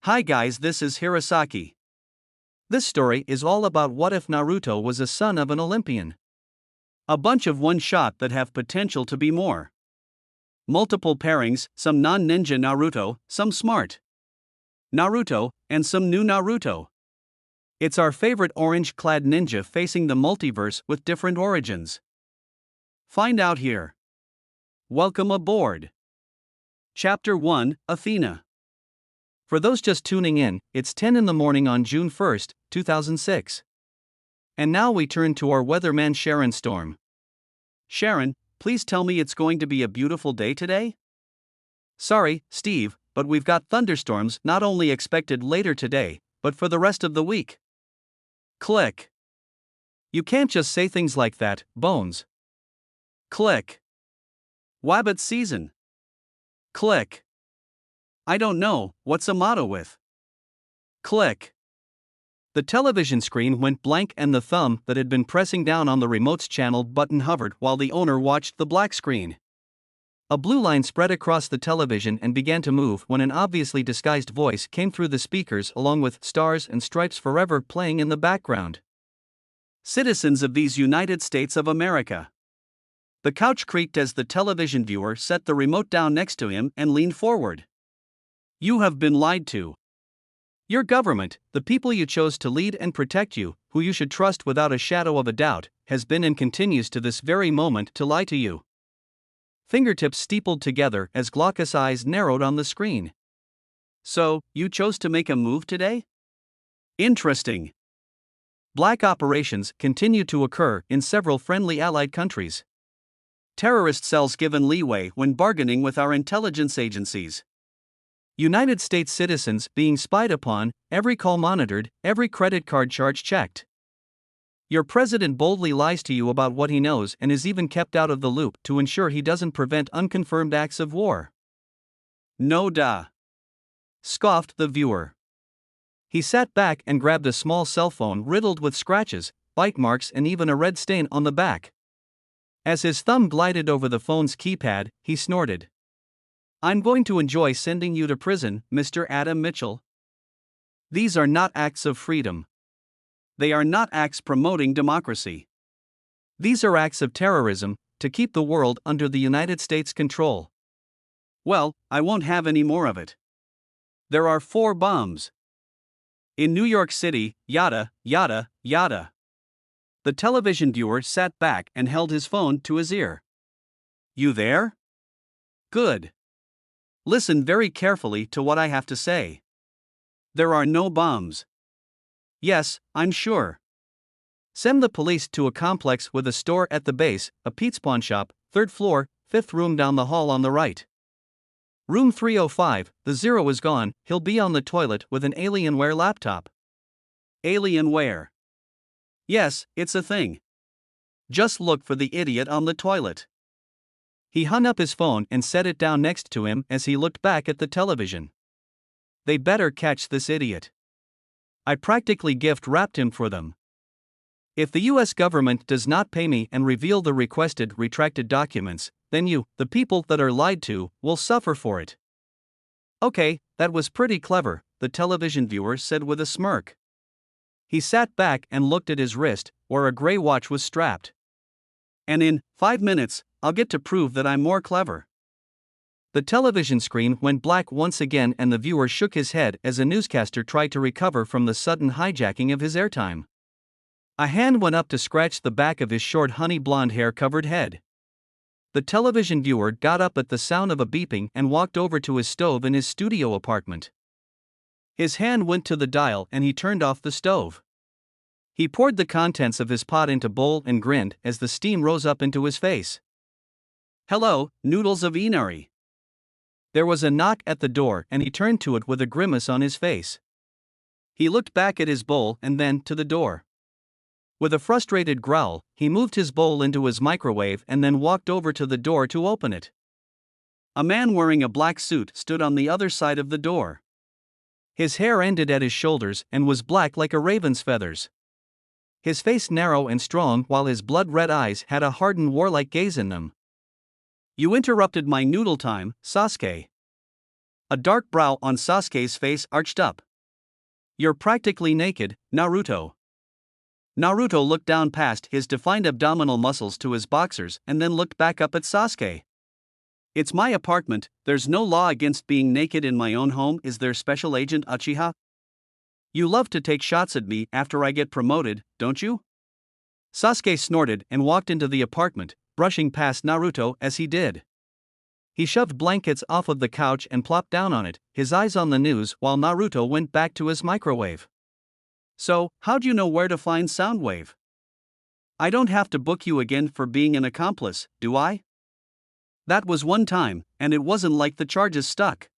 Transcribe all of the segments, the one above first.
Hi guys, this is Hirosaki. This story is all about what if Naruto was a son of an Olympian. A bunch of one shot that have potential to be more. Multiple pairings, some non-ninja Naruto, some smart Naruto, and some new Naruto. It's our favorite orange-clad ninja facing the multiverse with different origins. Find out here. Welcome aboard. Chapter 1, Athena. For those just tuning in, it's 10 in the morning on June 1st, 2006. And now we turn to our weatherman Sharon Storm. Sharon, please tell me it's going to be a beautiful day today? Sorry, Steve, but we've got thunderstorms not only expected later today, but for the rest of the week. Click. You can't just say things like that, Bones. Click. Wabbit season. Click. I don't know, what's a motto with? Click. The television screen went blank and the thumb that had been pressing down on the remote's channel button hovered while the owner watched the black screen. A blue line spread across the television and began to move when an obviously disguised voice came through the speakers along with Stars and Stripes Forever playing in the background. Citizens of these United States of America. The couch creaked as the television viewer set the remote down next to him and leaned forward. You have been lied to. Your government, the people you chose to lead and protect you, who you should trust without a shadow of a doubt, has been and continues to this very moment to lie to you. Fingertips steepled together as glaucous eyes narrowed on the screen. So, you chose to make a move today? Interesting. Black operations continue to occur in several friendly allied countries. Terrorist cells given leeway when bargaining with our intelligence agencies. United States citizens being spied upon, every call monitored, every credit card charge checked. Your president boldly lies to you about what he knows and is even kept out of the loop to ensure he doesn't prevent unconfirmed acts of war. No duh. Scoffed the viewer. He sat back and grabbed a small cell phone riddled with scratches, bite marks and even a red stain on the back. As his thumb glided over the phone's keypad, he snorted. I'm going to enjoy sending you to prison, Mr. Adam Mitchell. These are not acts of freedom. They are not acts promoting democracy. These are acts of terrorism, to keep the world under the United States' control. Well, I won't have any more of it. There are 4 bombs. In New York City, yada, yada, yada. The television viewer sat back and held his phone to his ear. You there? Good. Listen very carefully to what I have to say. There are no bombs. Yes, I'm sure. Send the police to a complex with a store at the base, a Pete's pawn shop, 3rd floor, 5th room down the hall on the right. Room 305, the Zero is gone, he'll be on the toilet with an Alienware laptop. Alienware. Yes, it's a thing. Just look for the idiot on the toilet. He hung up his phone and set it down next to him as he looked back at the television. They better catch this idiot. I practically gift-wrapped him for them. If the US government does not pay me and reveal the requested retracted documents, then you, the people that are lied to, will suffer for it. Okay, that was pretty clever, the television viewer said with a smirk. He sat back and looked at his wrist, where a gray watch was strapped. And in 5 minutes, I'll get to prove that I'm more clever. The television screen went black once again and the viewer shook his head as a newscaster tried to recover from the sudden hijacking of his airtime. A hand went up to scratch the back of his short honey blonde hair-covered head. The television viewer got up at the sound of a beeping and walked over to his stove in his studio apartment. His hand went to the dial and he turned off the stove. He poured the contents of his pot into a bowl and grinned as the steam rose up into his face. Hello, noodles of Inari. There was a knock at the door and he turned to it with a grimace on his face. He looked back at his bowl and then to the door. With a frustrated growl, he moved his bowl into his microwave and then walked over to the door to open it. A man wearing a black suit stood on the other side of the door. His hair ended at his shoulders and was black like a raven's feathers. His face narrow and strong while his blood-red eyes had a hardened warlike gaze in them. You interrupted my noodle time, Sasuke. A dark brow on Sasuke's face arched up. You're practically naked, Naruto. Naruto looked down past his defined abdominal muscles to his boxers and then looked back up at Sasuke. It's my apartment, there's no law against being naked in my own home, is there, Special Agent Uchiha? You love to take shots at me after I get promoted, don't you? Sasuke snorted and walked into the apartment, brushing past Naruto as he did. He shoved blankets off of the couch and plopped down on it, his eyes on the news while Naruto went back to his microwave. So, how'd you know where to find Soundwave? I don't have to book you again for being an accomplice, do I? That was one time, and it wasn't like the charges stuck.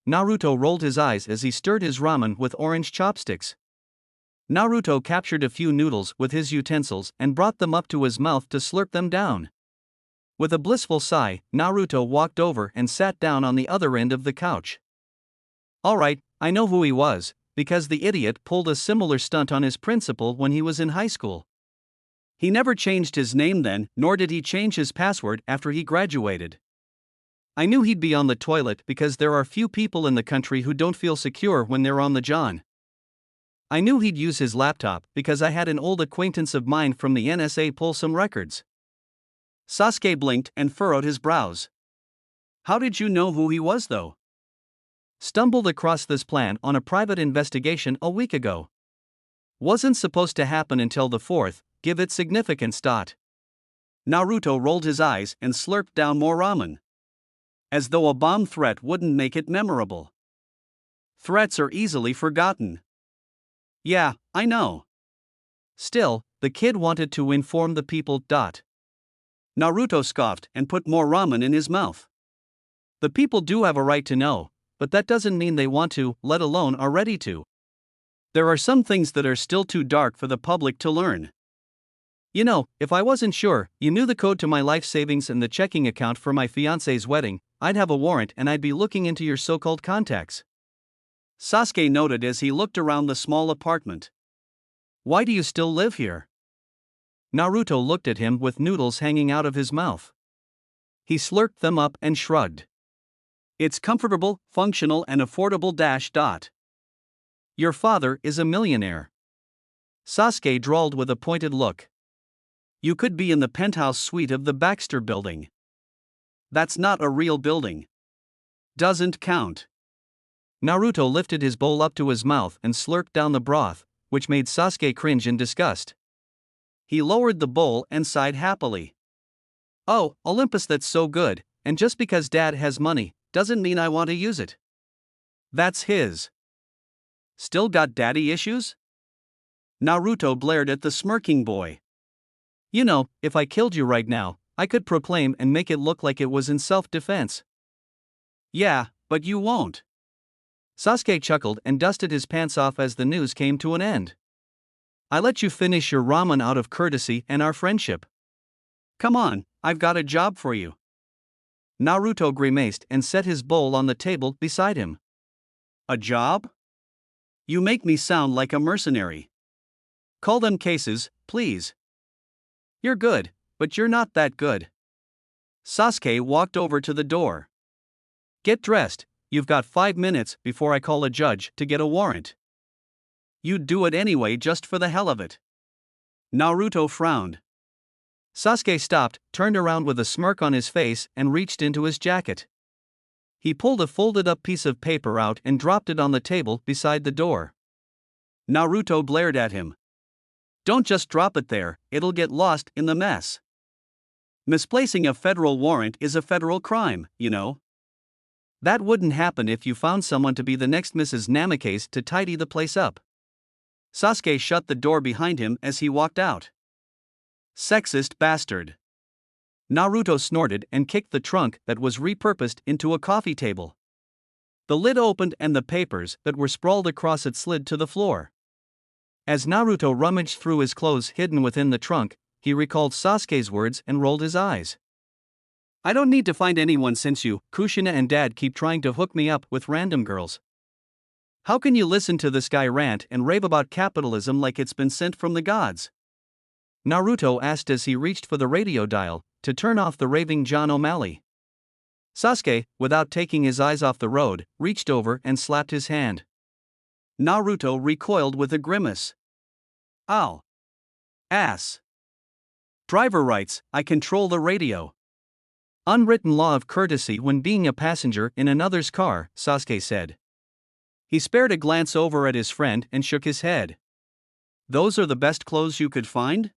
Naruto rolled his eyes as he stirred his ramen with orange chopsticks. Naruto captured a few noodles with his utensils and brought them up to his mouth to slurp them down. With a blissful sigh, Naruto walked over and sat down on the other end of the couch. Alright, I know who he was, because the idiot pulled a similar stunt on his principal when he was in high school. He never changed his name then, nor did he change his password after he graduated. I knew he'd be on the toilet because there are few people in the country who don't feel secure when they're on the john. I knew he'd use his laptop because I had an old acquaintance of mine from the NSA pull some records. Sasuke blinked and furrowed his brows. How did you know who he was, though? Stumbled across this plan on a private investigation a week ago. Wasn't supposed to happen until the 4th, give it significance. Naruto rolled his eyes and slurped down more ramen. As though a bomb threat wouldn't make it memorable. Threats are easily forgotten. Yeah, I know. Still, the kid wanted to inform the people. Naruto scoffed and put more ramen in his mouth. The people do have a right to know, but that doesn't mean they want to, let alone are ready to. There are some things that are still too dark for the public to learn. You know, if I wasn't sure you knew the code to my life savings and the checking account for my fiance's wedding, I'd have a warrant and I'd be looking into your so-called contacts. Sasuke noted as he looked around the small apartment. Why do you still live here? Naruto looked at him with noodles hanging out of his mouth. He slurped them up and shrugged. It's comfortable, functional and affordable. Your father is a millionaire. Sasuke drawled with a pointed look. You could be in the penthouse suite of the Baxter building. That's not a real building. Doesn't count. Naruto lifted his bowl up to his mouth and slurped down the broth, which made Sasuke cringe in disgust. He lowered the bowl and sighed happily. Oh, Olympus, that's so good, and just because Dad has money, doesn't mean I want to use it. That's his. Still got daddy issues? Naruto blared at the smirking boy. You know, if I killed you right now, I could proclaim and make it look like it was in self-defense. Yeah, but you won't. Sasuke chuckled and dusted his pants off as the news came to an end. I let you finish your ramen out of courtesy and our friendship. Come on, I've got a job for you. Naruto grimaced and set his bowl on the table beside him. A job? You make me sound like a mercenary. Call them cases, please. You're good, but you're not that good. Sasuke walked over to the door. Get dressed, you've got 5 minutes before I call a judge to get a warrant. You'd do it anyway just for the hell of it. Naruto frowned. Sasuke stopped, turned around with a smirk on his face and reached into his jacket. He pulled a folded-up piece of paper out and dropped it on the table beside the door. Naruto glared at him. Don't just drop it there, it'll get lost in the mess. Misplacing a federal warrant is a federal crime, you know. That wouldn't happen if you found someone to be the next Mrs. Namikaze to tidy the place up. Sasuke shut the door behind him as he walked out. Sexist bastard. Naruto snorted and kicked the trunk that was repurposed into a coffee table. The lid opened and the papers that were sprawled across it slid to the floor. As Naruto rummaged through his clothes hidden within the trunk, he recalled Sasuke's words and rolled his eyes. I don't need to find anyone since you, Kushina and Dad keep trying to hook me up with random girls. How can you listen to this guy rant and rave about capitalism like it's been sent from the gods? Naruto asked as he reached for the radio dial to turn off the raving John O'Malley. Sasuke, without taking his eyes off the road, reached over and slapped his hand. Naruto recoiled with a grimace. Ow! Ass! Driver writes, I control the radio. Unwritten law of courtesy when being a passenger in another's car, Sasuke said. He spared a glance over at his friend and shook his head. Those are the best clothes you could find?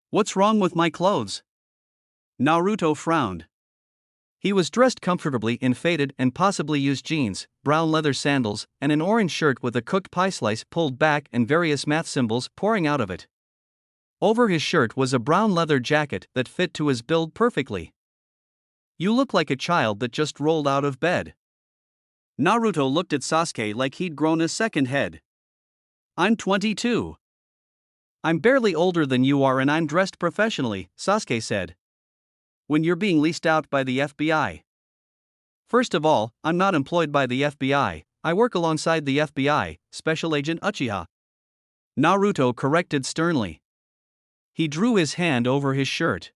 What's wrong with my clothes? Naruto frowned. He was dressed comfortably in faded and possibly used jeans, brown leather sandals, and an orange shirt with a cooked pie slice pulled back and various math symbols pouring out of it. Over his shirt was a brown leather jacket that fit to his build perfectly. You look like a child that just rolled out of bed. Naruto looked at Sasuke like he'd grown a second head. I'm 22. I'm barely older than you are and I'm dressed professionally, Sasuke said. When you're being leased out by the FBI. First of all, I'm not employed by the FBI, I work alongside the FBI, Special Agent Uchiha. Naruto corrected sternly. He drew his hand over his shirt.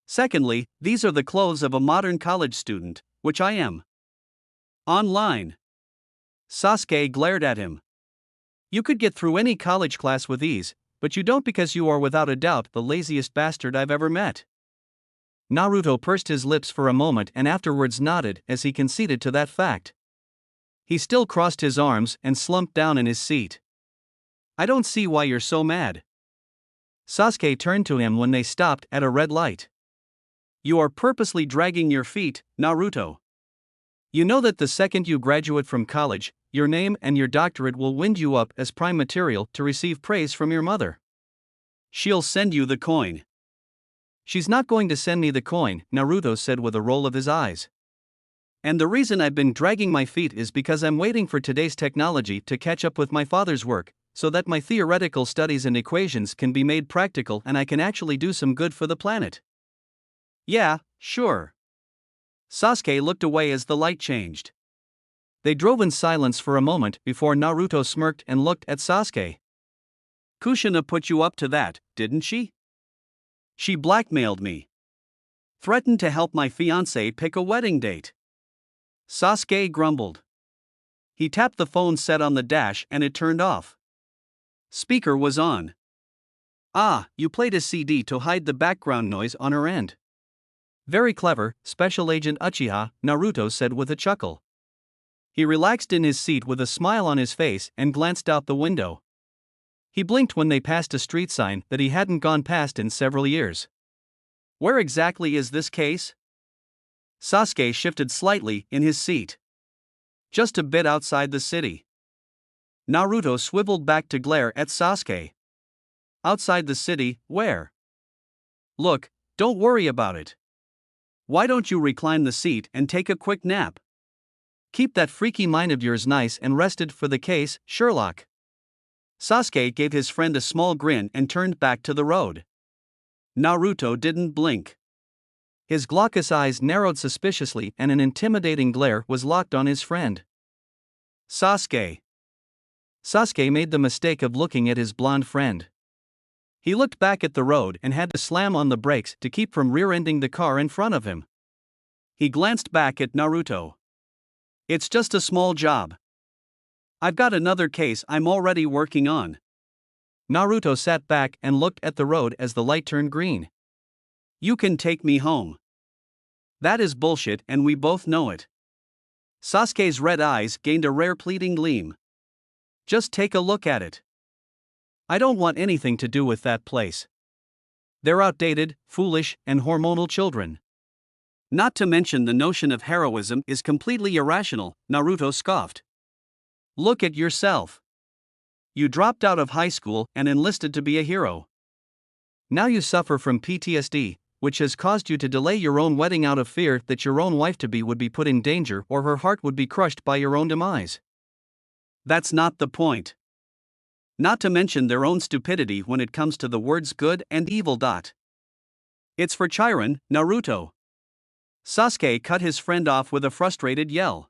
Secondly, these are the clothes of a modern college student, which I am. Online. Sasuke glared at him. You could get through any college class with ease, but you don't because you are without a doubt the laziest bastard I've ever met. Naruto pursed his lips for a moment and afterwards nodded as he conceded to that fact. He still crossed his arms and slumped down in his seat. I don't see why you're so mad. Sasuke turned to him when they stopped at a red light. You are purposely dragging your feet, Naruto. You know that the second you graduate from college, your name and your doctorate will wind you up as prime material to receive praise from your mother. She'll send you the coin. She's not going to send me the coin, Naruto said with a roll of his eyes. And the reason I've been dragging my feet is because I'm waiting for today's technology to catch up with my father's work, so that my theoretical studies and equations can be made practical and I can actually do some good for the planet. Yeah, sure. Sasuke looked away as the light changed. They drove in silence for a moment before Naruto smirked and looked at Sasuke. Kushina put you up to that, didn't she? She blackmailed me. Threatened to help my fiancé pick a wedding date. Sasuke grumbled. He tapped the phone set on the dash and it turned off. Speaker was on. Ah, you played a CD to hide the background noise on her end. Very clever, Special Agent Uchiha, Naruto said with a chuckle. He relaxed in his seat with a smile on his face and glanced out the window. He blinked when they passed a street sign that he hadn't gone past in several years. Where exactly is this case? Sasuke shifted slightly in his seat. Just a bit outside the city. Naruto swiveled back to glare at Sasuke. Outside the city, where? Look, don't worry about it. Why don't you recline the seat and take a quick nap? Keep that freaky mind of yours nice and rested for the case, Sherlock. Sasuke gave his friend a small grin and turned back to the road. Naruto didn't blink. His glaucous eyes narrowed suspiciously and an intimidating glare was locked on his friend. Sasuke. Sasuke made the mistake of looking at his blonde friend. He looked back at the road and had to slam on the brakes to keep from rear-ending the car in front of him. He glanced back at Naruto. It's just a small job. I've got another case I'm already working on. Naruto sat back and looked at the road as the light turned green. You can take me home. That is bullshit and we both know it. Sasuke's red eyes gained a rare pleading gleam. Just take a look at it. I don't want anything to do with that place. They're outdated, foolish, and hormonal children. Not to mention the notion of heroism is completely irrational, Naruto scoffed. Look at yourself. You dropped out of high school and enlisted to be a hero. Now you suffer from PTSD, which has caused you to delay your own wedding out of fear that your own wife-to-be would be put in danger or her heart would be crushed by your own demise. That's not the point. Not to mention their own stupidity when it comes to the words good and evil. It's for Chiron, Naruto. Sasuke cut his friend off with a frustrated yell.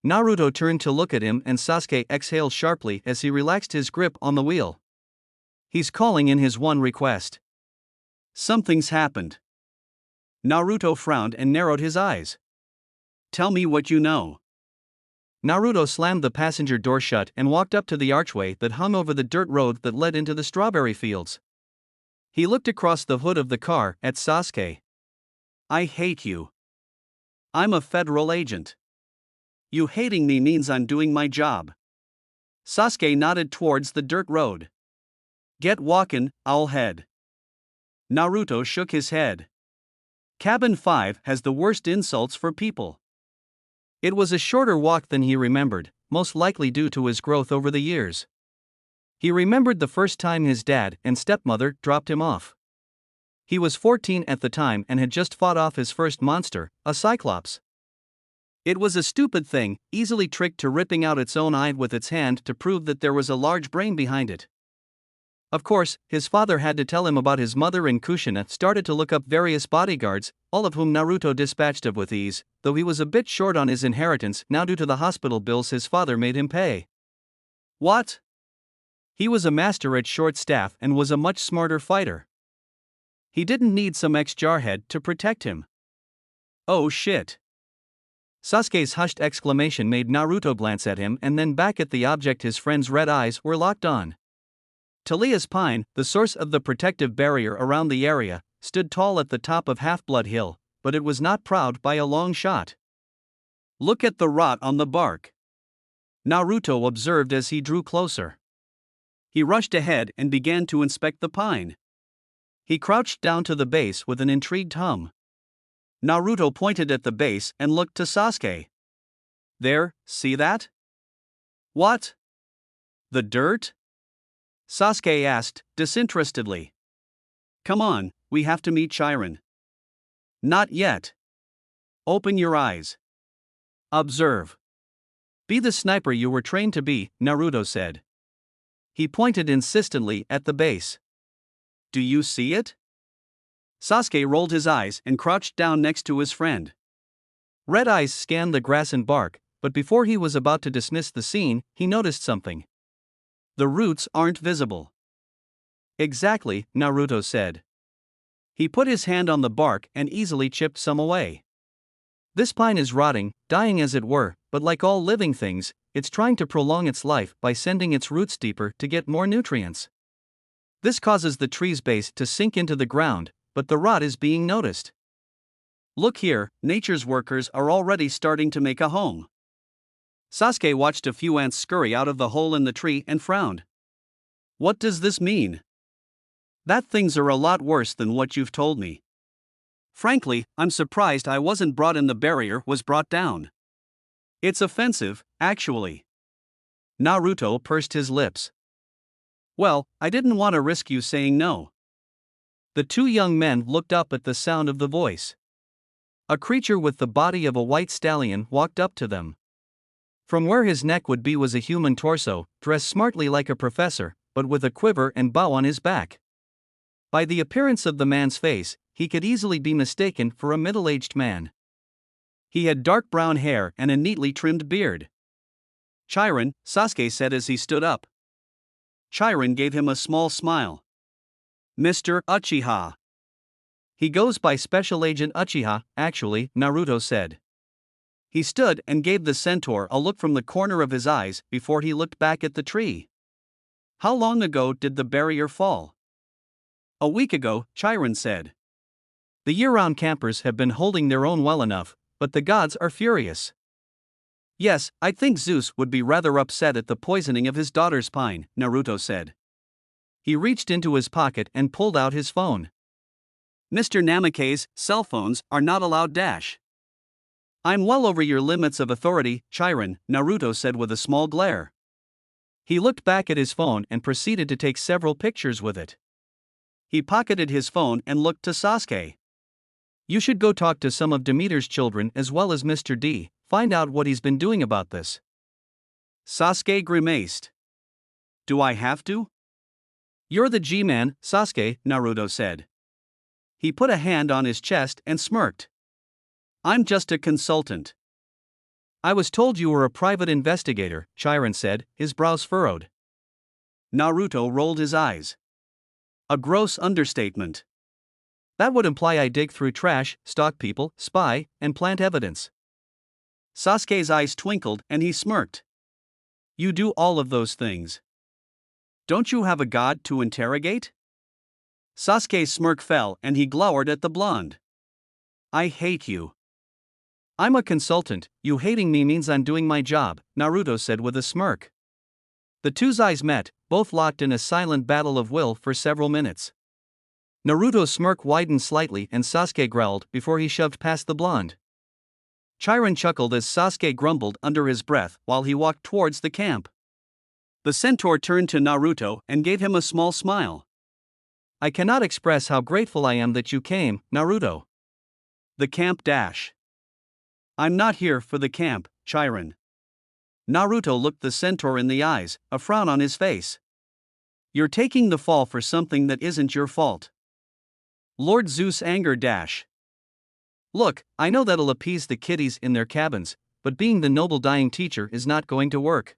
Naruto turned to look at him and Sasuke exhaled sharply as he relaxed his grip on the wheel. He's calling in his one request. Something's happened. Naruto frowned and narrowed his eyes. Tell me what you know. Naruto slammed the passenger door shut and walked up to the archway that hung over the dirt road that led into the strawberry fields. He looked across the hood of the car at Sasuke. I hate you. I'm a federal agent. You hating me means I'm doing my job. Sasuke nodded towards the dirt road. Get walkin', owlhead. Naruto shook his head. Cabin 5 has the worst insults for people. It was a shorter walk than he remembered, most likely due to his growth over the years. He remembered the first time his dad and stepmother dropped him off. He was 14 at the time and had just fought off his first monster, a cyclops. It was a stupid thing, easily tricked to ripping out its own eye with its hand to prove that there was a large brain behind it. Of course, his father had to tell him about his mother, and Kushina started to look up various bodyguards, all of whom Naruto dispatched of with ease, though he was a bit short on his inheritance now due to the hospital bills his father made him pay. What? He was a master at short staff and was a much smarter fighter. He didn't need some ex-jarhead to protect him. Oh shit. Sasuke's hushed exclamation made Naruto glance at him and then back at the object his friend's red eyes were locked on. Talia's Pine, the source of the protective barrier around the area, stood tall at the top of Half-Blood Hill, but it was not proud by a long shot. Look at the rot on the bark. Naruto observed as he drew closer. He rushed ahead and began to inspect the pine. He crouched down to the base with an intrigued hum. Naruto pointed at the base and looked to Sasuke. There, see that? What? The dirt? Sasuke asked, disinterestedly. Come on, we have to meet Chiron. Not yet. Open your eyes. Observe. Be the sniper you were trained to be, Naruto said. He pointed insistently at the base. Do you see it? Sasuke rolled his eyes and crouched down next to his friend. Red Eyes scanned the grass and bark, but before he was about to dismiss the scene, he noticed something. The roots aren't visible. Exactly, Naruto said. He put his hand on the bark and easily chipped some away. This pine is rotting, dying as it were, but like all living things, it's trying to prolong its life by sending its roots deeper to get more nutrients. This causes the tree's base to sink into the ground, but the rot is being noticed. Look here, nature's workers are already starting to make a home. Sasuke watched a few ants scurry out of the hole in the tree and frowned. What does this mean? That things are a lot worse than what you've told me. Frankly, I'm surprised I wasn't brought in. The barrier was brought down. It's offensive, actually. Naruto pursed his lips. Well, I didn't want to risk you saying no. The two young men looked up at the sound of the voice. A creature with the body of a white stallion walked up to them. From where his neck would be was a human torso, dressed smartly like a professor, but with a quiver and bow on his back. By the appearance of the man's face, he could easily be mistaken for a middle-aged man. He had dark brown hair and a neatly trimmed beard. Chiron, Sasuke said as he stood up. Chiron gave him a small smile. Mr. Uchiha. He goes by Special Agent Uchiha, actually, Naruto said. He stood and gave the centaur a look from the corner of his eyes before he looked back at the tree. How long ago did the barrier fall? A week ago, Chiron said. The year-round campers have been holding their own well enough, but the gods are furious. Yes, I think Zeus would be rather upset at the poisoning of his daughter's pine, Naruto said. He reached into his pocket and pulled out his phone. Mr. Namake's cell phones are not allowed dash. I'm well over your limits of authority, Chiron, Naruto said with a small glare. He looked back at his phone and proceeded to take several pictures with it. He pocketed his phone and looked to Sasuke. You should go talk to some of Demeter's children as well as Mr. D, find out what he's been doing about this. Sasuke grimaced. Do I have to? You're the G-man, Sasuke, Naruto said. He put a hand on his chest and smirked. I'm just a consultant. I was told you were a private investigator, Chiron said, his brows furrowed. Naruto rolled his eyes. A gross understatement. That would imply I dig through trash, stalk people, spy, and plant evidence. Sasuke's eyes twinkled and he smirked. You do all of those things. Don't you have a god to interrogate? Sasuke's smirk fell and he glowered at the blonde. I hate you. I'm a consultant, you hating me means I'm doing my job, Naruto said with a smirk. The two's eyes met, both locked in a silent battle of will for several minutes. Naruto's smirk widened slightly and Sasuke growled before he shoved past the blonde. Chiron chuckled as Sasuke grumbled under his breath while he walked towards the camp. The centaur turned to Naruto and gave him a small smile. I cannot express how grateful I am that you came, Naruto. The camp dash. I'm not here for the camp, Chiron. Naruto looked the centaur in the eyes, a frown on his face. You're taking the fall for something that isn't your fault. Lord Zeus anger dash. Look, I know that'll appease the kiddies in their cabins, but being the noble dying teacher is not going to work.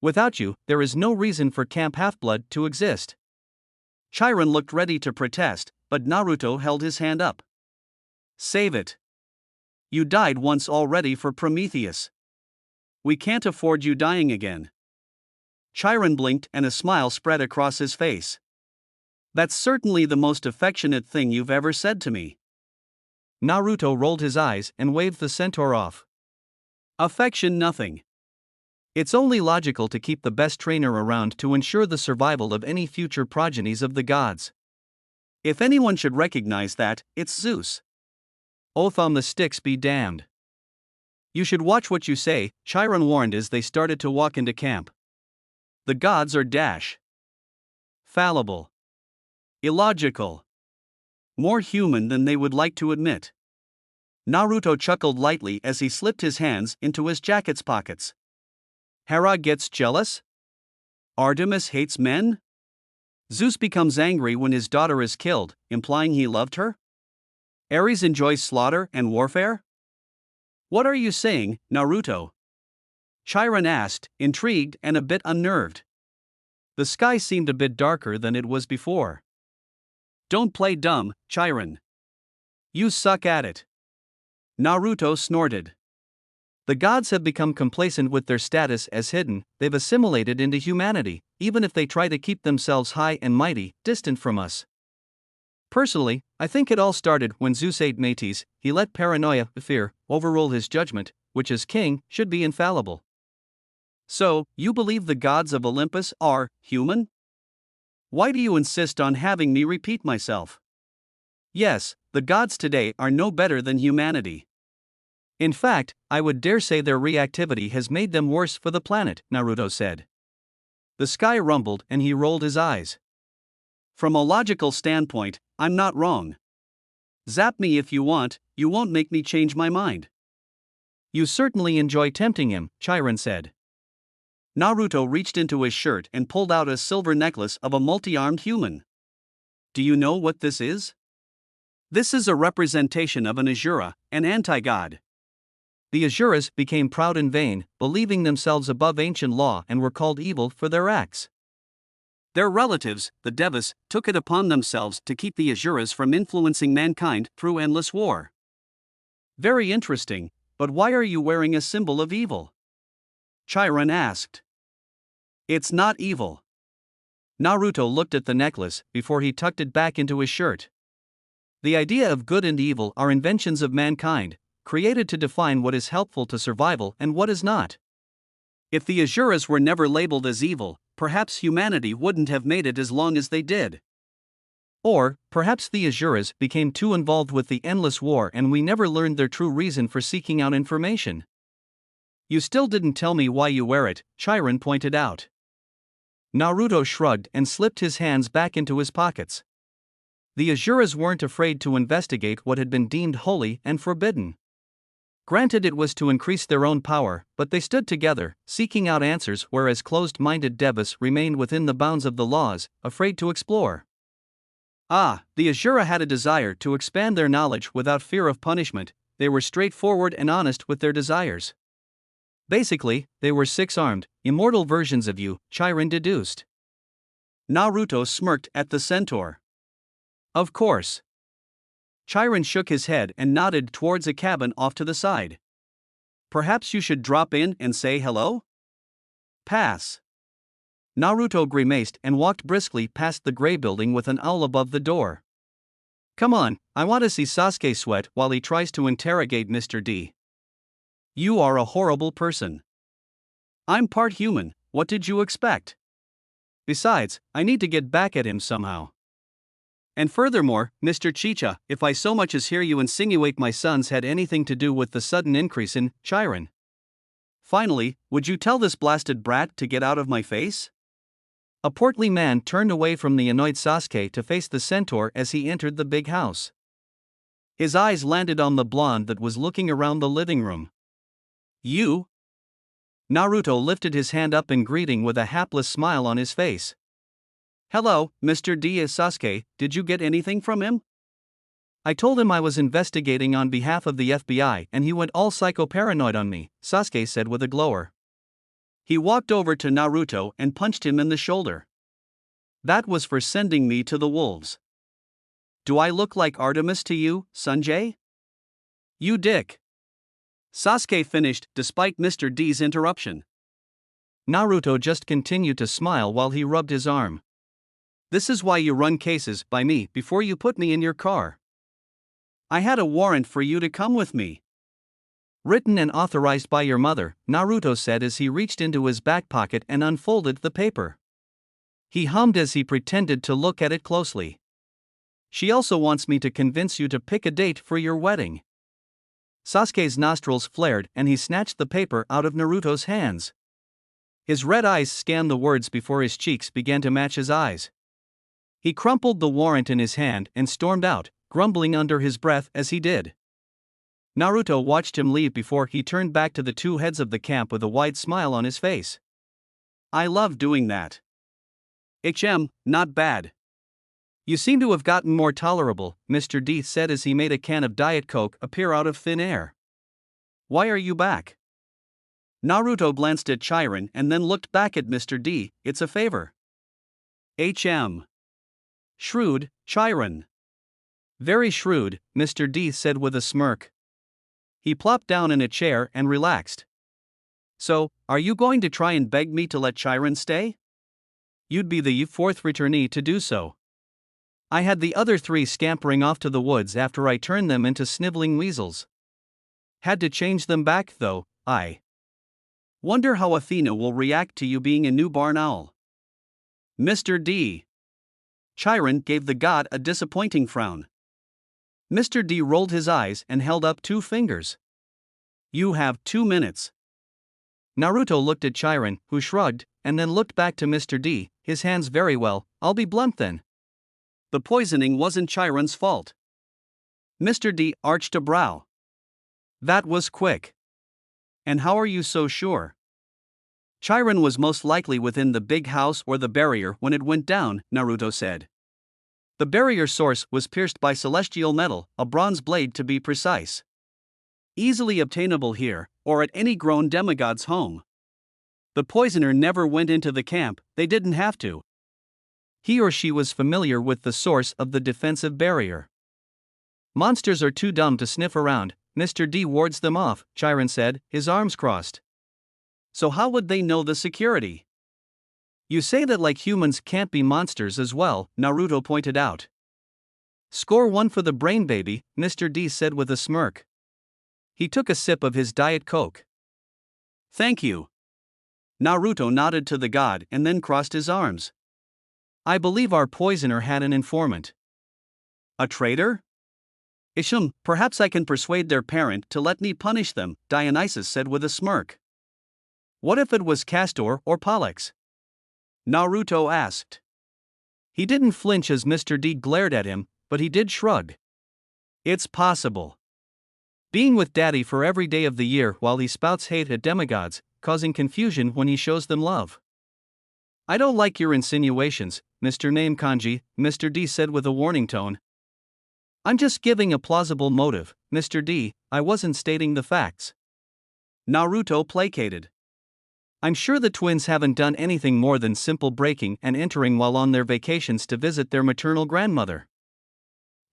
Without you, there is no reason for Camp Half-Blood to exist. Chiron looked ready to protest, but Naruto held his hand up. Save it. You died once already for Prometheus. We can't afford you dying again. Chiron blinked and a smile spread across his face. That's certainly the most affectionate thing you've ever said to me. Naruto rolled his eyes and waved the centaur off. Affection nothing. It's only logical to keep the best trainer around to ensure the survival of any future progenies of the gods. If anyone should recognize that, it's Zeus. Oath on the sticks be damned. You should watch what you say, Chiron warned as they started to walk into camp. The gods are dash. Fallible. Illogical. More human than they would like to admit. Naruto chuckled lightly as he slipped his hands into his jacket's pockets. Hera gets jealous? Artemis hates men? Zeus becomes angry when his daughter is killed, implying he loved her? Ares enjoys slaughter and warfare? What are you saying, Naruto? Chiron asked, intrigued and a bit unnerved. The sky seemed a bit darker than it was before. Don't play dumb, Chiron. You suck at it. Naruto snorted. The gods have become complacent with their status as hidden, they've assimilated into humanity, even if they try to keep themselves high and mighty, distant from us. Personally, I think it all started when Zeus ate Metis. He let paranoia, fear, overrule his judgment, which as king, should be infallible. So, you believe the gods of Olympus are human? Why do you insist on having me repeat myself? Yes, the gods today are no better than humanity. In fact, I would dare say their reactivity has made them worse for the planet, Naruto said. The sky rumbled and he rolled his eyes. From a logical standpoint, I'm not wrong. Zap me if you want, you won't make me change my mind. You certainly enjoy tempting him, Chiron said. Naruto reached into his shirt and pulled out a silver necklace of a multi-armed human. Do you know what this is? This is a representation of an Asura, an anti-god. The Asuras became proud and vain, believing themselves above ancient law and were called evil for their acts. Their relatives, the Devas, took it upon themselves to keep the Asuras from influencing mankind through endless war. Very interesting, but why are you wearing a symbol of evil? Chiron asked. It's not evil. Naruto looked at the necklace before he tucked it back into his shirt. The idea of good and evil are inventions of mankind, created to define what is helpful to survival and what is not. If the Asuras were never labeled as evil, perhaps humanity wouldn't have made it as long as they did. Or, perhaps the Asuras became too involved with the endless war and we never learned their true reason for seeking out information. You still didn't tell me why you wear it, Chiron pointed out. Naruto shrugged and slipped his hands back into his pockets. The Asuras weren't afraid to investigate what had been deemed holy and forbidden. Granted, it was to increase their own power, but they stood together, seeking out answers, whereas closed-minded Devas remained within the bounds of the laws, afraid to explore. The Asura had a desire to expand their knowledge without fear of punishment. They were straightforward and honest with their desires. Basically, they were six-armed, immortal versions of you, Chiron deduced. Naruto smirked at the centaur. Of course. Chiron shook his head and nodded towards a cabin off to the side. Perhaps you should drop in and say hello? Pass. Naruto grimaced and walked briskly past the gray building with an owl above the door. Come on, I want to see Sasuke sweat while he tries to interrogate Mr. D. You are a horrible person. I'm part human, what did you expect? Besides, I need to get back at him somehow. And furthermore, Mr. Chicha, if I so much as hear you insinuate my sons had anything to do with the sudden increase in Chiron. Finally, would you tell this blasted brat to get out of my face? A portly man turned away from the annoyed Sasuke to face the centaur as he entered the big house. His eyes landed on the blonde that was looking around the living room. You? Naruto lifted his hand up in greeting with a hapless smile on his face. Hello, Mr. D. Is Sasuke, did you get anything from him? I told him I was investigating on behalf of the FBI and he went all psycho-paranoid on me, Sasuke said with a glower. He walked over to Naruto and punched him in the shoulder. That was for sending me to the wolves. Do I look like Artemis to you, Sanjay? You dick. Sasuke finished despite Mr. D's interruption. Naruto just continued to smile while he rubbed his arm. This is why you run cases by me before you put me in your car. I had a warrant for you to come with me. Written and authorized by your mother, Naruto said as he reached into his back pocket and unfolded the paper. He hummed as he pretended to look at it closely. She also wants me to convince you to pick a date for your wedding. Sasuke's nostrils flared and he snatched the paper out of Naruto's hands. His red eyes scanned the words before his cheeks began to match his eyes. He crumpled the warrant in his hand and stormed out, grumbling under his breath as he did. Naruto watched him leave before he turned back to the two heads of the camp with a wide smile on his face. I love doing that. Not bad. You seem to have gotten more tolerable, Mr. D said as he made a can of Diet Coke appear out of thin air. Why are you back? Naruto glanced at Chiron and then looked back at Mr. D, it's a favor. Shrewd, Chiron. Very shrewd, Mr. D said with a smirk. He plopped down in a chair and relaxed. So, are you going to try and beg me to let Chiron stay? You'd be the fourth returnee to do so. I had the other three scampering off to the woods after I turned them into sniveling weasels. Had to change them back though, I wonder how Athena will react to you being a new barn owl. Mr. D. Chiron gave the god a disappointing frown. Mr. D rolled his eyes and held up 2 fingers. You have 2 minutes. Naruto looked at Chiron, who shrugged, and then looked back to Mr. D, his hands very well, I'll be blunt then. The poisoning wasn't Chiron's fault. Mr. D arched a brow. That was quick. And how are you so sure? Chiron was most likely within the big house or the barrier when it went down, Naruto said. The barrier source was pierced by celestial metal, a bronze blade to be precise. Easily obtainable here, or at any grown demigod's home. The poisoner never went into the camp, they didn't have to. He or she was familiar with the source of the defensive barrier. Monsters are too dumb to sniff around, Mr. D wards them off, Chiron said, his arms crossed. So how would they know the security? You say that like humans can't be monsters as well, Naruto pointed out. Score 1 for the brain baby, Mr. D said with a smirk. He took a sip of his Diet Coke. Thank you. Naruto nodded to the god and then crossed his arms. I believe our poisoner had an informant. A traitor? Perhaps I can persuade their parent to let me punish them, Dionysus said with a smirk. What if it was Castor or Pollux? Naruto asked. He didn't flinch as Mr. D glared at him, but he did shrug. It's possible. Being with Daddy for every day of the year while he spouts hate at demigods, causing confusion when he shows them love. I don't like your insinuations, Mr. Name Kanji, Mr. D said with a warning tone. I'm just giving a plausible motive, Mr. D, I wasn't stating the facts. Naruto placated. I'm sure the twins haven't done anything more than simple breaking and entering while on their vacations to visit their maternal grandmother.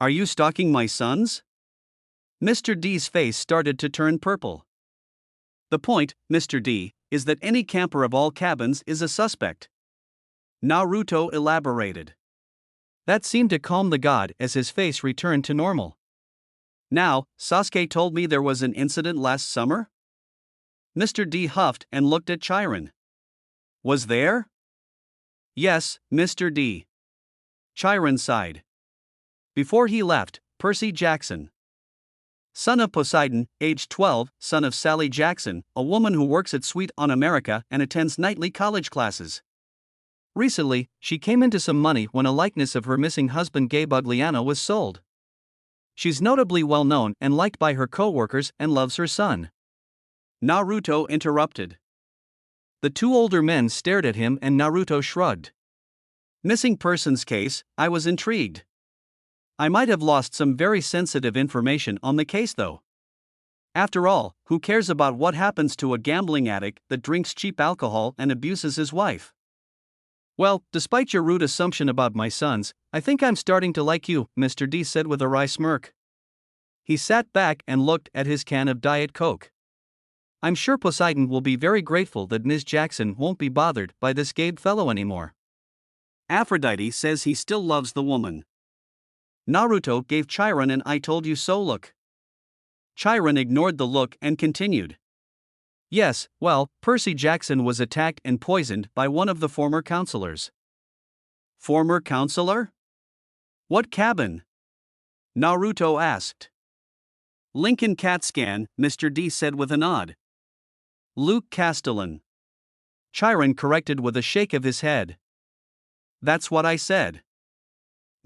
Are you stalking my sons? Mr. D's face started to turn purple. The point, Mr. D, is that any camper of all cabins is a suspect. Naruto elaborated. That seemed to calm the god as his face returned to normal. Now, Sasuke told me there was an incident last summer? Mr. D huffed and looked at Chiron. Was there? Yes, Mr. D. Chiron sighed. Before he left, Percy Jackson, son of Poseidon, age 12, son of Sally Jackson, a woman who works at Sweet on America and attends nightly college classes. Recently, she came into some money when a likeness of her missing husband Gabe Ugliano was sold. She's notably well known and liked by her co-workers and loves her son. Naruto interrupted. The two older men stared at him and Naruto shrugged. Missing persons case, I was intrigued. I might have lost some very sensitive information on the case though. After all, who cares about what happens to a gambling addict that drinks cheap alcohol and abuses his wife? Well, despite your rude assumption about my sons, I think I'm starting to like you, Mr. D said with a wry smirk. He sat back and looked at his can of Diet Coke. I'm sure Poseidon will be very grateful that Ms. Jackson won't be bothered by this Gabe fellow anymore. Aphrodite says he still loves the woman. Naruto gave Chiron an I told you so look. Chiron ignored the look and continued. Yes, well, Percy Jackson was attacked and poisoned by one of the former counselors. Former counselor? What cabin? Naruto asked. Lincoln CAT scan, Mr. D said with a nod. Luke Castellan. Chiron corrected with a shake of his head. That's what I said.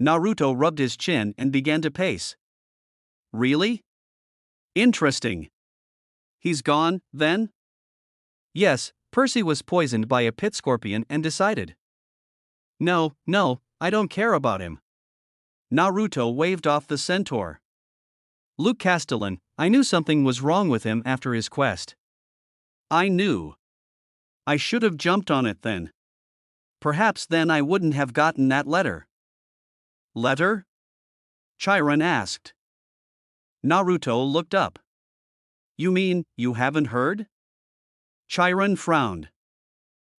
Naruto rubbed his chin and began to pace. Really? Interesting. He's gone, then? Yes, Percy was poisoned by a pit scorpion and decided. No, I don't care about him. Naruto waved off the centaur. Luke Castellan, I knew something was wrong with him after his quest. I knew. I should have jumped on it then. Perhaps then I wouldn't have gotten that letter. Letter? Chiron asked. Naruto looked up. You mean, you haven't heard? Chiron frowned.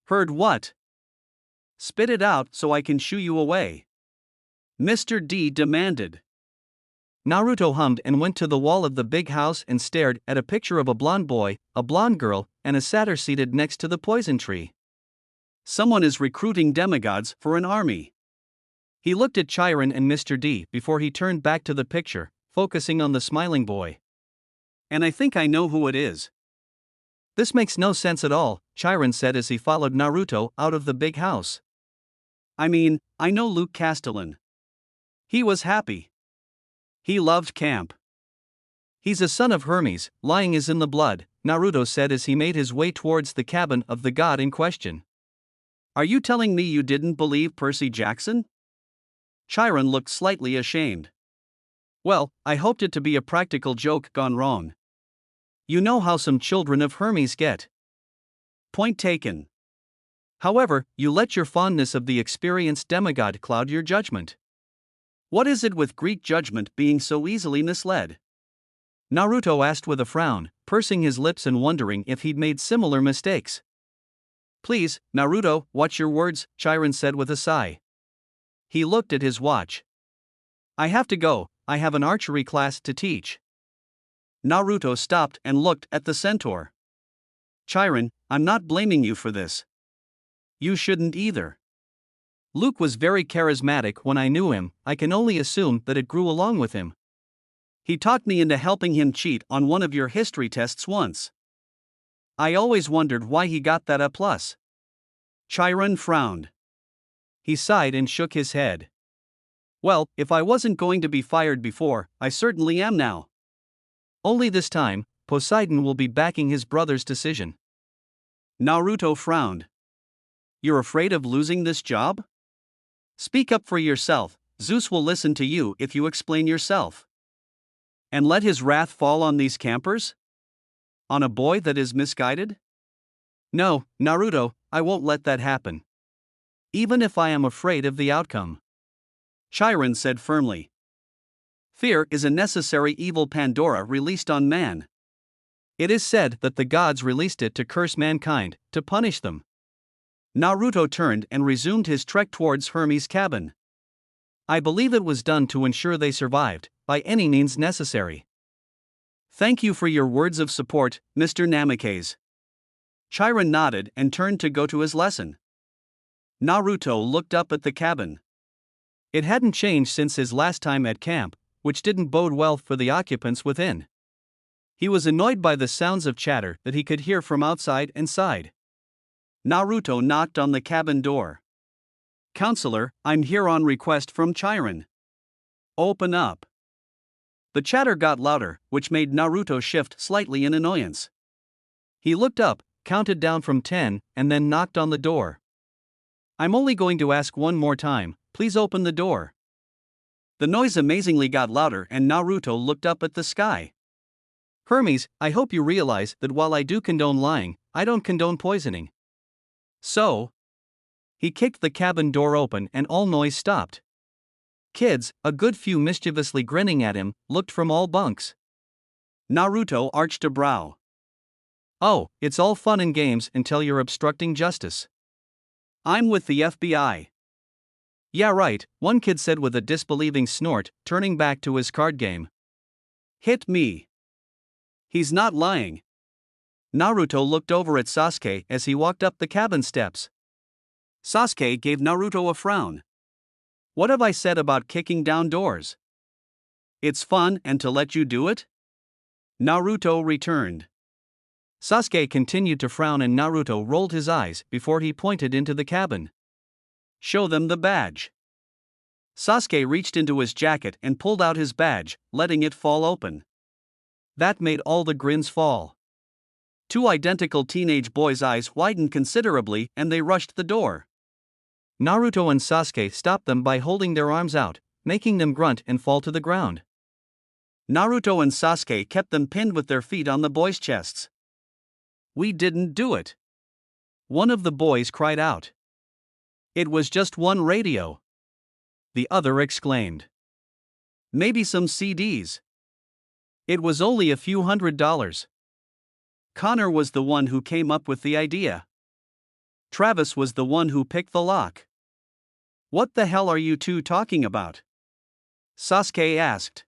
Heard what? Spit it out so I can shoo you away. Mr. D demanded. Naruto hummed and went to the wall of the big house and stared at a picture of a blonde boy, a blonde girl, and a satyr seated next to the poison tree. Someone is recruiting demigods for an army. He looked at Chiron and Mr. D before he turned back to the picture, focusing on the smiling boy. And I think I know who it is. This makes no sense at all, Chiron said as he followed Naruto out of the big house. I mean, I know Luke Castellan. He was happy. He loved camp. He's a son of Hermes, lying is in the blood, Naruto said as he made his way towards the cabin of the god in question. Are you telling me you didn't believe Percy Jackson? Chiron looked slightly ashamed. Well, I hoped it to be a practical joke gone wrong. You know how some children of Hermes get. Point taken. However, you let your fondness of the experienced demigod cloud your judgment. What is it with Greek judgment being so easily misled? Naruto asked with a frown, pursing his lips and wondering if he'd made similar mistakes. Please, Naruto, watch your words, Chiron said with a sigh. He looked at his watch. I have to go, I have an archery class to teach. Naruto stopped and looked at the centaur. Chiron, I'm not blaming you for this. You shouldn't either. Luke was very charismatic when I knew him, I can only assume that it grew along with him. He talked me into helping him cheat on one of your history tests once. I always wondered why he got that A+. Chiron frowned. He sighed and shook his head. Well, if I wasn't going to be fired before, I certainly am now. Only this time, Poseidon will be backing his brother's decision. Naruto frowned. You're afraid of losing this job? Speak up for yourself, Zeus will listen to you if you explain yourself. And let his wrath fall on these campers? On a boy that is misguided? No, Naruto, I won't let that happen. Even if I am afraid of the outcome. Chiron said firmly. Fear is a necessary evil Pandora released on man. It is said that the gods released it to curse mankind, to punish them. Naruto turned and resumed his trek towards Hermes' cabin. I believe it was done to ensure they survived, by any means necessary. Thank you for your words of support, Mr. Namikaze. Chiron nodded and turned to go to his lesson. Naruto looked up at the cabin. It hadn't changed since his last time at camp, which didn't bode well for the occupants within. He was annoyed by the sounds of chatter that he could hear from outside and side. Naruto knocked on the cabin door. "Counselor, I'm here on request from Chiron." "Open up." The chatter got louder, which made Naruto shift slightly in annoyance. He looked up, counted down from 10, and then knocked on the door. "I'm only going to ask one more time, please open the door." The noise amazingly got louder and Naruto looked up at the sky. "Hermes, I hope you realize that while I do condone lying, I don't condone poisoning. So?" He kicked the cabin door open and all noise stopped. Kids, a good few mischievously grinning at him, looked from all bunks. Naruto arched a brow. "Oh, it's all fun and games until you're obstructing justice." "I'm with the FBI." "Yeah, right," one kid said with a disbelieving snort, turning back to his card game. "Hit me." "He's not lying." Naruto looked over at Sasuke as he walked up the cabin steps. Sasuke gave Naruto a frown. "What have I said about kicking down doors? It's fun and to let you do it?" Naruto returned. Sasuke continued to frown and Naruto rolled his eyes before he pointed into the cabin. "Show them the badge." Sasuke reached into his jacket and pulled out his badge, letting it fall open. That made all the grins fall. Two identical teenage boys' eyes widened considerably and they rushed the door. Naruto and Sasuke stopped them by holding their arms out, making them grunt and fall to the ground. Naruto and Sasuke kept them pinned with their feet on the boys' chests. "We didn't do it," one of the boys cried out. "It was just one radio," the other exclaimed. "Maybe some CDs. It was only a few $100. Connor was the one who came up with the idea. Travis was the one who picked the lock." "What the hell are you two talking about?" Sasuke asked.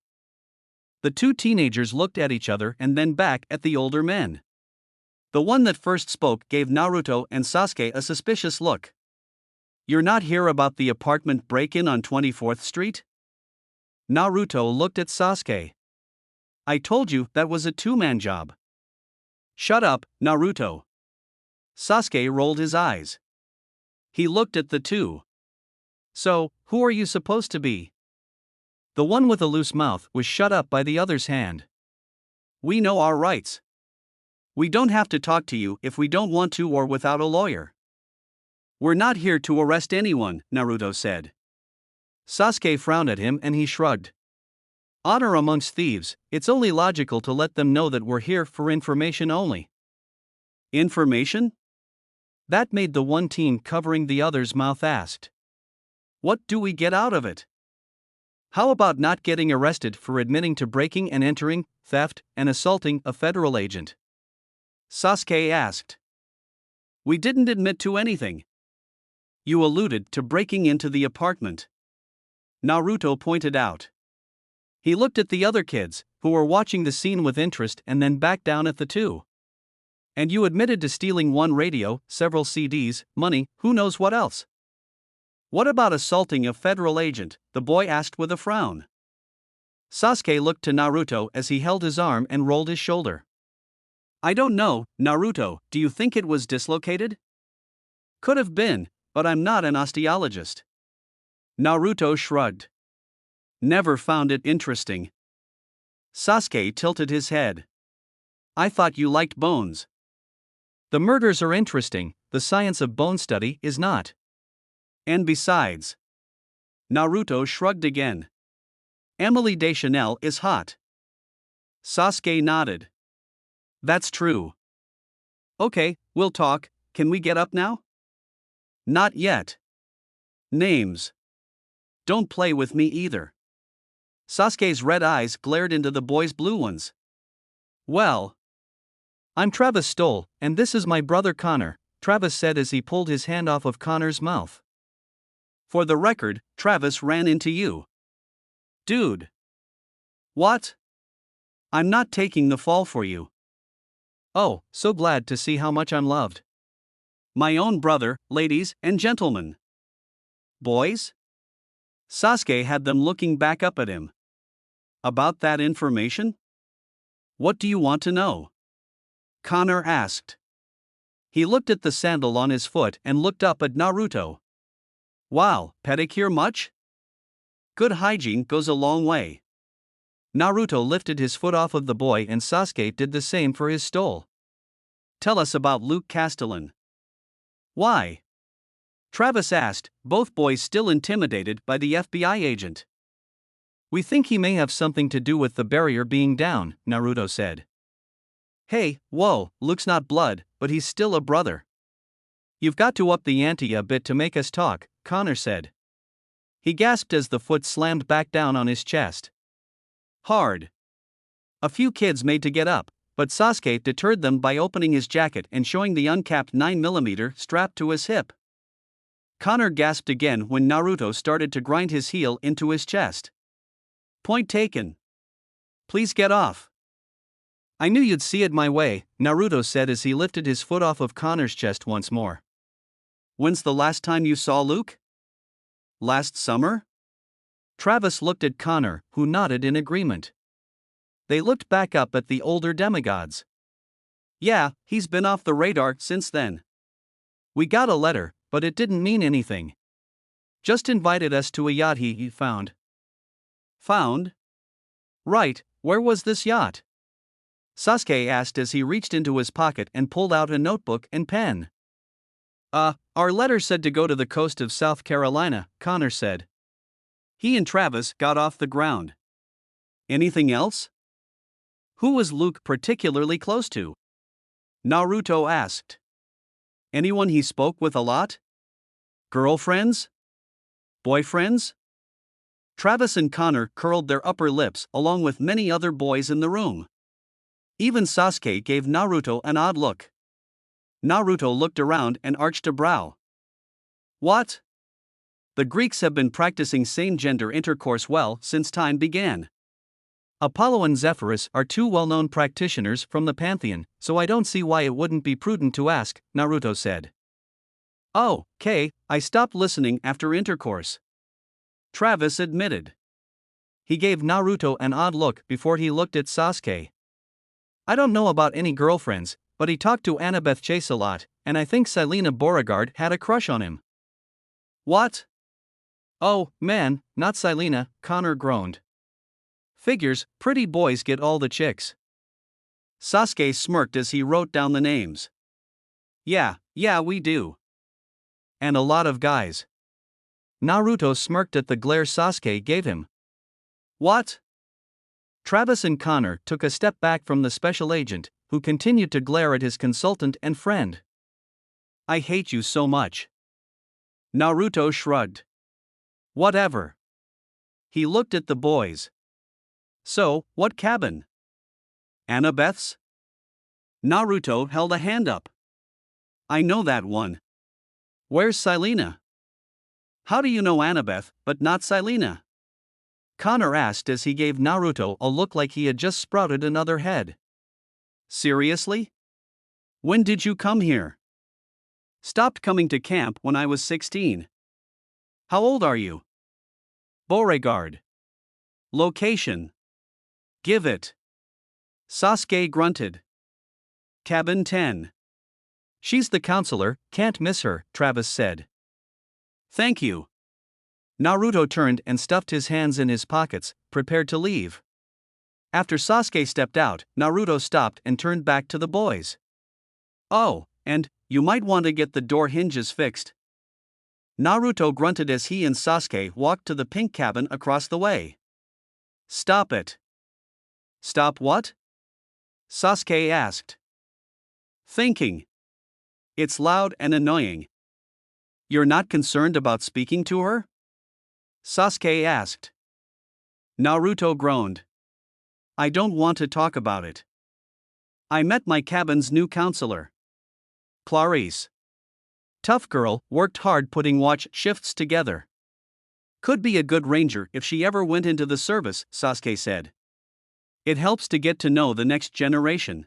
The two teenagers looked at each other and then back at the older men. The one that first spoke gave Naruto and Sasuke a suspicious look. "You're not here about the apartment break-in on 24th Street? Naruto looked at Sasuke. "I told you that was a two-man job." "Shut up, Naruto." Sasuke rolled his eyes. He looked at the two. "So, who are you supposed to be?" The one with a loose mouth was shut up by the other's hand. "We know our rights. We don't have to talk to you if we don't want to or without a lawyer." "We're not here to arrest anyone," Naruto said. Sasuke frowned at him and he shrugged. "Honor amongst thieves, it's only logical to let them know that we're here for information only." "Information?" That made the one teen covering the other's mouth asked. "What do we get out of it? How about not getting arrested for admitting to breaking and entering, theft, and assaulting a federal agent?" Sasuke asked. "We didn't admit to anything." "You alluded to breaking into the apartment," Naruto pointed out. He looked at the other kids, who were watching the scene with interest and then back down at the two. "And you admitted to stealing one radio, several CDs, money, who knows what else?" "What about assaulting a federal agent?" the boy asked with a frown. Sasuke looked to Naruto as he held his arm and rolled his shoulder. "I don't know, Naruto, do you think it was dislocated?" "Could have been, but I'm not an osteologist." Naruto shrugged. "Never found it interesting." Sasuke tilted his head. "I thought you liked bones." "The murders are interesting, the science of bone study is not. And besides..." Naruto shrugged again. "Emily Deschanel is hot." Sasuke nodded. "That's true." "Okay, we'll talk, can we get up now?" "Not yet." "Names." "Don't play with me either." Sasuke's red eyes glared into the boy's blue ones. Well, I'm Travis Stoll, and this is my brother Connor, Travis said as he pulled his hand off of Connor's mouth. For the record, Travis ran into you. Dude. What? I'm not taking the fall for you. Oh, so glad to see how much I'm loved. My own brother, ladies and gentlemen. Boys? Sasuke had them looking back up at him. About that information? What do you want to know? Connor asked. He looked at the sandal on his foot and looked up at Naruto. Wow, pedicure much? Good hygiene goes a long way. Naruto lifted his foot off of the boy and Sasuke did the same for his stole. Tell us about Luke Castellan. Why? Travis asked, both boys still intimidated by the FBI agent. We think he may have something to do with the barrier being down, Naruto said. Hey, whoa, Luke's not blood, but he's still a brother. You've got to up the ante a bit to make us talk, Connor said. He gasped as the foot slammed back down on his chest. Hard. A few kids made to get up, but Sasuke deterred them by opening his jacket and showing the uncapped 9mm strapped to his hip. Connor gasped again when Naruto started to grind his heel into his chest. Point taken. Please get off. I knew you'd see it my way, Naruto said as he lifted his foot off of Connor's chest once more. When's the last time you saw Luke? Last summer? Travis looked at Connor, who nodded in agreement. They looked back up at the older demigods. Yeah, he's been off the radar since then. We got a letter, but it didn't mean anything. Just invited us to a yacht he found. Found? Right, where was this yacht? Sasuke asked as he reached into his pocket and pulled out a notebook and pen. Our letter said to go to the coast of South Carolina, Connor said. He and Travis got off the ground. Anything else? Who was Luke particularly close to? Naruto asked. Anyone he spoke with a lot? Girlfriends? Boyfriends? Travis and Connor curled their upper lips along with many other boys in the room. Even Sasuke gave Naruto an odd look. Naruto looked around and arched a brow. What? The Greeks have been practicing same-gender intercourse well since time began. Apollo and Zephyrus are two well-known practitioners from the pantheon, so I don't see why it wouldn't be prudent to ask, Naruto said. Oh, okay, I stopped listening after intercourse. Travis admitted. He gave Naruto an odd look before he looked at Sasuke. I don't know about any girlfriends, but he talked to Annabeth Chase a lot, and I think Selena Beauregard had a crush on him. What? Oh, man, not Selena, Connor groaned. Figures, pretty boys get all the chicks. Sasuke smirked as he wrote down the names. Yeah, we do. And a lot of guys. Naruto smirked at the glare Sasuke gave him. What? Travis and Connor took a step back from the special agent, who continued to glare at his consultant and friend. I hate you so much. Naruto shrugged. Whatever. He looked at the boys. So, what cabin? Annabeth's? Naruto held a hand up. I know that one. Where's Selena? How do you know Annabeth, but not Selena? Connor asked as he gave Naruto a look like he had just sprouted another head. Seriously? When did you come here? Stopped coming to camp when I was 16. How old are you? Beauregard. Location. Give it. Sasuke grunted. Cabin 10. She's the counselor, can't miss her, Travis said. Thank you. Naruto turned and stuffed his hands in his pockets, prepared to leave. After Sasuke stepped out, Naruto stopped and turned back to the boys. Oh, and you might want to get the door hinges fixed. Naruto grunted as he and Sasuke walked to the pink cabin across the way. Stop it. Stop what? Sasuke asked. Thinking. It's loud and annoying. You're not concerned about speaking to her? Sasuke asked. Naruto groaned. I don't want to talk about it. I met my cabin's new counselor. Clarice. Tough girl, worked hard putting watch shifts together. Could be a good ranger if she ever went into the service, Sasuke said. It helps to get to know the next generation.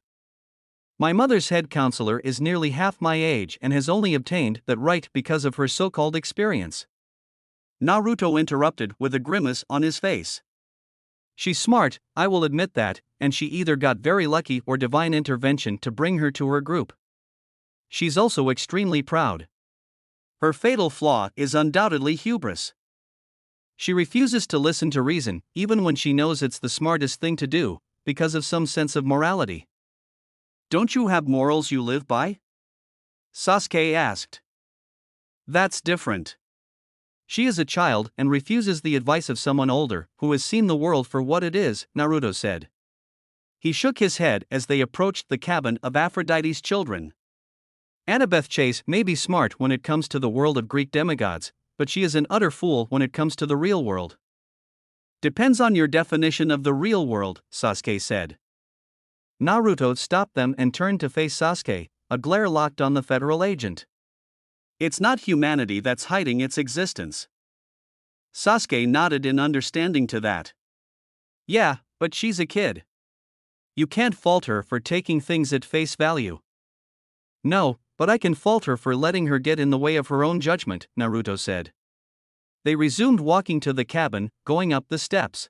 My mother's head counselor is nearly half my age and has only obtained that right because of her so-called experience. Naruto interrupted with a grimace on his face. She's smart, I will admit that, and she either got very lucky or divine intervention to bring her to her group. She's also extremely proud. Her fatal flaw is undoubtedly hubris. She refuses to listen to reason, even when she knows it's the smartest thing to do, because of some sense of morality. Don't you have morals you live by? Sasuke asked. That's different. She is a child and refuses the advice of someone older, who has seen the world for what it is, Naruto said. He shook his head as they approached the cabin of Aphrodite's children. Annabeth Chase may be smart when it comes to the world of Greek demigods, but she is an utter fool when it comes to the real world. Depends on your definition of the real world, Sasuke said. Naruto stopped them and turned to face Sasuke, a glare locked on the federal agent. It's not humanity that's hiding its existence. Sasuke nodded in understanding to that. Yeah, but she's a kid. You can't fault her for taking things at face value. No, but I can fault her for letting her get in the way of her own judgment, Naruto said. They resumed walking to the cabin, going up the steps.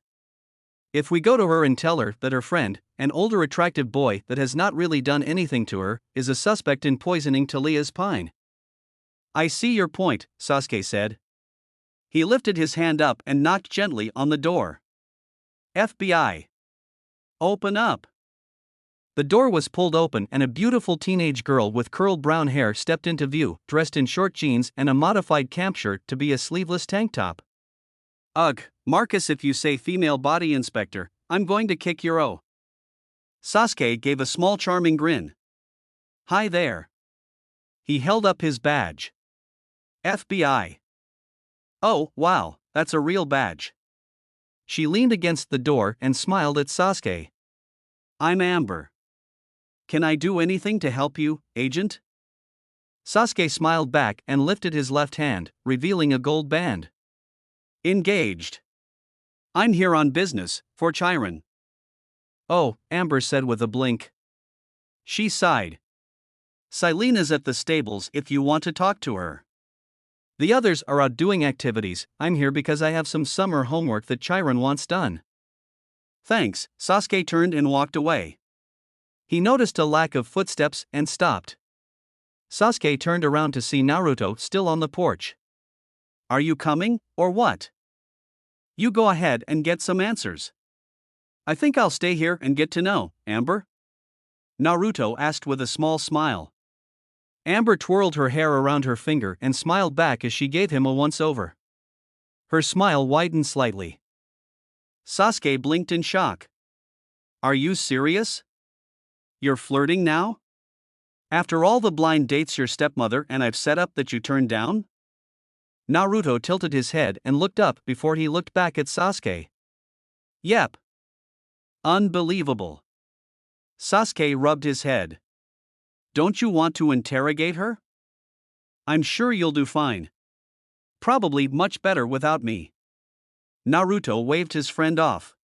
If we go to her and tell her that her friend, an older attractive boy that has not really done anything to her, is a suspect in poisoning Talia's pine. I see your point, Sasuke said. He lifted his hand up and knocked gently on the door. FBI. Open up. The door was pulled open and a beautiful teenage girl with curled brown hair stepped into view, dressed in short jeans and a modified camp shirt to be a sleeveless tank top. Ugh, Marcus, if you say female body inspector, I'm going to kick your O. Sasuke gave a small charming grin. Hi there. He held up his badge. FBI. Oh, wow, that's a real badge. She leaned against the door and smiled at Sasuke. I'm Amber. Can I do anything to help you, Agent? Sasuke smiled back and lifted his left hand, revealing a gold band. Engaged. I'm here on business, for Chiron. Oh, Amber said with a blink. She sighed. Silena's at the stables if you want to talk to her. The others are out doing activities, I'm here because I have some summer homework that Chiron wants done. Thanks, Sasuke turned and walked away. He noticed a lack of footsteps and stopped. Sasuke turned around to see Naruto still on the porch. Are you coming, or what? You go ahead and get some answers. I think I'll stay here and get to know, Amber? Naruto asked with a small smile. Amber twirled her hair around her finger and smiled back as she gave him a once-over. Her smile widened slightly. Sasuke blinked in shock. Are you serious? You're flirting now? After all the blind dates your stepmother and I've set up that you turned down? Naruto tilted his head and looked up before he looked back at Sasuke. Yep. Unbelievable. Sasuke rubbed his head. Don't you want to interrogate her? I'm sure you'll do fine. Probably much better without me. Naruto waved his friend off.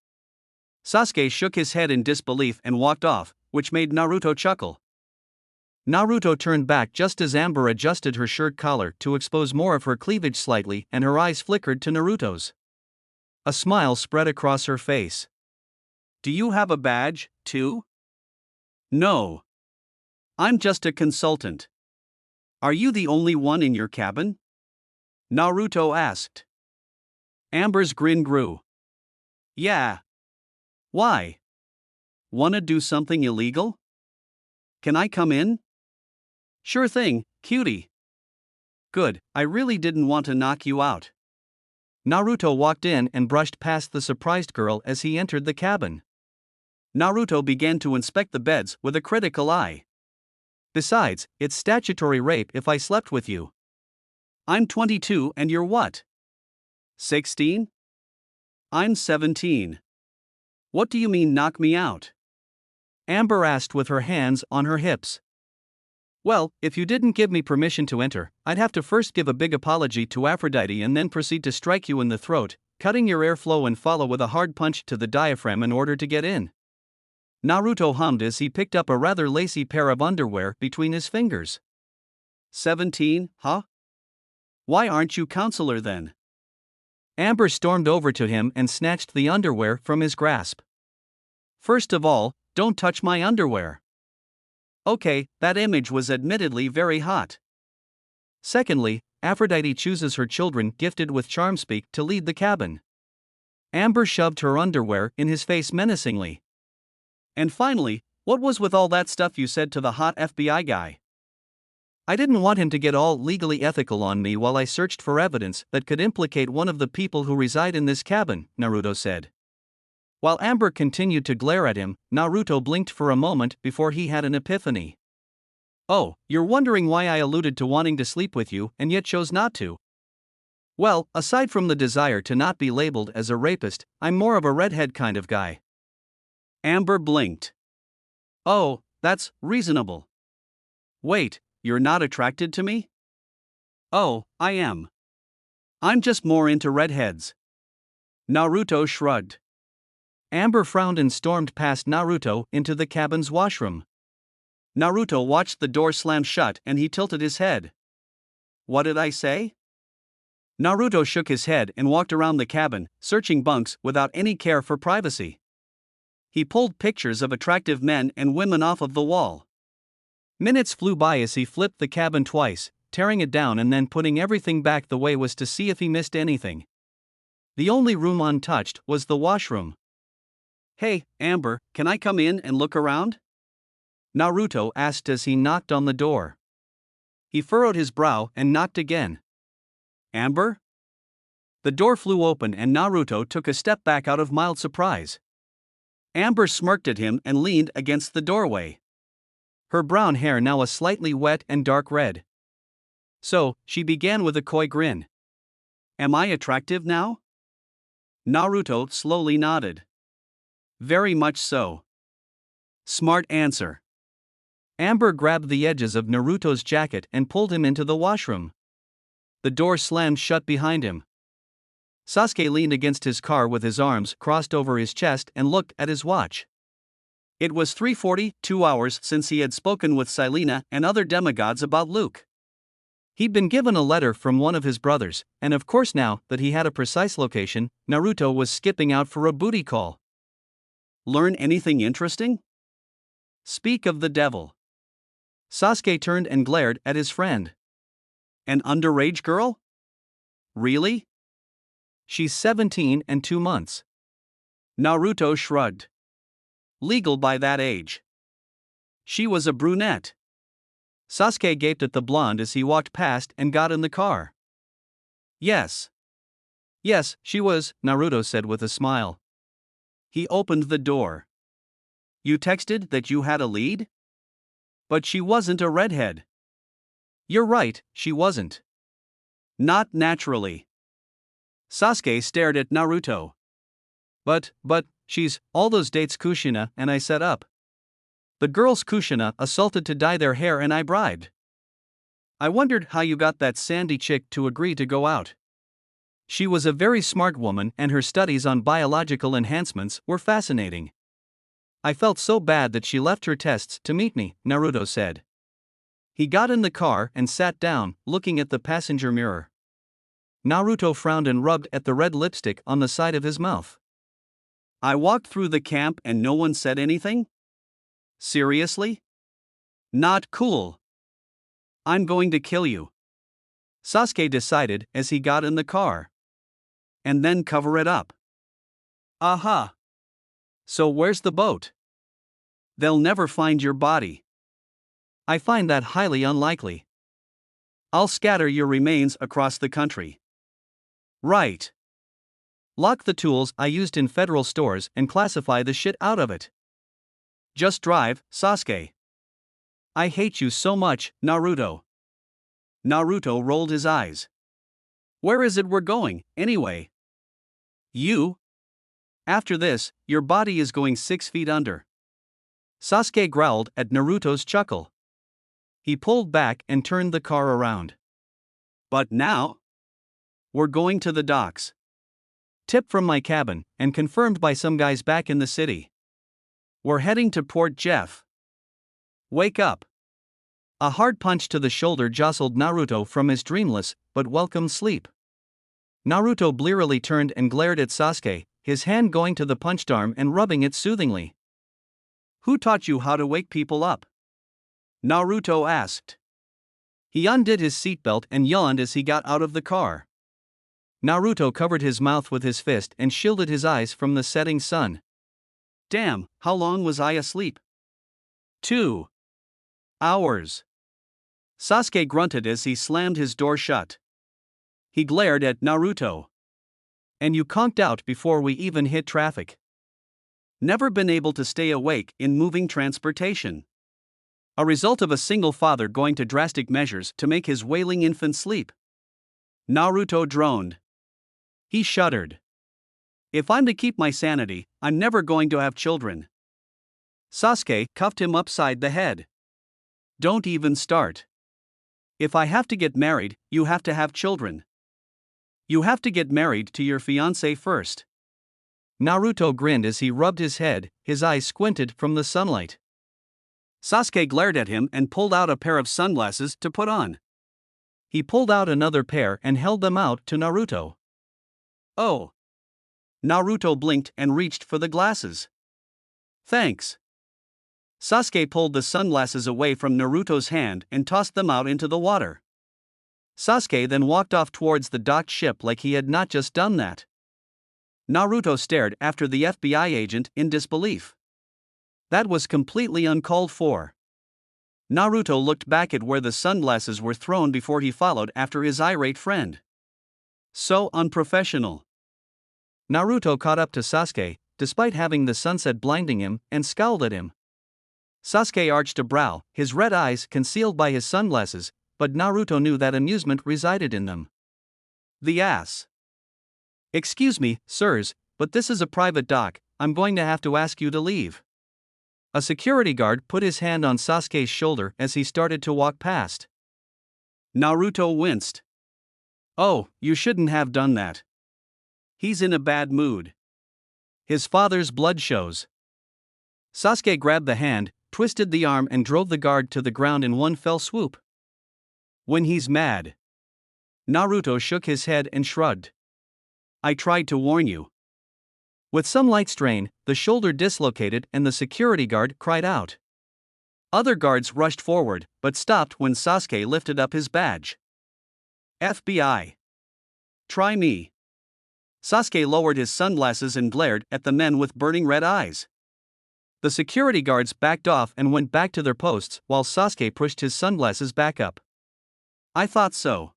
Sasuke shook his head in disbelief and walked off, which made Naruto chuckle. Naruto turned back just as Amber adjusted her shirt collar to expose more of her cleavage slightly and her eyes flickered to Naruto's. A smile spread across her face. Do you have a badge, too? No. I'm just a consultant. Are you the only one in your cabin? Naruto asked. Amber's grin grew. Yeah. Why? Wanna do something illegal? Can I come in? Sure thing, cutie. Good, I really didn't want to knock you out. Naruto walked in and brushed past the surprised girl as he entered the cabin. Naruto began to inspect the beds with a critical eye. Besides, it's statutory rape if I slept with you. I'm 22 and you're what? 16? I'm 17. What do you mean knock me out? Amber asked with her hands on her hips. Well, if you didn't give me permission to enter, I'd have to first give a big apology to Aphrodite and then proceed to strike you in the throat, cutting your airflow and follow with a hard punch to the diaphragm in order to get in. Naruto hummed as he picked up a rather lacy pair of underwear between his fingers. 17, huh? Why aren't you counselor then? Amber stormed over to him and snatched the underwear from his grasp. First of all, don't touch my underwear. Okay, that image was admittedly very hot. Secondly, Aphrodite chooses her children gifted with charm speak to lead the cabin. Amber shoved her underwear in his face menacingly. And finally, what was with all that stuff you said to the hot FBI guy? I didn't want him to get all legally ethical on me while I searched for evidence that could implicate one of the people who reside in this cabin, Naruto said. While Amber continued to glare at him, Naruto blinked for a moment before he had an epiphany. Oh, you're wondering why I alluded to wanting to sleep with you and yet chose not to? Well, aside from the desire to not be labeled as a rapist, I'm more of a redhead kind of guy. Amber blinked. Oh, that's reasonable. Wait, you're not attracted to me? Oh, I am. I'm just more into redheads. Naruto shrugged. Amber frowned and stormed past Naruto into the cabin's washroom. Naruto watched the door slam shut and he tilted his head. What did I say? Naruto shook his head and walked around the cabin, searching bunks without any care for privacy. He pulled pictures of attractive men and women off of the wall. Minutes flew by as he flipped the cabin twice, tearing it down and then putting everything back the way was to see if he missed anything. The only room untouched was the washroom. Hey, Amber, can I come in and look around? Naruto asked as he knocked on the door. He furrowed his brow and knocked again. Amber? The door flew open and Naruto took a step back out of mild surprise. Amber smirked at him and leaned against the doorway. Her brown hair now a slightly wet and dark red. So, she began with a coy grin. Am I attractive now? Naruto slowly nodded. Very much so. Smart answer. Amber grabbed the edges of Naruto's jacket and pulled him into the washroom. The door slammed shut behind him. Sasuke leaned against his car with his arms crossed over his chest and looked at his watch. It was 3:40, 2 hours since he had spoken with Silena and other demigods about Luke. He'd been given a letter from one of his brothers, and of course now that he had a precise location, Naruto was skipping out for a booty call. Learn anything interesting? Speak of the devil. Sasuke turned and glared at his friend. An underage girl? Really? She's 17 and 2 months. Naruto shrugged. Legal by that age. She was a brunette. Sasuke gaped at the blonde as he walked past and got in the car. Yes. Yes, she was, Naruto said with a smile. He opened the door. You texted that you had a lead? But she wasn't a redhead. You're right, she wasn't. Not naturally. Sasuke stared at Naruto. But, she's all those dates Kushina and I set up. The girls Kushina assaulted to dye their hair and I bribed. I wondered how you got that Sandy chick to agree to go out. She was a very smart woman and her studies on biological enhancements were fascinating. I felt so bad that she left her tests to meet me, Naruto said. He got in the car and sat down, looking at the passenger mirror. Naruto frowned and rubbed at the red lipstick on the side of his mouth. I walked through the camp and no one said anything? Seriously? Not cool. I'm going to kill you. Sasuke decided as he got in the car. And then cover it up. Aha. So where's the boat? They'll never find your body. I find that highly unlikely. I'll scatter your remains across the country. Right. Lock the tools I used in federal stores and classify the shit out of it. Just drive, Sasuke. I hate you so much, Naruto. Naruto rolled his eyes. Where is it we're going, anyway? You? After this, your body is going 6 feet under. Sasuke growled at Naruto's chuckle. He pulled back and turned the car around. But now? We're going to the docks. Tip from my cabin, and confirmed by some guys back in the city. We're heading to Port Jeff. Wake up. A hard punch to the shoulder jostled Naruto from his dreamless, but welcome sleep. Naruto blearily turned and glared at Sasuke, his hand going to the punched arm and rubbing it soothingly. Who taught you how to wake people up? Naruto asked. He undid his seatbelt and yawned as he got out of the car. Naruto covered his mouth with his fist and shielded his eyes from the setting sun. Damn, how long was I asleep? 2 hours. Sasuke grunted as he slammed his door shut. He glared at Naruto. And you conked out before we even hit traffic. Never been able to stay awake in moving transportation. A result of a single father going to drastic measures to make his wailing infant sleep. Naruto droned. He shuddered. If I'm to keep my sanity, I'm never going to have children. Sasuke cuffed him upside the head. Don't even start. If I have to get married, you have to have children. You have to get married to your fiancé first. Naruto grinned as he rubbed his head, his eyes squinted from the sunlight. Sasuke glared at him and pulled out a pair of sunglasses to put on. He pulled out another pair and held them out to Naruto. Oh. Naruto blinked and reached for the glasses. Thanks. Sasuke pulled the sunglasses away from Naruto's hand and tossed them out into the water. Sasuke then walked off towards the docked ship like he had not just done that. Naruto stared after the FBI agent in disbelief. That was completely uncalled for. Naruto looked back at where the sunglasses were thrown before he followed after his irate friend. So unprofessional. Naruto caught up to Sasuke, despite having the sunset blinding him, and scowled at him. Sasuke arched a brow, his red eyes concealed by his sunglasses, but Naruto knew that amusement resided in them. The ass. Excuse me, sirs, but this is a private dock, I'm going to have to ask you to leave. A security guard put his hand on Sasuke's shoulder as he started to walk past. Naruto winced. Oh, you shouldn't have done that. He's in a bad mood. His father's blood shows. Sasuke grabbed the hand, twisted the arm and drove the guard to the ground in one fell swoop. When he's mad. Naruto shook his head and shrugged. I tried to warn you. With some light strain, the shoulder dislocated and the security guard cried out. Other guards rushed forward, but stopped when Sasuke lifted up his badge. FBI. Try me. Sasuke lowered his sunglasses and glared at the men with burning red eyes. The security guards backed off and went back to their posts while Sasuke pushed his sunglasses back up. I thought so.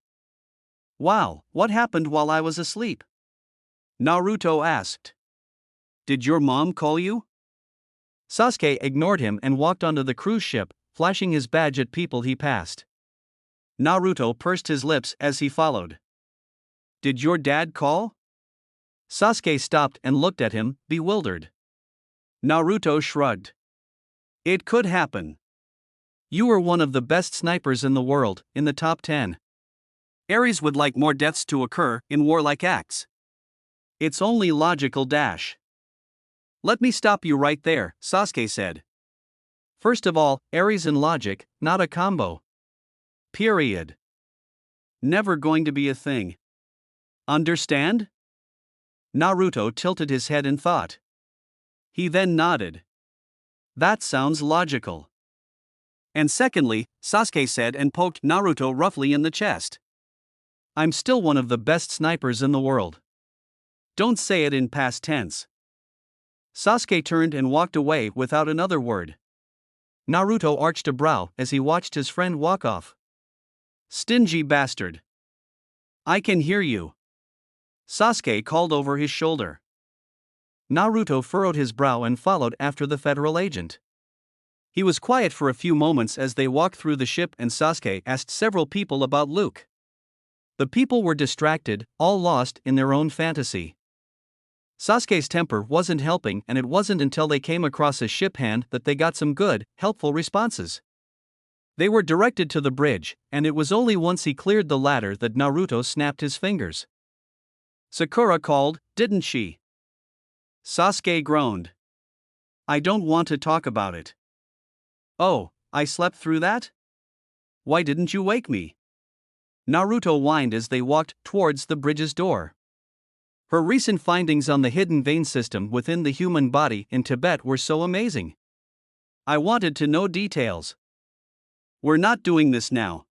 Wow, what happened while I was asleep? Naruto asked. Did your mom call you? Sasuke ignored him and walked onto the cruise ship, flashing his badge at people he passed. Naruto pursed his lips as he followed. Did your dad call? Sasuke stopped and looked at him, bewildered. Naruto shrugged. It could happen. You were one of the best snipers in the world, in the top 10. Ares would like more deaths to occur in warlike acts. It's only logical dash. Let me stop you right there, Sasuke said. First of all, Ares and logic, not a combo. Period. Never going to be a thing. Understand? Naruto tilted his head in thought. He then nodded. That sounds logical. And secondly, Sasuke said and poked Naruto roughly in the chest. I'm still one of the best snipers in the world. Don't say it in past tense. Sasuke turned and walked away without another word. Naruto arched a brow as he watched his friend walk off. Stingy bastard. I can hear you. Sasuke called over his shoulder. Naruto furrowed his brow and followed after the federal agent. He was quiet for a few moments as they walked through the ship and Sasuke asked several people about Luke. The people were distracted, all lost in their own fantasy. Sasuke's temper wasn't helping, and it wasn't until they came across a ship hand that they got some good, helpful responses. They were directed to the bridge, and it was only once he cleared the ladder that Naruto snapped his fingers. Sakura called, "Didn't she?" Sasuke groaned. "I don't want to talk about it." "Oh, I slept through that? Why didn't you wake me?" Naruto whined as they walked towards the bridge's door. Her recent findings on the hidden vein system within the human body in Tibet were so amazing. "I wanted to know details." "We're not doing this now,"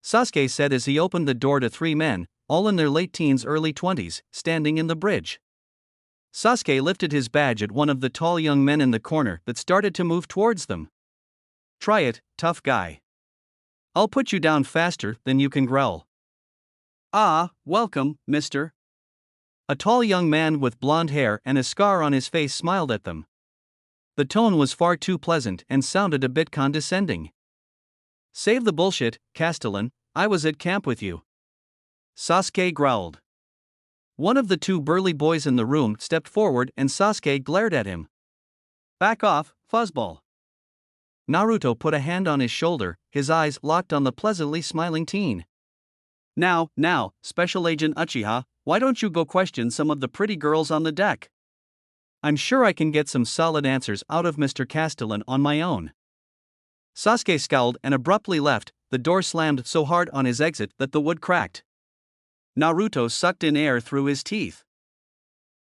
Sasuke said as he opened the door to three men, all in their late teens, early 20s, standing in the bridge. Sasuke lifted his badge at one of the tall young men in the corner that started to move towards them. "Try it, tough guy. I'll put you down faster than you can growl." "Ah, welcome, mister." A tall young man with blonde hair and a scar on his face smiled at them. The tone was far too pleasant and sounded a bit condescending. "Save the bullshit, Castellan, I was at camp with you," Sasuke growled. One of the two burly boys in the room stepped forward and Sasuke glared at him. "Back off, fuzzball." Naruto put a hand on his shoulder, his eyes locked on the pleasantly smiling teen. Now, Special Agent Uchiha, why don't you go question some of the pretty girls on the deck? I'm sure I can get some solid answers out of Mr. Castellan on my own." Sasuke scowled and abruptly left. The door slammed so hard on his exit that the wood cracked. Naruto sucked in air through his teeth.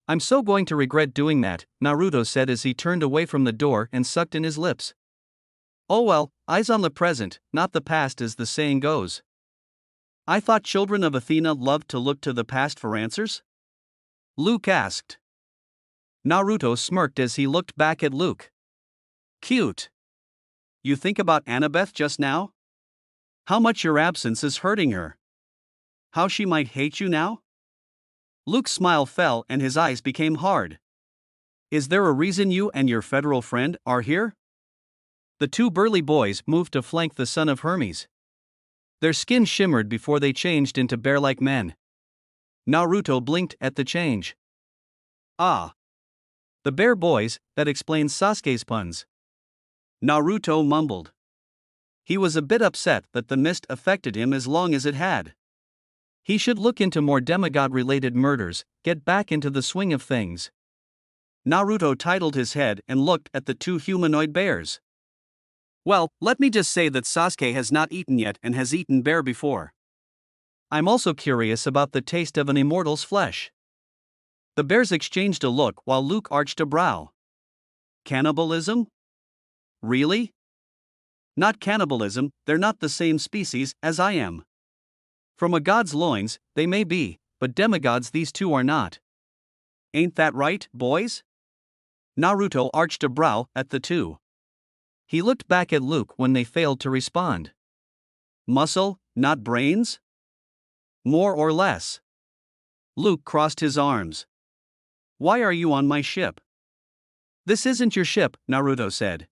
"I'm so going to regret doing that," Naruto said as he turned away from the door and sucked in his lips. "Oh well, eyes on the present, not the past, as the saying goes." "I thought children of Athena loved to look to the past for answers?" Luke asked. Naruto smirked as he looked back at Luke. "Cute. You think about Annabeth just now? How much your absence is hurting her? How she might hate you now?" Luke's smile fell and his eyes became hard. "Is there a reason you and your federal friend are here?" The two burly boys moved to flank the son of Hermes. Their skin shimmered before they changed into bear-like men. Naruto blinked at the change. "Ah. The bear boys, that explains Sasuke's puns." Naruto mumbled. He was a bit upset that the mist affected him as long as it had. He should look into more demigod-related murders, get back into the swing of things. Naruto titled his head and looked at the two humanoid bears. "Well, let me just say that Sasuke has not eaten yet and has eaten bear before. I'm also curious about the taste of an immortal's flesh." The bears exchanged a look while Luke arched a brow. "Cannibalism? Really?" "Not cannibalism, they're not the same species as I am. From a god's loins, they may be, but demigods these two are not. Ain't that right, boys?" Naruto arched a brow at the two. He looked back at Luke when they failed to respond. "Muscle, not brains? More or less." Luke crossed his arms. "Why are you on my ship?" "This isn't your ship," Naruto said.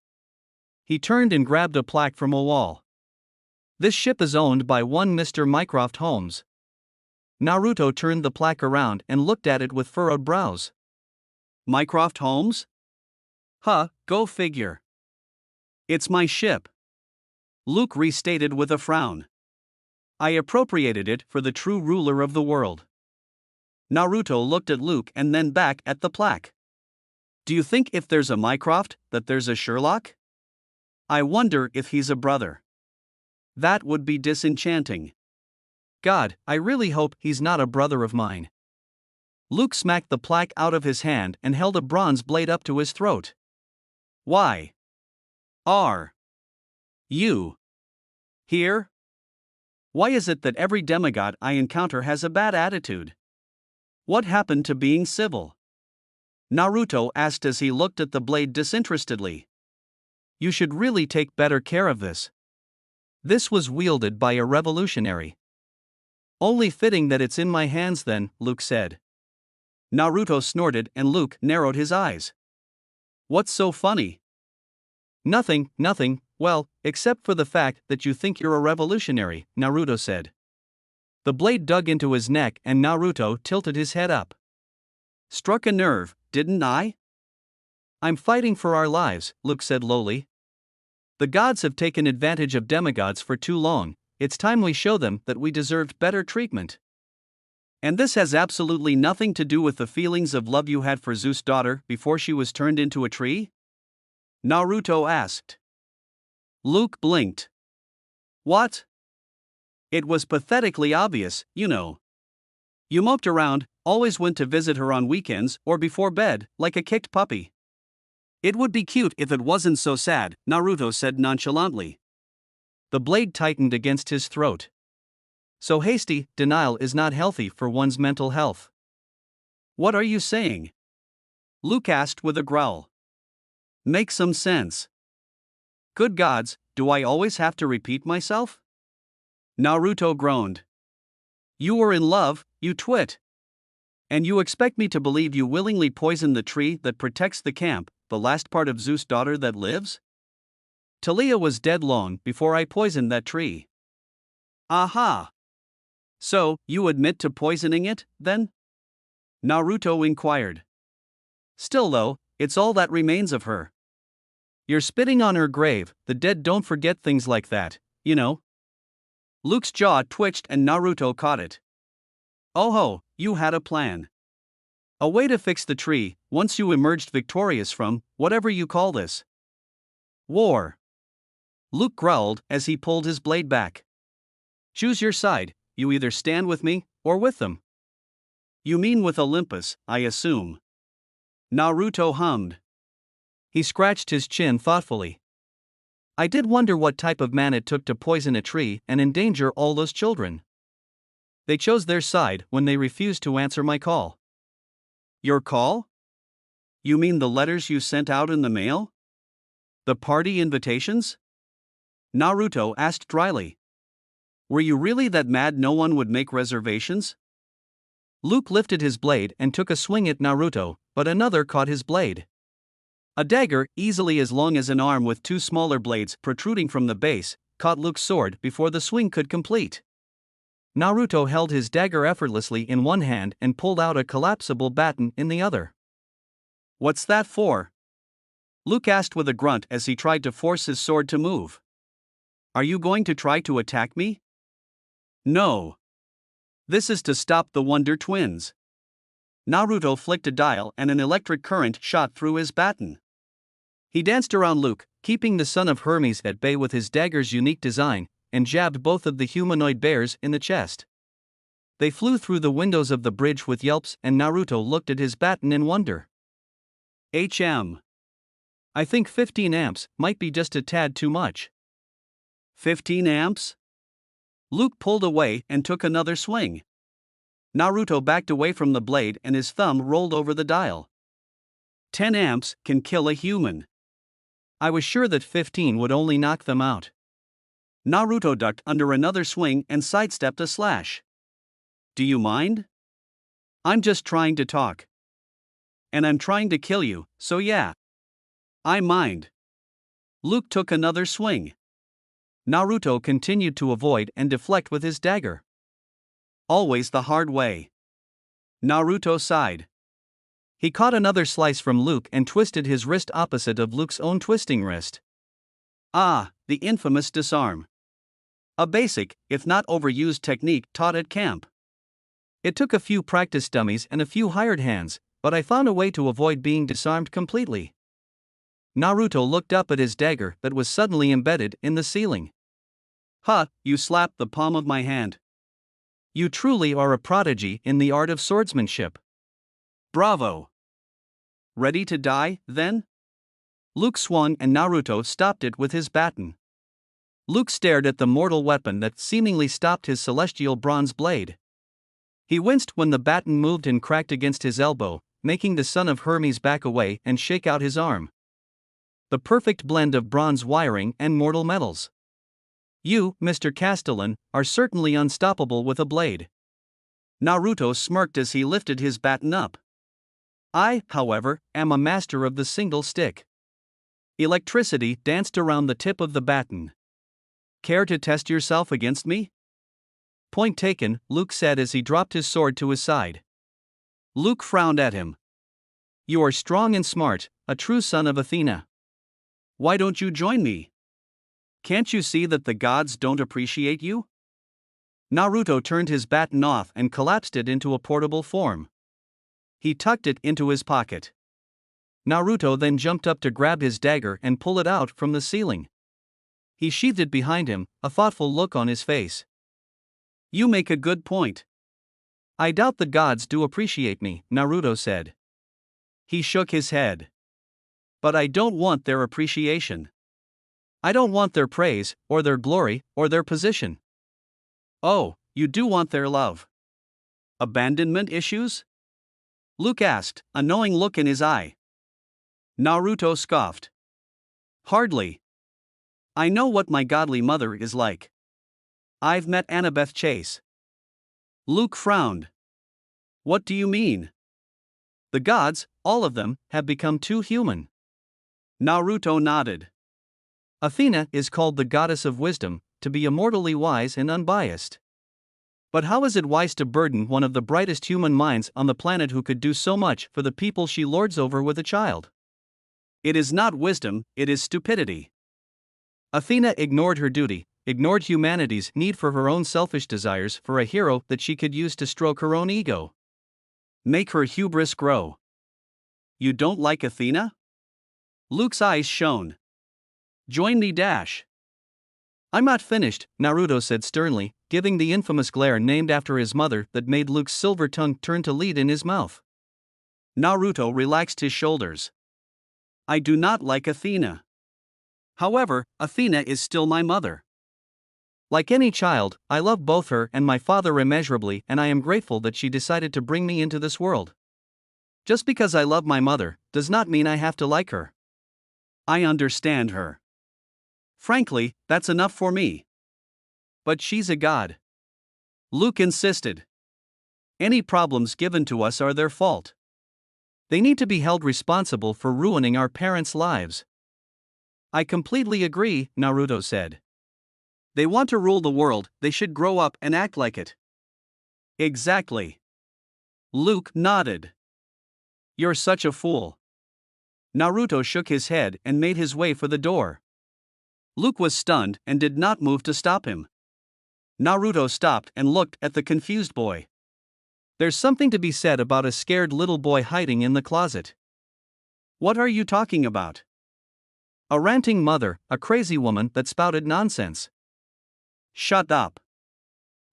He turned and grabbed a plaque from a wall. "This ship is owned by one Mr. Mycroft Holmes." Naruto turned the plaque around and looked at it with furrowed brows. "Mycroft Holmes? Huh, go figure. It's my ship," Luke restated with a frown. "I appropriated it for the true ruler of the world." Naruto looked at Luke and then back at the plaque. "Do you think if there's a Mycroft, that there's a Sherlock? I wonder if he's a brother. That would be disenchanting. God, I really hope he's not a brother of mine." Luke smacked the plaque out of his hand and held a bronze blade up to his throat. "Why are you here? Why is it that every demigod I encounter has a bad attitude? What happened to being civil?" Naruto asked as he looked at the blade disinterestedly. "You should really take better care of this. This was wielded by a revolutionary." "Only fitting that it's in my hands then," Luke said. Naruto snorted and Luke narrowed his eyes. "What's so funny?" Nothing, well, except for the fact that you think you're a revolutionary," Naruto said. The blade dug into his neck and Naruto tilted his head up. Struck a nerve, didn't I? I'm fighting for our lives, Luke said lowly. The gods have taken advantage of demigods for too long, it's time we show them that we deserved better treatment. And this has absolutely nothing to do with the feelings of love you had for Zeus' daughter before she was turned into a tree? Naruto asked. Luke blinked. What? It was pathetically obvious, you know. You moped around, always went to visit her on weekends or before bed, like a kicked puppy. It would be cute if it wasn't so sad, Naruto said nonchalantly. The blade tightened against his throat. So hasty denial is not healthy for one's mental health. What are you saying? Luke asked with a growl. Make some sense. Good gods, do I always have to repeat myself? Naruto groaned. You were in love, you twit. And you expect me to believe you willingly poisoned the tree that protects the camp, the last part of Zeus' daughter that lives? Talia was dead long before I poisoned that tree. Aha! So, you admit to poisoning it, then? Naruto inquired. Still though, it's all that remains of her. You're spitting on her grave, the dead don't forget things like that, you know. Luke's jaw twitched and Naruto caught it. Oh ho, you had a plan. A way to fix the tree, once you emerged victorious from, whatever you call this. War. Luke growled as he pulled his blade back. Choose your side, you either stand with me, or with them. You mean with Olympus, I assume. Naruto hummed. He scratched his chin thoughtfully. I did wonder what type of man it took to poison a tree and endanger all those children. They chose their side when they refused to answer my call. Your call? You mean the letters you sent out in the mail? The party invitations? Naruto asked dryly. Were you really that mad no one would make reservations? Luke lifted his blade and took a swing at Naruto, but another caught his blade. A dagger, easily as long as an arm with two smaller blades protruding from the base, caught Luke's sword before the swing could complete. Naruto held his dagger effortlessly in one hand and pulled out a collapsible baton in the other. What's that for? Luke asked with a grunt as he tried to force his sword to move. Are you going to try to attack me? No. This is to stop the Wonder Twins. Naruto flicked a dial and an electric current shot through his baton. He danced around Luke, keeping the son of Hermes at bay with his dagger's unique design, and jabbed both of the humanoid bears in the chest. They flew through the windows of the bridge with yelps, and Naruto looked at his baton in wonder. I think 15 amps might be just a tad too much. 15 amps? Luke pulled away and took another swing. Naruto backed away from the blade and his thumb rolled over the dial. 10 amps can kill a human. I was sure that 15 would only knock them out. Naruto ducked under another swing and sidestepped a slash. Do you mind? I'm just trying to talk. And I'm trying to kill you, so yeah. I mind. Luke took another swing. Naruto continued to avoid and deflect with his dagger. Always the hard way. Naruto sighed. He caught another slice from Luke and twisted his wrist opposite of Luke's own twisting wrist. Ah, the infamous disarm. A basic, if not overused technique taught at camp. It took a few practice dummies and a few hired hands, but I found a way to avoid being disarmed completely. Naruto looked up at his dagger that was suddenly embedded in the ceiling. Huh, you slapped the palm of my hand. You truly are a prodigy in the art of swordsmanship. Bravo. Ready to die, then? Luke swung and Naruto stopped it with his baton. Luke stared at the mortal weapon that seemingly stopped his celestial bronze blade. He winced when the baton moved and cracked against his elbow, making the son of Hermes back away and shake out his arm. The perfect blend of bronze wiring and mortal metals. You, Mr. Castellan, are certainly unstoppable with a blade. Naruto smirked as he lifted his baton up. I, however, am a master of the single stick. Electricity danced around the tip of the baton. Care to test yourself against me? Point taken, Luke said as he dropped his sword to his side. Luke frowned at him. You are strong and smart, a true son of Athena. Why don't you join me? Can't you see that the gods don't appreciate you? Naruto turned his baton off and collapsed it into a portable form. He tucked it into his pocket. Naruto then jumped up to grab his dagger and pull it out from the ceiling. He sheathed it behind him, a thoughtful look on his face. You make a good point. I doubt the gods do appreciate me, Naruto said. He shook his head. But I don't want their appreciation. I don't want their praise, or their glory, or their position. Oh, you do want their love. Abandonment issues? Luke asked, a knowing look in his eye. Naruto scoffed. Hardly. I know what my godly mother is like. I've met Annabeth Chase. Luke frowned. What do you mean? The gods, all of them, have become too human. Naruto nodded. Athena is called the goddess of wisdom, to be immortally wise and unbiased. But how is it wise to burden one of the brightest human minds on the planet who could do so much for the people she lords over with a child? It is not wisdom, it is stupidity. Athena ignored her duty, ignored humanity's need for her own selfish desires for a hero that she could use to stroke her own ego. Make her hubris grow. You don't like Athena? Luke's eyes shone. Join me dash. I'm not finished, Naruto said sternly, giving the infamous glare named after his mother that made Luke's silver tongue turn to lead in his mouth. Naruto relaxed his shoulders. I do not like Athena. However, Athena is still my mother. Like any child, I love both her and my father immeasurably, and I am grateful that she decided to bring me into this world. Just because I love my mother, does not mean I have to like her. I understand her. Frankly, that's enough for me. But she's a god. Luke insisted. Any problems given to us are their fault. They need to be held responsible for ruining our parents' lives. I completely agree, Naruto said. They want to rule the world, they should grow up and act like it. Exactly. Luke nodded. You're such a fool. Naruto shook his head and made his way for the door. Luke was stunned and did not move to stop him. Naruto stopped and looked at the confused boy. There's something to be said about a scared little boy hiding in the closet. What are you talking about? A ranting mother, a crazy woman that spouted nonsense. Shut up.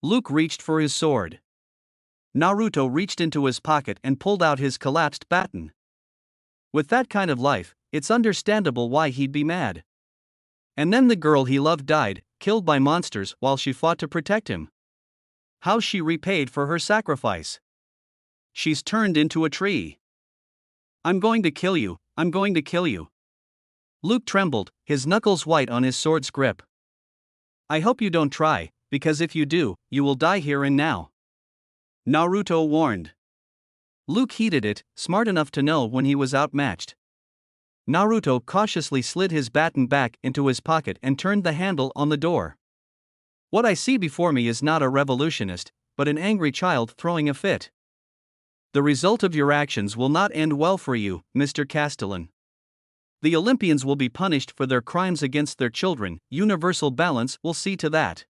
Luke reached for his sword. Naruto reached into his pocket and pulled out his collapsed baton. With that kind of life, it's understandable why he'd be mad. And then the girl he loved died, killed by monsters while she fought to protect him. How she repaid for her sacrifice. She's turned into a tree. I'm going to kill you, I'm going to kill you. Luke trembled, his knuckles white on his sword's grip. I hope you don't try, because if you do, you will die here and now. Naruto warned. Luke heeded it, smart enough to know when he was outmatched. Naruto cautiously slid his baton back into his pocket and turned the handle on the door. What I see before me is not a revolutionist, but an angry child throwing a fit. The result of your actions will not end well for you, Mr. Castellan. The Olympians will be punished for their crimes against their children, universal balance will see to that.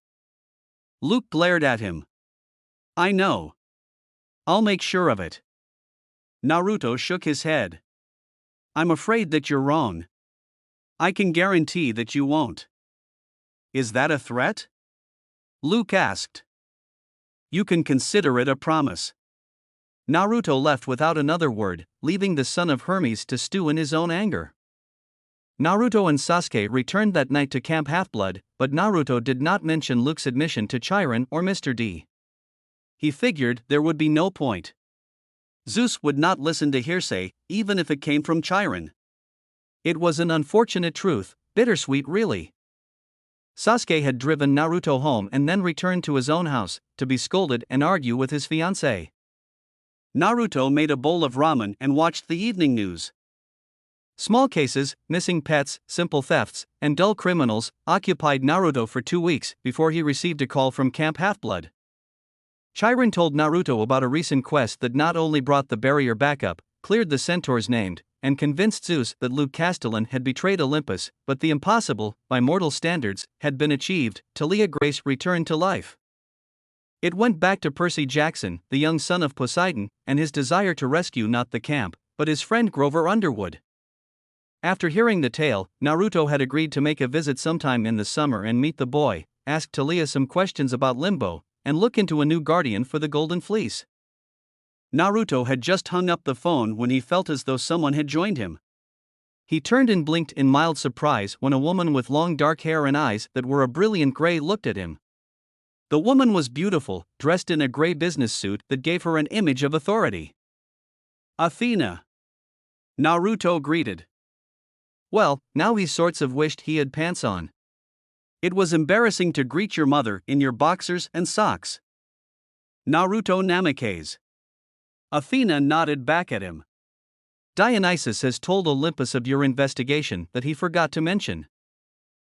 Luke glared at him. I know. I'll make sure of it. Naruto shook his head. I'm afraid that you're wrong. I can guarantee that you won't. Is that a threat? Luke asked. You can consider it a promise. Naruto left without another word, leaving the son of Hermes to stew in his own anger. Naruto and Sasuke returned that night to Camp Half-Blood, but Naruto did not mention Luke's admission to Chiron or Mr. D. He figured there would be no point. Zeus would not listen to hearsay, even if it came from Chiron. It was an unfortunate truth, bittersweet really. Sasuke had driven Naruto home and then returned to his own house, to be scolded and argue with his fiancée. Naruto made a bowl of ramen and watched the evening news. Small cases, missing pets, simple thefts, and dull criminals occupied Naruto for 2 weeks before he received a call from Camp Half-Blood. Chiron told Naruto about a recent quest that not only brought the barrier back up, cleared the centaurs named, and convinced Zeus that Luke Castellan had betrayed Olympus, but the impossible, by mortal standards, had been achieved. Talia Grace returned to life. It went back to Percy Jackson, the young son of Poseidon, and his desire to rescue not the camp, but his friend Grover Underwood. After hearing the tale, Naruto had agreed to make a visit sometime in the summer and meet the boy, ask Talia some questions about Limbo, and look into a new guardian for the Golden Fleece. Naruto had just hung up the phone when he felt as though someone had joined him. He turned and blinked in mild surprise when a woman with long dark hair and eyes that were a brilliant gray looked at him. The woman was beautiful, dressed in a gray business suit that gave her an image of authority. "Athena," Naruto greeted. Well, now he sorts of wished he had pants on. It was embarrassing to greet your mother in your boxers and socks. Naruto Namikaze. Athena nodded back at him. Dionysus has told Olympus of your investigation that he forgot to mention.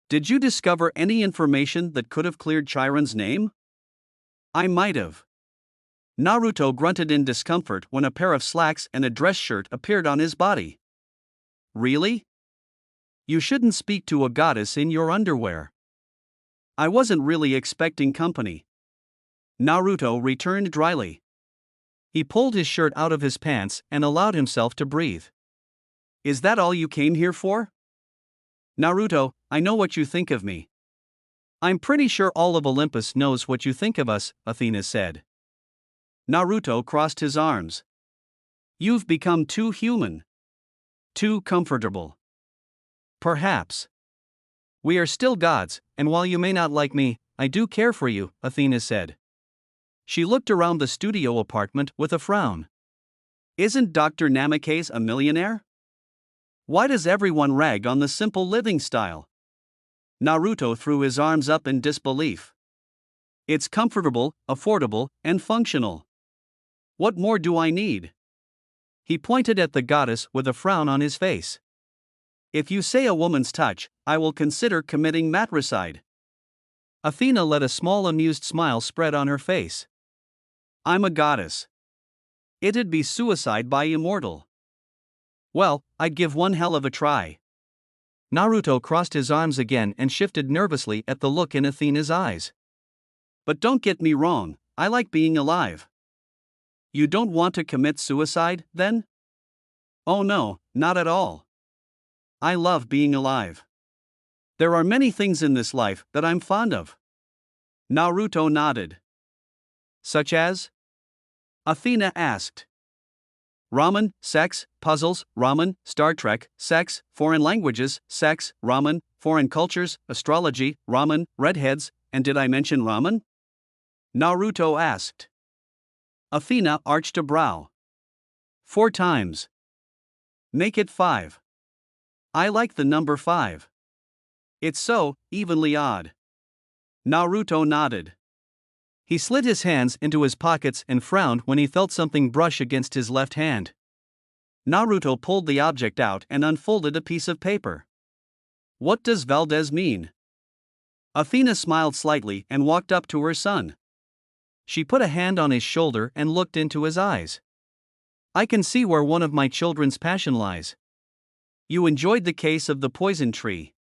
Did you discover any information that could have cleared Chiron's name? I might have. Naruto grunted in discomfort when a pair of slacks and a dress shirt appeared on his body. Really? You shouldn't speak to a goddess in your underwear. I wasn't really expecting company. Naruto returned dryly. He pulled his shirt out of his pants and allowed himself to breathe. Is that all you came here for? Naruto, I know what you think of me. I'm pretty sure all of Olympus knows what you think of us, Athena said. Naruto crossed his arms. You've become too human. Too comfortable. Perhaps. We are still gods, and while you may not like me, I do care for you, Athena said. She looked around the studio apartment with a frown. Isn't Dr. Namikaze a millionaire? Why does everyone rag on the simple living style? Naruto threw his arms up in disbelief. It's comfortable, affordable, and functional. What more do I need? He pointed at the goddess with a frown on his face. If you say a woman's touch, I will consider committing matricide. Athena let a small amused smile spread on her face. I'm a goddess. It'd be suicide by immortal. Well, I'd give one hell of a try. Naruto crossed his arms again and shifted nervously at the look in Athena's eyes. But don't get me wrong, I like being alive. You don't want to commit suicide, then? Oh no, not at all. I love being alive. There are many things in this life that I'm fond of. Naruto nodded. Such as? Athena asked. Ramen, sex, puzzles, ramen, Star Trek, sex, foreign languages, sex, ramen, foreign cultures, astrology, ramen, redheads, and did I mention ramen? Naruto asked. Athena arched a brow. 4 times. Make it 5. I like the number 5. It's so evenly odd. Naruto nodded. He slid his hands into his pockets and frowned when he felt something brush against his left hand. Naruto pulled the object out and unfolded a piece of paper. What does Valdez mean? Athena smiled slightly and walked up to her son. She put a hand on his shoulder and looked into his eyes. I can see where one of my children's passion lies. You enjoyed the case of the poison tree.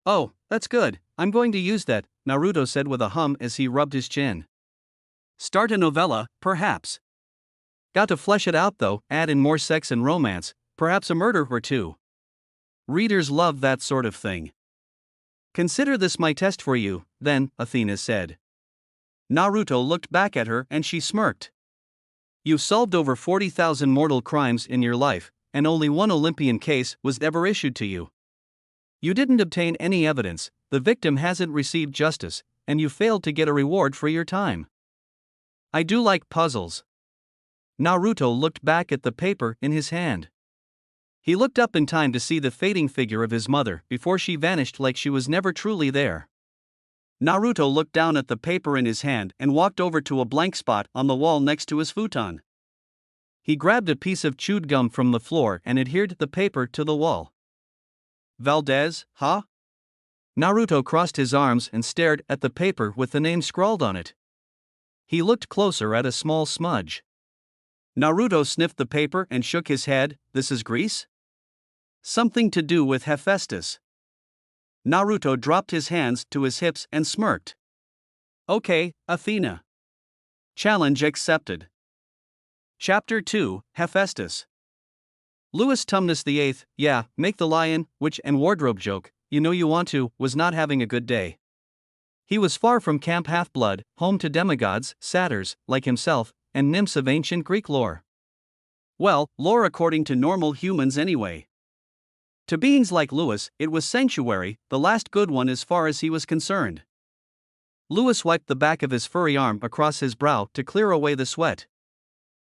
Oh, that's good, I'm going to use that, Naruto said with a hum as he rubbed his chin. Start a novella, perhaps. Got to flesh it out though, add in more sex and romance, perhaps a murder or two. Readers love that sort of thing. Consider this my test for you, then, Athena said. Naruto looked back at her and she smirked. You've solved over 40,000 mortal crimes in your life, and only one Olympian case was ever issued to you. You didn't obtain any evidence, the victim hasn't received justice, and you failed to get a reward for your time. I do like puzzles. Naruto looked back at the paper in his hand. He looked up in time to see the fading figure of his mother before she vanished like she was never truly there. Naruto looked down at the paper in his hand and walked over to a blank spot on the wall next to his futon. He grabbed a piece of chewed gum from the floor and adhered the paper to the wall. Valdez, huh? Naruto crossed his arms and stared at the paper with the name scrawled on it. He looked closer at a small smudge. Naruto sniffed the paper and shook his head. This is Greece? Something to do with Hephaestus. Naruto dropped his hands to his hips and smirked. Okay, Athena. Challenge accepted. Chapter 2, Hephaestus. Louis Tumnus VIII, yeah, make the lion, witch and wardrobe joke, you know you want to, was not having a good day. He was far from Camp Half-Blood, home to demigods, satyrs, like himself, and nymphs of ancient Greek lore. Well, lore according to normal humans anyway. To beings like Louis, it was sanctuary, the last good one as far as he was concerned. Louis wiped the back of his furry arm across his brow to clear away the sweat.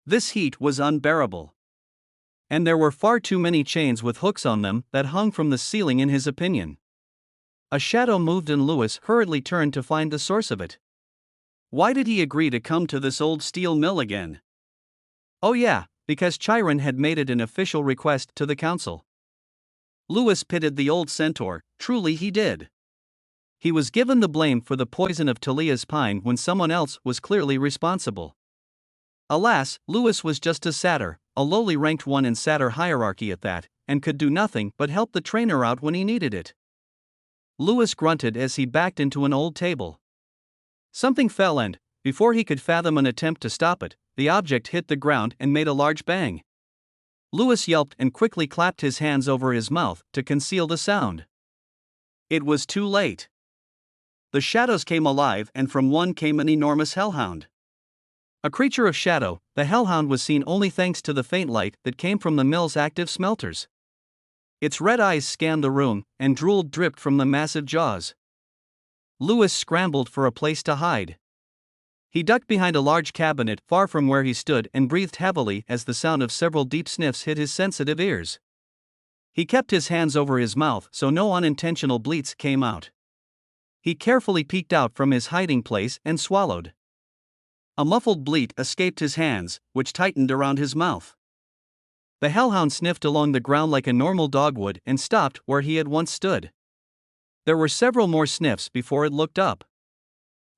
This heat was unbearable. And there were far too many chains with hooks on them that hung from the ceiling in his opinion. A shadow moved and Louis hurriedly turned to find the source of it. Why did he agree to come to this old steel mill again? Oh yeah, because Chiron had made it an official request to the council. Louis pitied the old centaur, truly he did. He was given the blame for the poison of Talia's pine when someone else was clearly responsible. Alas, Louis was just a satyr, a lowly ranked one in satyr hierarchy at that, and could do nothing but help the trainer out when he needed it. Louis grunted as he backed into an old table. Something fell and, before he could fathom an attempt to stop it, the object hit the ground and made a large bang. Louis yelped and quickly clapped his hands over his mouth to conceal the sound. It was too late. The shadows came alive and from one came an enormous hellhound. A creature of shadow, the hellhound was seen only thanks to the faint light that came from the mill's active smelters. Its red eyes scanned the room, and drool dripped from the massive jaws. Louis scrambled for a place to hide. He ducked behind a large cabinet far from where he stood and breathed heavily as the sound of several deep sniffs hit his sensitive ears. He kept his hands over his mouth so no unintentional bleats came out. He carefully peeked out from his hiding place and swallowed. A muffled bleat escaped his hands, which tightened around his mouth. The hellhound sniffed along the ground like a normal dog would and stopped where he had once stood. There were several more sniffs before it looked up.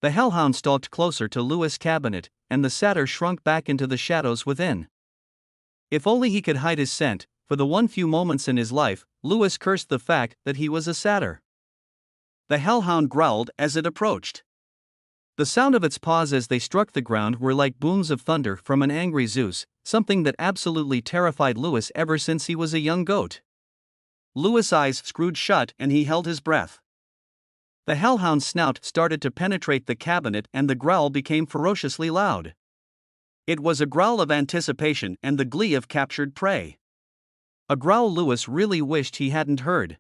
The hellhound stalked closer to Louis' cabinet, and the satyr shrunk back into the shadows within. If only he could hide his scent, for the one few moments in his life, Louis cursed the fact that he was a satyr. The hellhound growled as it approached. The sound of its paws as they struck the ground were like booms of thunder from an angry Zeus, something that absolutely terrified Louis ever since he was a young goat. Louis' eyes screwed shut and he held his breath. The hellhound's snout started to penetrate the cabinet and the growl became ferociously loud. It was a growl of anticipation and the glee of captured prey. A growl Louis really wished he hadn't heard.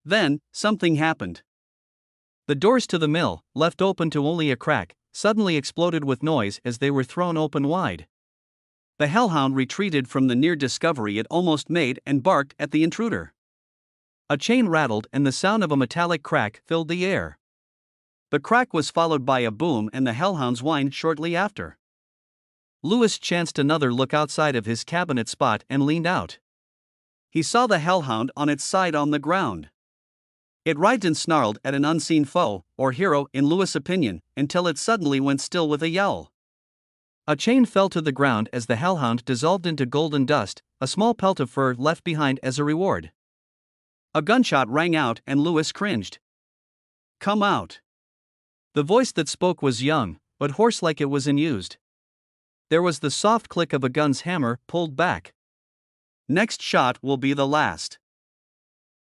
Then, something happened. The doors to the mill, left open to only a crack, suddenly exploded with noise as they were thrown open wide. The hellhound retreated from the near discovery it almost made and barked at the intruder. A chain rattled and the sound of a metallic crack filled the air. The crack was followed by a boom and the hellhound's whine shortly after. Louis chanced another look outside of his cabinet spot and leaned out. He saw the hellhound on its side on the ground. It writhed and snarled at an unseen foe, or hero in Louis' opinion, until it suddenly went still with a yowl. A chain fell to the ground as the hellhound dissolved into golden dust, a small pelt of fur left behind as a reward. A gunshot rang out and Louis cringed. "Come out." The voice that spoke was young, but hoarse like it was unused. There was the soft click of a gun's hammer pulled back. "Next shot will be the last."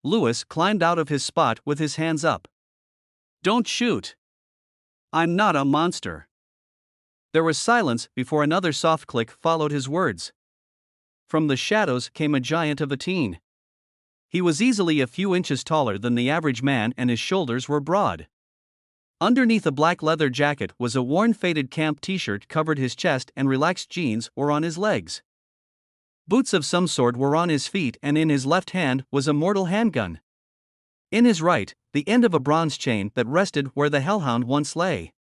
Louis climbed out of his spot with his hands up. "Don't shoot. I'm not a monster." There was silence before another soft click followed his words. From the shadows came a giant of a teen. He was easily a few inches taller than the average man and his shoulders were broad. Underneath a black leather jacket was a worn faded camp t-shirt covered his chest and relaxed jeans were on his legs. Boots of some sort were on his feet and in his left hand was a mortal handgun. In his right, the end of a bronze chain that rested where the hellhound once lay.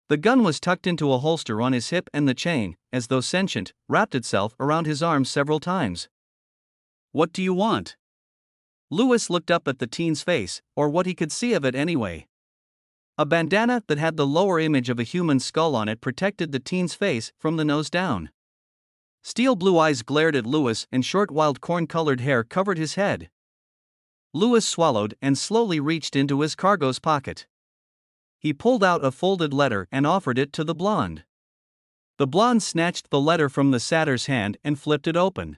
The gun was tucked into a holster on his hip and the chain, as though sentient, wrapped itself around his arm several times. "What do you want?" Louis looked up at the teen's face, or what he could see of it anyway. A bandana that had the lower image of a human skull on it protected the teen's face from the nose down. Steel blue eyes glared at Lewis and short wild corn-colored hair covered his head. Lewis swallowed and slowly reached into his cargo's pocket. He pulled out a folded letter and offered it to the blonde. The blonde snatched the letter from the satyr's hand and flipped it open.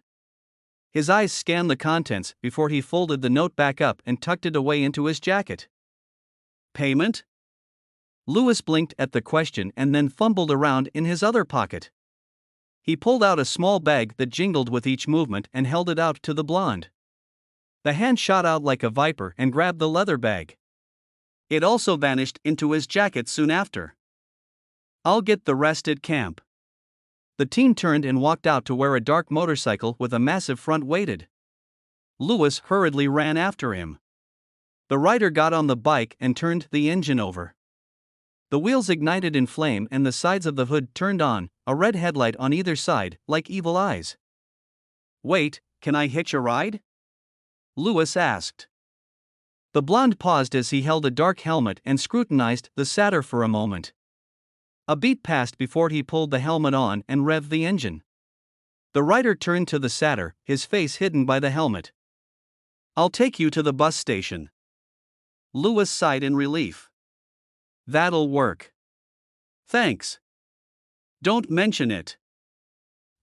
His eyes scanned the contents before he folded the note back up and tucked it away into his jacket. Payment? Lewis blinked at the question and then fumbled around in his other pocket. He pulled out a small bag that jingled with each movement and held it out to the blonde. The hand shot out like a viper and grabbed the leather bag. It also vanished into his jacket soon after. I'll get the rest at camp. The teen turned and walked out to where a dark motorcycle with a massive front waited. Lewis hurriedly ran after him. The rider got on the bike and turned the engine over. The wheels ignited in flame and the sides of the hood turned on, a red headlight on either side, like evil eyes. Wait, can I hitch a ride? Lewis asked. The blonde paused as he held a dark helmet and scrutinized the satyr for a moment. A beat passed before he pulled the helmet on and revved the engine. The rider turned to the satyr, his face hidden by the helmet. I'll take you to the bus station. Lewis sighed in relief. That'll work. Thanks. Don't mention it.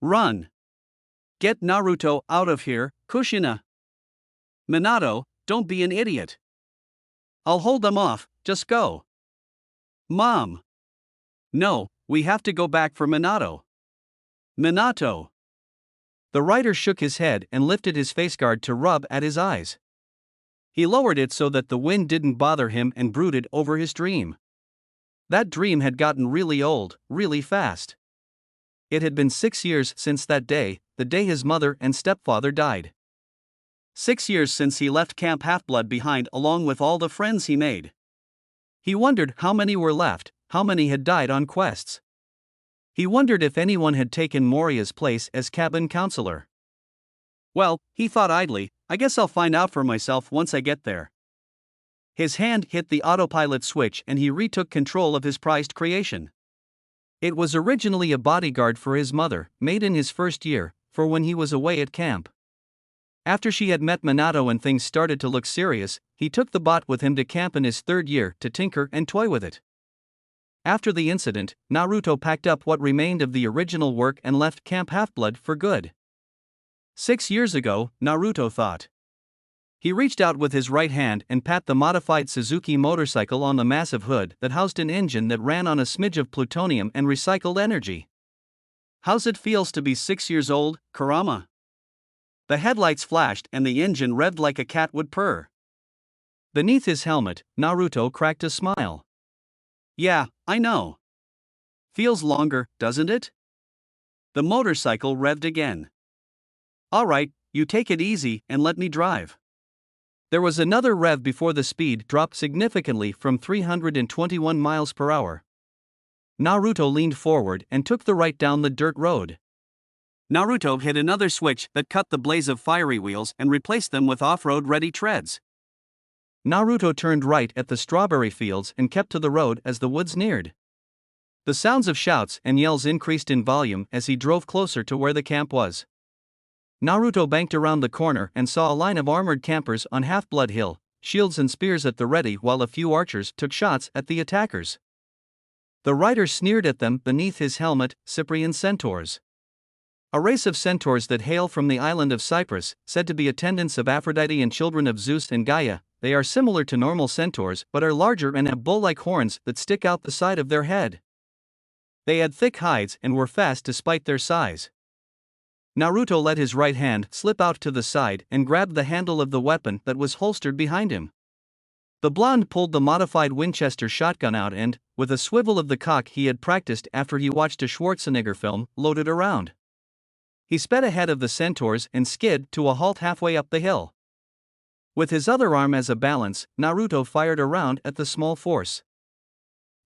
Run. Get Naruto out of here, Kushina. Minato, don't be an idiot. I'll hold them off, just go. Mom. No, we have to go back for Minato. Minato. The rider shook his head and lifted his faceguard to rub at his eyes. He lowered it so that the wind didn't bother him and brooded over his dream. That dream had gotten really old, really fast. It had been 6 years since that day, the day his mother and stepfather died. 6 years since he left Camp Half-Blood behind along with all the friends he made. He wondered how many were left, how many had died on quests. He wondered if anyone had taken Moria's place as cabin counselor. Well, he thought idly, I guess I'll find out for myself once I get there. His hand hit the autopilot switch and he retook control of his prized creation. It was originally a bodyguard for his mother, made in his first year, for when he was away at camp. After she had met Minato and things started to look serious, he took the bot with him to camp in his third year to tinker and toy with it. After the incident, Naruto packed up what remained of the original work and left Camp Half-Blood for good. 6 years ago, Naruto thought. He reached out with his right hand and pat the modified Suzuki motorcycle on the massive hood that housed an engine that ran on a smidge of plutonium and recycled energy. How's it feels to be 6 years old, Kurama? The headlights flashed and the engine revved like a cat would purr. Beneath his helmet, Naruto cracked a smile. Yeah, I know. Feels longer, doesn't it? The motorcycle revved again. All right, you take it easy and let me drive. There was another rev before the speed dropped significantly from 321 miles per hour. Naruto leaned forward and took the right down the dirt road. Naruto hit another switch that cut the blaze of fiery wheels and replaced them with off-road ready treads. Naruto turned right at the strawberry fields and kept to the road as the woods neared. The sounds of shouts and yells increased in volume as he drove closer to where the camp was. Naruto banked around the corner and saw a line of armored campers on Half-Blood Hill, shields and spears at the ready while a few archers took shots at the attackers. The rider sneered at them beneath his helmet, Cyprian centaurs. A race of centaurs that hail from the island of Cyprus, said to be attendants of Aphrodite and children of Zeus and Gaia. They are similar to normal centaurs but are larger and have bull-like horns that stick out the side of their head. They had thick hides and were fast despite their size. Naruto let his right hand slip out to the side and grabbed the handle of the weapon that was holstered behind him. The blonde pulled the modified Winchester shotgun out and, with a swivel of the cock he had practiced after he watched a Schwarzenegger film, loaded around. He sped ahead of the centaurs and skid to a halt halfway up the hill. With his other arm as a balance, Naruto fired a round at the small force.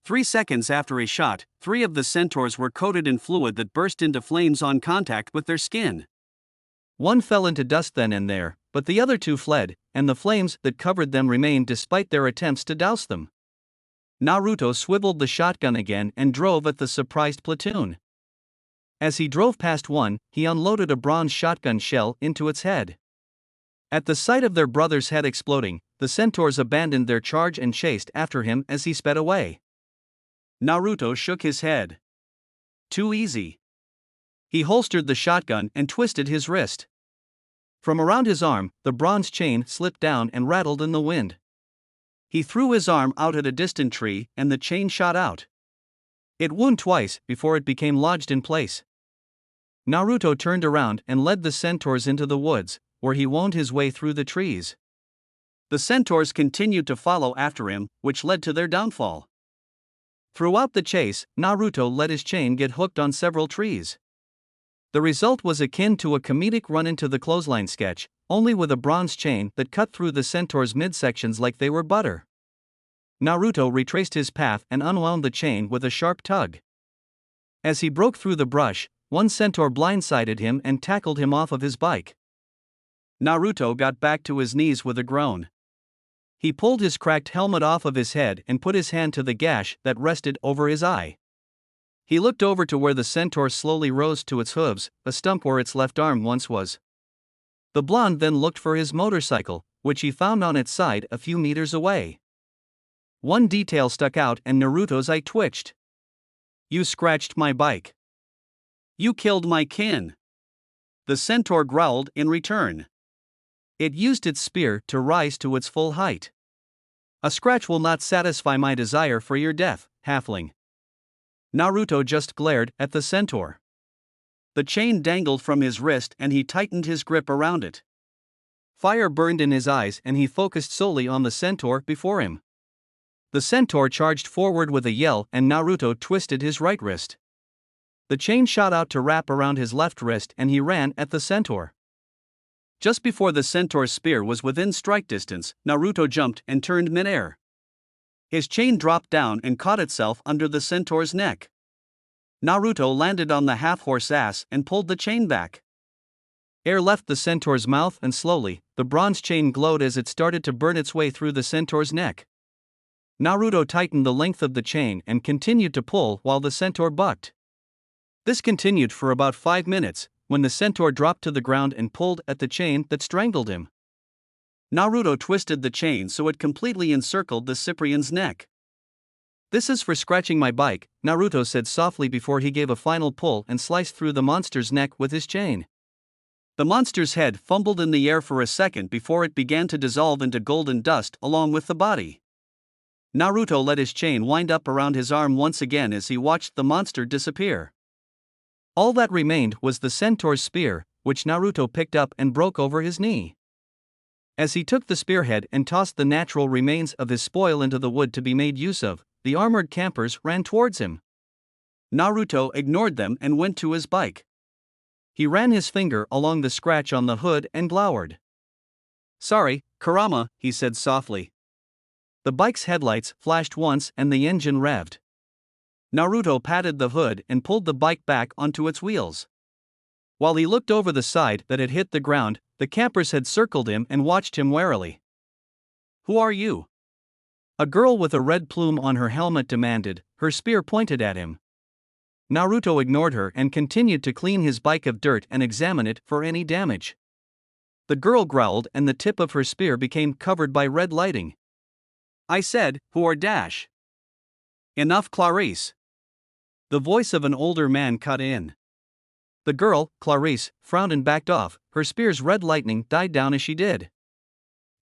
3 seconds after he shot, 3 of the centaurs were coated in fluid that burst into flames on contact with their skin. One fell into dust then and there, but the other 2 fled, and the flames that covered them remained despite their attempts to douse them. Naruto swiveled the shotgun again and drove at the surprised platoon. As he drove past one, he unloaded a bronze shotgun shell into its head. At the sight of their brother's head exploding, the centaurs abandoned their charge and chased after him as he sped away. Naruto shook his head. Too easy. He holstered the shotgun and twisted his wrist. From around his arm, the bronze chain slipped down and rattled in the wind. He threw his arm out at a distant tree, and the chain shot out. It wound twice before it became lodged in place. Naruto turned around and led the centaurs into the woods, where he wound his way through the trees. The centaurs continued to follow after him, which led to their downfall. Throughout the chase, Naruto let his chain get hooked on several trees. The result was akin to a comedic run-into the clothesline sketch, only with a bronze chain that cut through the centaur's midsections like they were butter. Naruto retraced his path and unwound the chain with a sharp tug. As he broke through the brush, one centaur blindsided him and tackled him off of his bike. Naruto got back to his knees with a groan. He pulled his cracked helmet off of his head and put his hand to the gash that rested over his eye. He looked over to where the centaur slowly rose to its hooves, a stump where its left arm once was. The blonde then looked for his motorcycle, which he found on its side a few meters away. One detail stuck out and Naruto's eye twitched. You scratched my bike. You killed my kin. The centaur growled in return. It used its spear to rise to its full height. A scratch will not satisfy my desire for your death, halfling. Naruto just glared at the centaur. The chain dangled from his wrist and he tightened his grip around it. Fire burned in his eyes and he focused solely on the centaur before him. The centaur charged forward with a yell and Naruto twisted his right wrist. The chain shot out to wrap around his left wrist and he ran at the centaur. Just before the centaur's spear was within strike distance, Naruto jumped and turned midair. His chain dropped down and caught itself under the centaur's neck. Naruto landed on the half-horse ass and pulled the chain back. Air left the centaur's mouth and slowly, the bronze chain glowed as it started to burn its way through the centaur's neck. Naruto tightened the length of the chain and continued to pull while the centaur bucked. This continued for about 5 minutes, when the centaur dropped to the ground and pulled at the chain that strangled him. Naruto twisted the chain so it completely encircled the Cyprian's neck. This is for scratching my bike, Naruto said softly before he gave a final pull and sliced through the monster's neck with his chain. The monster's head fumbled in the air for a second before it began to dissolve into golden dust along with the body. Naruto let his chain wind up around his arm once again as he watched the monster disappear. All that remained was the centaur's spear, which Naruto picked up and broke over his knee. As he took the spearhead and tossed the natural remains of his spoil into the wood to be made use of, the armored campers ran towards him. Naruto ignored them and went to his bike. He ran his finger along the scratch on the hood and glowered. Sorry, Kurama, he said softly. The bike's headlights flashed once and the engine revved. Naruto patted the hood and pulled the bike back onto its wheels. While he looked over the side that had hit the ground, the campers had circled him and watched him warily. Who are you? A girl with a red plume on her helmet demanded, her spear pointed at him. Naruto ignored her and continued to clean his bike of dirt and examine it for any damage. The girl growled and the tip of her spear became covered by red lighting. I said, who are dash? Enough, Clarice. The voice of an older man cut in. The girl, Clarice, frowned and backed off, her spear's red lightning died down as she did.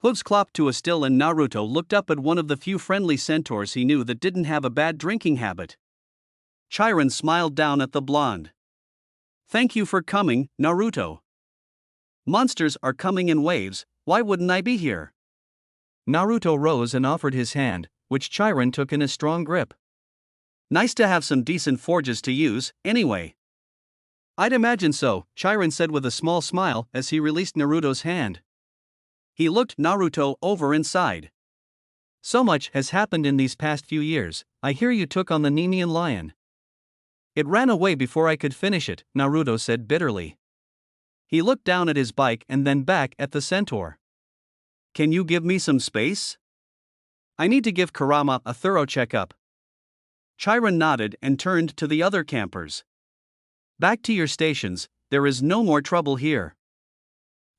Hooves clopped to a still and Naruto looked up at one of the few friendly centaurs he knew that didn't have a bad drinking habit. Chiron smiled down at the blonde. Thank you for coming, Naruto. Monsters are coming in waves, why wouldn't I be here? Naruto rose and offered his hand, which Chiron took in a strong grip. Nice to have some decent forges to use, anyway. I'd imagine so, Chiron said with a small smile as he released Naruto's hand. He looked Naruto over and sighed. So much has happened in these past few years. I hear you took on the Nemean lion. It ran away before I could finish it, Naruto said bitterly. He looked down at his bike and then back at the centaur. Can you give me some space? I need to give Kurama a thorough checkup. Chiron nodded and turned to the other campers. Back to your stations, there is no more trouble here.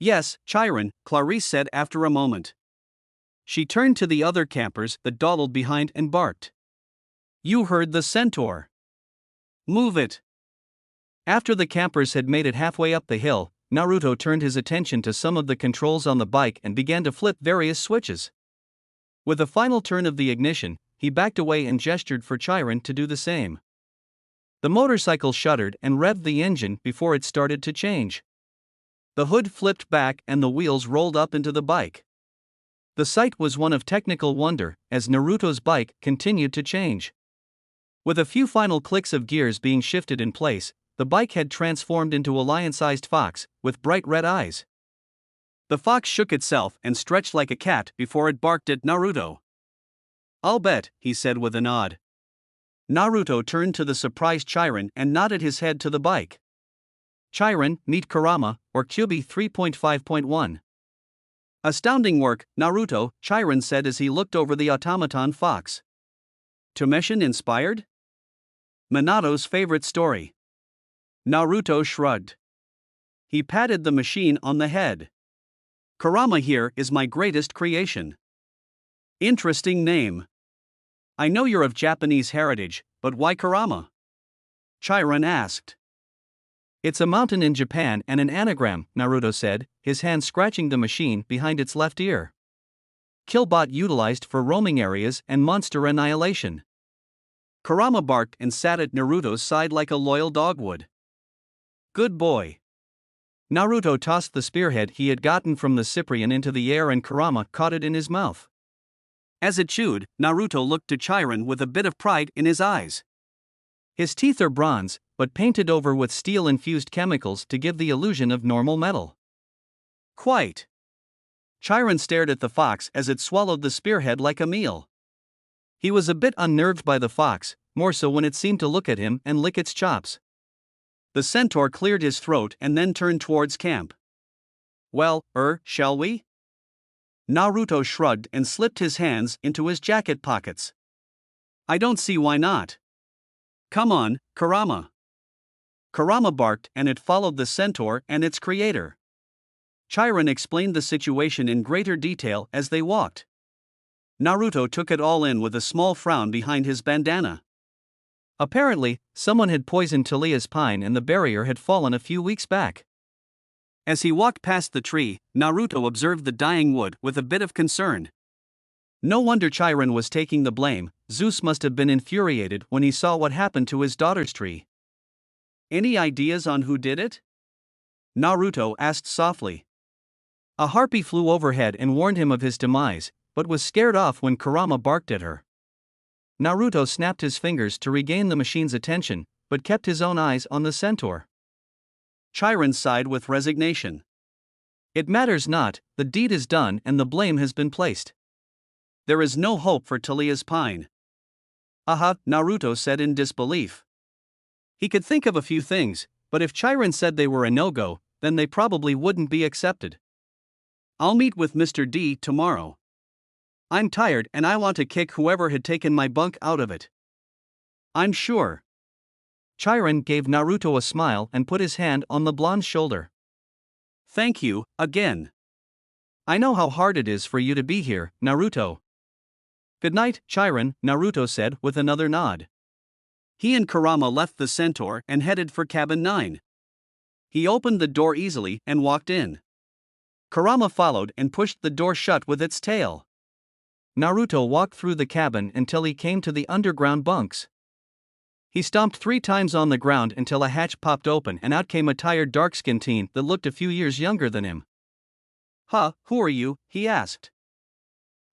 Yes, Chiron, Clarice said after a moment. She turned to the other campers that dawdled behind and barked. You heard the centaur. Move it. After the campers had made it halfway up the hill, Naruto turned his attention to some of the controls on the bike and began to flip various switches. With a final turn of the ignition, he backed away and gestured for Chiron to do the same. The motorcycle shuddered and revved the engine before it started to change. The hood flipped back and the wheels rolled up into the bike. The sight was one of technical wonder as Naruto's bike continued to change. With a few final clicks of gears being shifted in place, the bike had transformed into a lion-sized fox with bright red eyes. The fox shook itself and stretched like a cat before it barked at Naruto. I'll bet, he said with a nod. Naruto turned to the surprised Chiron and nodded his head to the bike. Chiron, meet Kurama, or QB 3.5.1. Astounding work, Naruto, Chiron said as he looked over the automaton fox. Tomeshin inspired? Minato's favorite story. Naruto shrugged. He patted the machine on the head. Kurama here is my greatest creation. Interesting name. I know you're of Japanese heritage, but why Kurama? Chiron asked. It's a mountain in Japan and an anagram, Naruto said, his hand scratching the machine behind its left ear. Killbot utilized for roaming areas and monster annihilation. Kurama barked and sat at Naruto's side like a loyal dog would. Good boy. Naruto tossed the spearhead he had gotten from the Cyprian into the air and Kurama caught it in his mouth. As it chewed, Naruto looked to Chiron with a bit of pride in his eyes. His teeth are bronze, but painted over with steel-infused chemicals to give the illusion of normal metal. Quite. Chiron stared at the fox as it swallowed the spearhead like a meal. He was a bit unnerved by the fox, more so when it seemed to look at him and lick its chops. The centaur cleared his throat and then turned towards camp. Well, shall we? Naruto shrugged and slipped his hands into his jacket pockets. I don't see why not. Come on, Kurama. Kurama barked and it followed the centaur and its creator. Chiron explained the situation in greater detail as they walked. Naruto took it all in with a small frown behind his bandana. Apparently, someone had poisoned Talia's pine and the barrier had fallen a few weeks back. As he walked past the tree, Naruto observed the dying wood with a bit of concern. No wonder Chiron was taking the blame. Zeus must have been infuriated when he saw what happened to his daughter's tree. Any ideas on who did it? Naruto asked softly. A harpy flew overhead and warned him of his demise, but was scared off when Kurama barked at her. Naruto snapped his fingers to regain the machine's attention, but kept his own eyes on the centaur. Chiron sighed with resignation. It matters not, the deed is done and the blame has been placed. There is no hope for Talia's pine. Aha, Naruto said in disbelief. He could think of a few things, but if Chiron said they were a no-go, then they probably wouldn't be accepted. I'll meet with Mr. D tomorrow. I'm tired and I want to kick whoever had taken my bunk out of it. I'm sure. Chiron gave Naruto a smile and put his hand on the blonde's shoulder. Thank you, again. I know how hard it is for you to be here, Naruto. Good night, Chiron, Naruto said with another nod. He and Kurama left the centaur and headed for cabin 9. He opened the door easily and walked in. Kurama followed and pushed the door shut with its tail. Naruto walked through the cabin until he came to the underground bunks. He stomped 3 times on the ground until a hatch popped open and out came a tired dark-skinned teen that looked a few years younger than him. Who are you? He asked.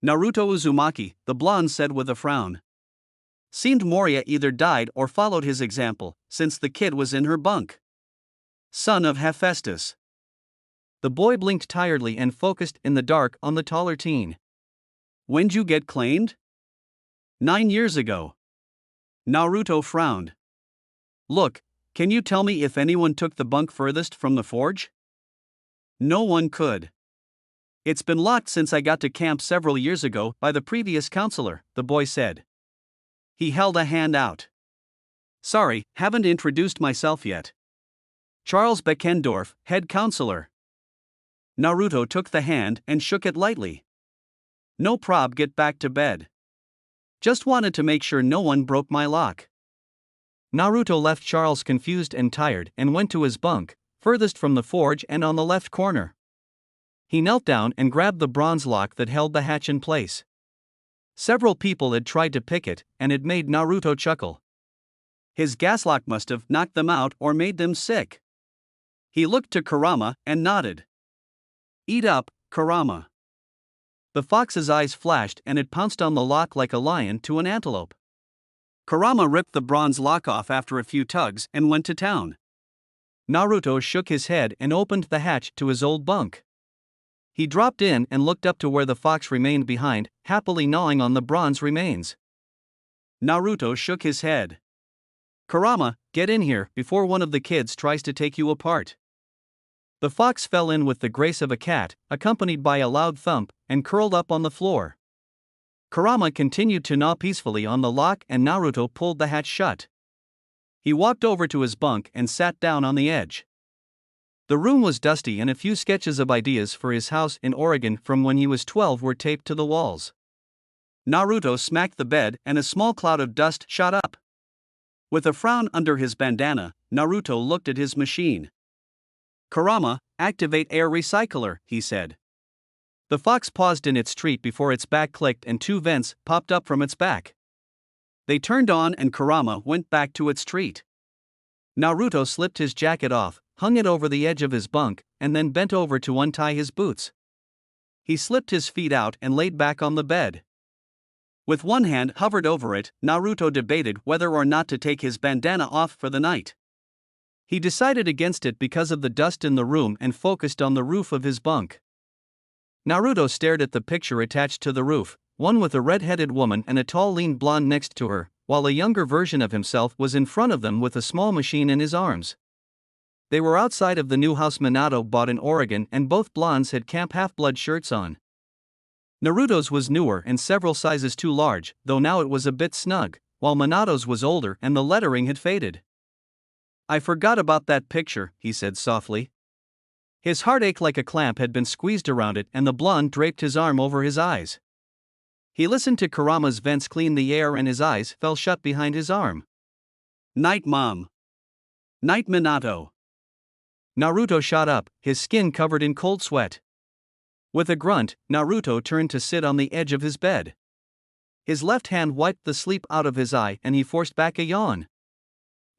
Naruto Uzumaki, the blonde said with a frown. Seemed Moria either died or followed his example, since the kid was in her bunk. Son of Hephaestus. The boy blinked tiredly and focused in the dark on the taller teen. When'd you get claimed? 9 years ago. Naruto frowned. Look, can you tell me if anyone took the bunk furthest from the forge? No one could. It's been locked since I got to camp several years ago by the previous counselor, the boy said. He held a hand out. Sorry, haven't introduced myself yet. Charles Beckendorf, head counselor. Naruto took the hand and shook it lightly. No prob, get back to bed. Just wanted to make sure no one broke my lock. Naruto left Charles confused and tired and went to his bunk, furthest from the forge and on the left corner. He knelt down and grabbed the bronze lock that held the hatch in place. Several people had tried to pick it, and it made Naruto chuckle. His gas lock must have knocked them out or made them sick. He looked to Kurama and nodded. Eat up, Kurama. The fox's eyes flashed and it pounced on the lock like a lion to an antelope. Kurama ripped the bronze lock off after a few tugs and went to town. Naruto shook his head and opened the hatch to his old bunk. He dropped in and looked up to where the fox remained behind, happily gnawing on the bronze remains. Naruto shook his head. Kurama, get in here before one of the kids tries to take you apart. The fox fell in with the grace of a cat, accompanied by a loud thump, and curled up on the floor. Kurama continued to gnaw peacefully on the lock and Naruto pulled the hatch shut. He walked over to his bunk and sat down on the edge. The room was dusty and a few sketches of ideas for his house in Oregon from when he was 12 were taped to the walls. Naruto smacked the bed and a small cloud of dust shot up. With a frown under his bandana, Naruto looked at his machine. Kurama, activate air recycler, he said. The fox paused in its treat before its back clicked and two vents popped up from its back. They turned on and Kurama went back to its treat. Naruto slipped his jacket off, hung it over the edge of his bunk, and then bent over to untie his boots. He slipped his feet out and laid back on the bed. With one hand hovered over it, Naruto debated whether or not to take his bandana off for the night. He decided against it because of the dust in the room and focused on the roof of his bunk. Naruto stared at the picture attached to the roof, one with a red-headed woman and a tall lean blonde next to her, while a younger version of himself was in front of them with a small machine in his arms. They were outside of the new house Minato bought in Oregon and both blondes had Camp Half-Blood shirts on. Naruto's was newer and several sizes too large, though now it was a bit snug, while Minato's was older and the lettering had faded. I forgot about that picture, he said softly. His heart ached like a clamp had been squeezed around it and the blonde draped his arm over his eyes. He listened to Kurama's vents clean the air and his eyes fell shut behind his arm. Night, Mom. Night, Minato. Naruto shot up, his skin covered in cold sweat. With a grunt, Naruto turned to sit on the edge of his bed. His left hand wiped the sleep out of his eye and he forced back a yawn.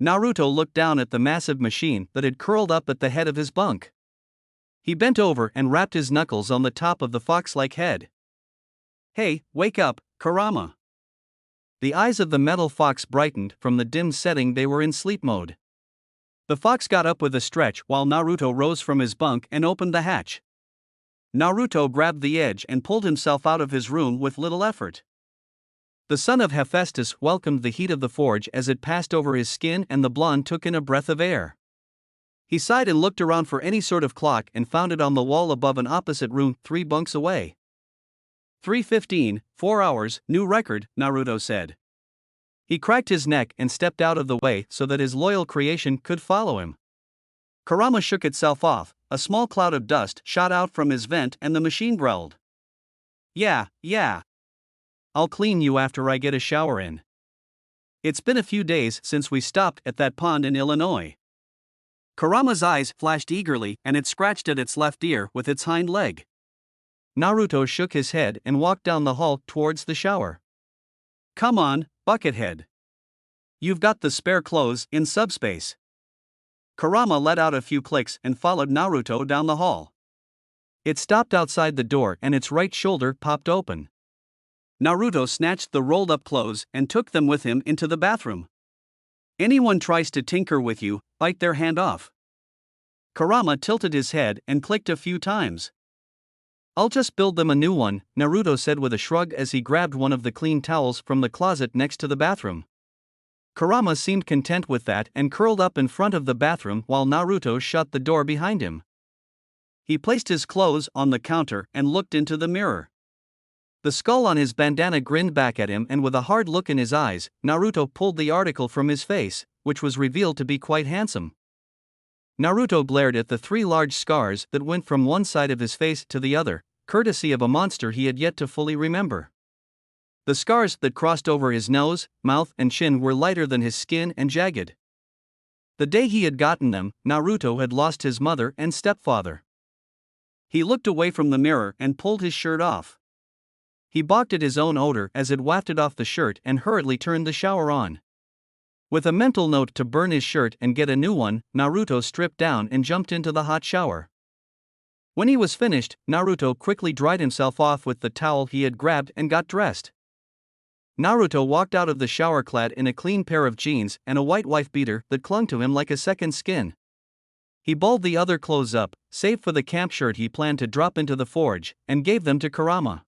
Naruto looked down at the massive machine that had curled up at the head of his bunk. He bent over and rapped his knuckles on the top of the fox-like head. Hey, wake up, Kurama. The eyes of the metal fox brightened from the dim setting they were in sleep mode. The fox got up with a stretch while Naruto rose from his bunk and opened the hatch. Naruto grabbed the edge and pulled himself out of his room with little effort. The son of Hephaestus welcomed the heat of the forge as it passed over his skin and the blonde took in a breath of air. He sighed and looked around for any sort of clock and found it on the wall above an opposite room 3 bunks away. 3:15, 4 hours, new record, Naruto said. He cracked his neck and stepped out of the way so that his loyal creation could follow him. Kurama shook itself off, a small cloud of dust shot out from his vent and the machine growled. Yeah. I'll clean you after I get a shower in. It's been a few days since we stopped at that pond in Illinois. Kurama's eyes flashed eagerly and it scratched at its left ear with its hind leg. Naruto shook his head and walked down the hall towards the shower. Come on, Buckethead. You've got the spare clothes in subspace. Kurama let out a few clicks and followed Naruto down the hall. It stopped outside the door and its right shoulder popped open. Naruto snatched the rolled-up clothes and took them with him into the bathroom. Anyone tries to tinker with you, bite their hand off. Kurama tilted his head and clicked a few times. I'll just build them a new one, Naruto said with a shrug as he grabbed one of the clean towels from the closet next to the bathroom. Kurama seemed content with that and curled up in front of the bathroom while Naruto shut the door behind him. He placed his clothes on the counter and looked into the mirror. The skull on his bandana grinned back at him and with a hard look in his eyes, Naruto pulled the article from his face, which was revealed to be quite handsome. Naruto glared at the 3 large scars that went from one side of his face to the other, courtesy of a monster he had yet to fully remember. The scars that crossed over his nose, mouth, and chin were lighter than his skin and jagged. The day he had gotten them, Naruto had lost his mother and stepfather. He looked away from the mirror and pulled his shirt off. He balked at his own odor as it wafted off the shirt and hurriedly turned the shower on. With a mental note to burn his shirt and get a new one, Naruto stripped down and jumped into the hot shower. When he was finished, Naruto quickly dried himself off with the towel he had grabbed and got dressed. Naruto walked out of the shower clad in a clean pair of jeans and a white wife beater that clung to him like a second skin. He balled the other clothes up, save for the camp shirt he planned to drop into the forge, and gave them to Kurama.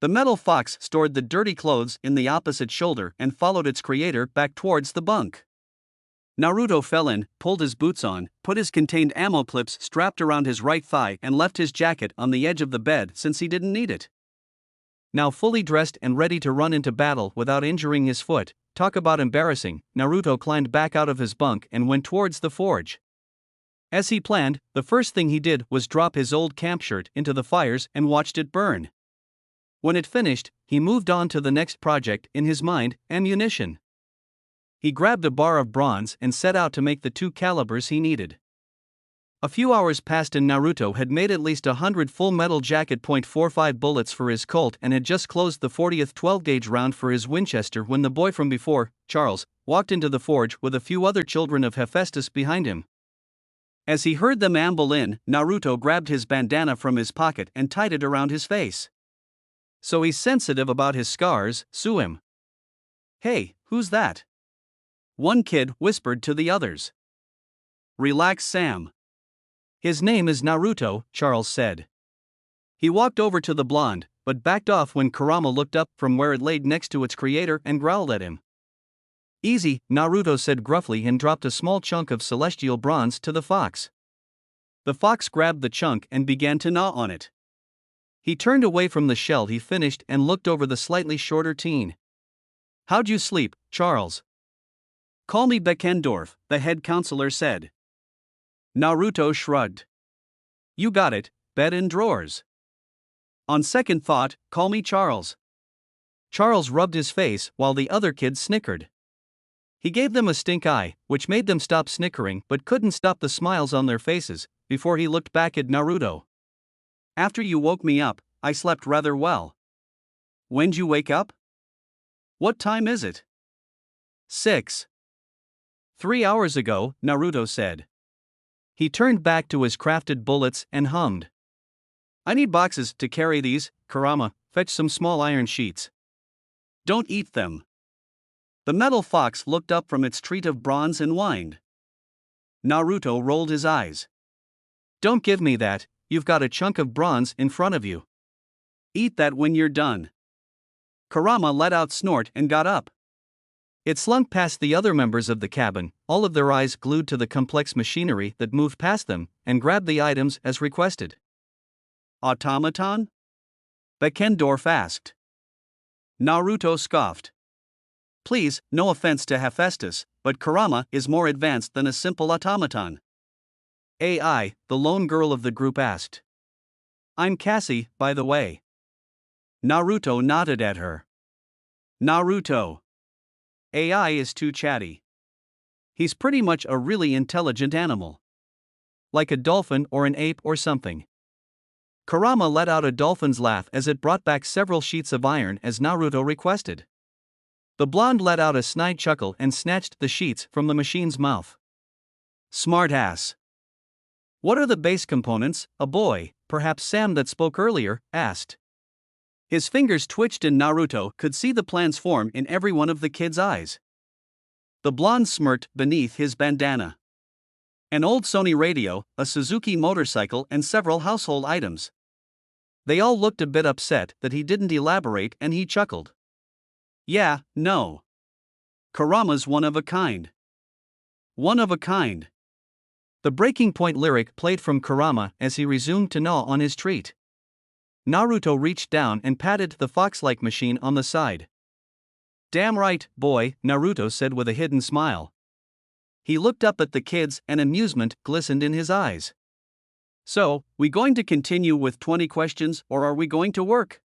The metal fox stored the dirty clothes in the opposite shoulder and followed its creator back towards the bunk. Naruto fell in, pulled his boots on, put his contained ammo clips strapped around his right thigh and left his jacket on the edge of the bed since he didn't need it. Now fully dressed and ready to run into battle without injuring his foot, talk about embarrassing, Naruto climbed back out of his bunk and went towards the forge. As he planned, the first thing he did was drop his old camp shirt into the fires and watched it burn. When it finished, he moved on to the next project in his mind, ammunition. He grabbed a bar of bronze and set out to make the 2 calibers he needed. A few hours passed and Naruto had made at least 100 full metal jacket .45 bullets for his Colt and had just closed the 40th 12-gauge round for his Winchester when the boy from before, Charles, walked into the forge with a few other children of Hephaestus behind him. As he heard them amble in, Naruto grabbed his bandana from his pocket and tied it around his face. So he's sensitive about his scars, sue him. Hey, who's that? One kid whispered to the others. Relax, Sam. His name is Naruto, Charles said. He walked over to the blonde, but backed off when Kurama looked up from where it laid next to its creator and growled at him. Easy, Naruto said gruffly and dropped a small chunk of celestial bronze to the fox. The fox grabbed the chunk and began to gnaw on it. He turned away from the shell he finished and looked over the slightly shorter teen. How'd you sleep, Charles? Call me Beckendorf, the head counselor said. Naruto shrugged. You got it, bed and drawers. On second thought, call me Charles. Charles rubbed his face while the other kids snickered. He gave them a stink eye, which made them stop snickering but couldn't stop the smiles on their faces, before he looked back at Naruto. After you woke me up, I slept rather well. When'd you wake up? What time is it? 6. 3 hours ago, Naruto said. He turned back to his crafted bullets and hummed. I need boxes to carry these, Kurama, fetch some small iron sheets. Don't eat them. The metal fox looked up from its treat of bronze and whined. Naruto rolled his eyes. Don't give me that, you've got a chunk of bronze in front of you. Eat that when you're done. Kurama let out a snort and got up. It slunk past the other members of the cabin, all of their eyes glued to the complex machinery that moved past them, and grabbed the items as requested. Automaton? Beckendorf asked. Naruto scoffed. Please, no offense to Hephaestus, but Kurama is more advanced than a simple automaton. AI, the lone girl of the group asked. I'm Cassie, by the way. Naruto nodded at her. Naruto. AI is too chatty. He's pretty much a really intelligent animal. Like a dolphin or an ape or something. Kurama let out a dolphin's laugh as it brought back several sheets of iron as Naruto requested. The blonde let out a snide chuckle and snatched the sheets from the machine's mouth. Smart ass. What are the base components? A boy, perhaps Sam that spoke earlier, asked. His fingers twitched and Naruto could see the plans form in every one of the kids' eyes. The blonde smirked beneath his bandana. An old Sony radio, a Suzuki motorcycle and several household items. They all looked a bit upset that he didn't elaborate and he chuckled. Yeah, no. Kurama's one of a kind. One of a kind. The breaking point lyric played from Kurama as he resumed to gnaw on his treat. Naruto reached down and patted the fox-like machine on the side. Damn right, boy, Naruto said with a hidden smile. He looked up at the kids and amusement glistened in his eyes. So, we going to continue with 20 questions or are we going to work?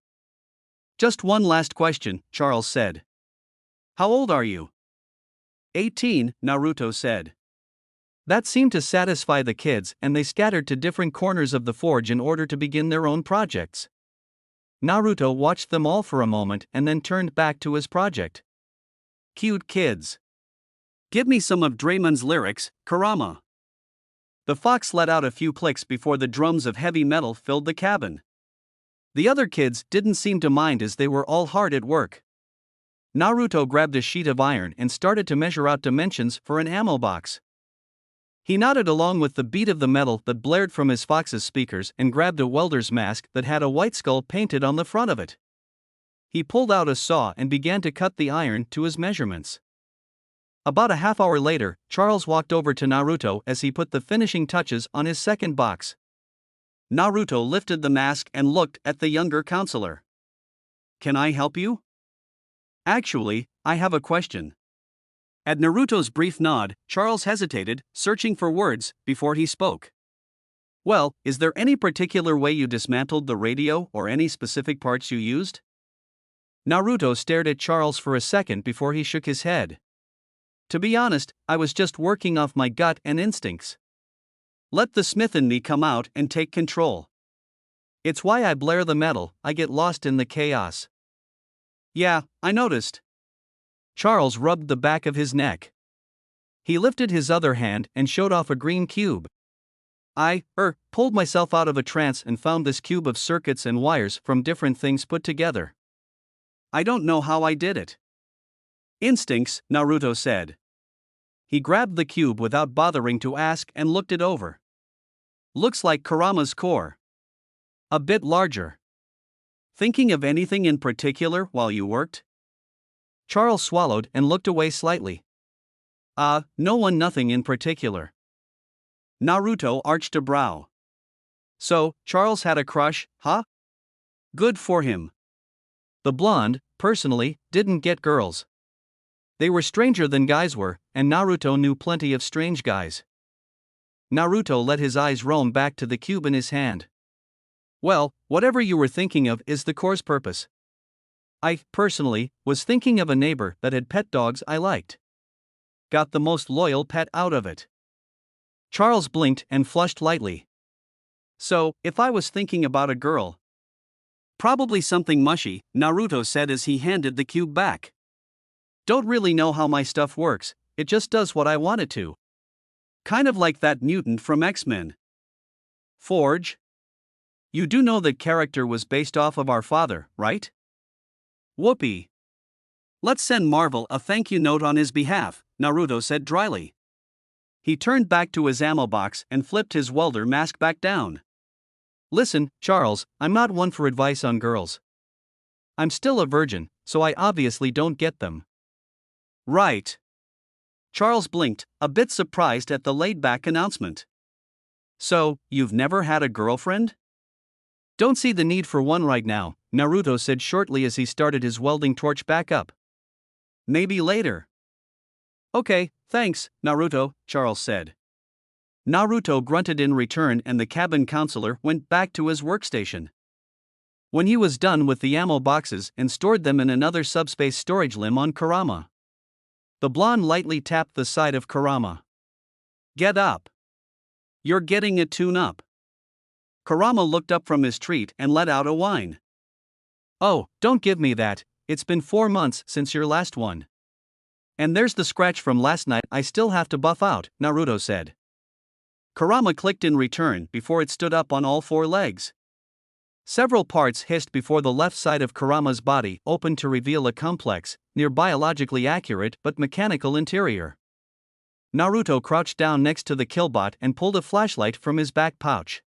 Just one last question, Charles said. How old are you? 18, Naruto said. That seemed to satisfy the kids and they scattered to different corners of the forge in order to begin their own projects. Naruto watched them all for a moment and then turned back to his project. Cute kids. Give me some of Draymond's lyrics, Kurama. The fox let out a few clicks before the drums of heavy metal filled the cabin. The other kids didn't seem to mind as they were all hard at work. Naruto grabbed a sheet of iron and started to measure out dimensions for an ammo box. He nodded along with the beat of the metal that blared from his fox's speakers and grabbed a welder's mask that had a white skull painted on the front of it. He pulled out a saw and began to cut the iron to his measurements. About a half hour later, Charles walked over to Naruto as he put the finishing touches on his second box. Naruto lifted the mask and looked at the younger counselor. Can I help you? Actually, I have a question. At Naruto's brief nod, Charles hesitated, searching for words, before he spoke. Well, is there any particular way you dismantled the radio or any specific parts you used? Naruto stared at Charles for a second before he shook his head. To be honest, I was just working off my gut and instincts. Let the smith in me come out and take control. It's why I blare the metal, I get lost in the chaos. Yeah, I noticed. Charles rubbed the back of his neck. He lifted his other hand and showed off a green cube. I pulled myself out of a trance and found this cube of circuits and wires from different things put together. I don't know how I did it. Instincts, Naruto said. He grabbed the cube without bothering to ask and looked it over. Looks like Kurama's core. A bit larger. Thinking of anything in particular while you worked? Charles swallowed and looked away slightly. Nothing in particular. Naruto arched a brow. So, Charles had a crush, huh? Good for him. The blonde, personally, didn't get girls. They were stranger than guys were, and Naruto knew plenty of strange guys. Naruto let his eyes roam back to the cube in his hand. Well, whatever you were thinking of is the core's purpose. I, personally, was thinking of a neighbor that had pet dogs I liked. Got the most loyal pet out of it. Charles blinked and flushed lightly. So, if I was thinking about a girl. Probably something mushy, Naruto said as he handed the cube back. Don't really know how my stuff works, it just does what I want it to. Kind of like that mutant from X-Men. Forge? You do know that character was based off of our father, right? Whoopee. Let's send Marvel a thank you note on his behalf, Naruto said dryly. He turned back to his ammo box and flipped his welder mask back down. Listen, Charles, I'm not one for advice on girls. I'm still a virgin, so I obviously don't get them. Right. Charles blinked, a bit surprised at the laid-back announcement. So, you've never had a girlfriend? Don't see the need for one right now, Naruto said shortly as he started his welding torch back up. Maybe later. Okay, thanks, Naruto, Charles said. Naruto grunted in return and the cabin counselor went back to his workstation. When he was done with the ammo boxes and stored them in another subspace storage limb on Kurama, the blonde lightly tapped the side of Kurama. Get up. You're getting a tune-up. Kurama looked up from his treat and let out a whine. Oh, don't give me that, it's been 4 months since your last one. And there's the scratch from last night I still have to buff out, Naruto said. Kurama clicked in return before it stood up on all 4 legs. Several parts hissed before the left side of Kurama's body opened to reveal a complex, near biologically accurate but mechanical interior. Naruto crouched down next to the killbot and pulled a flashlight from his back pouch.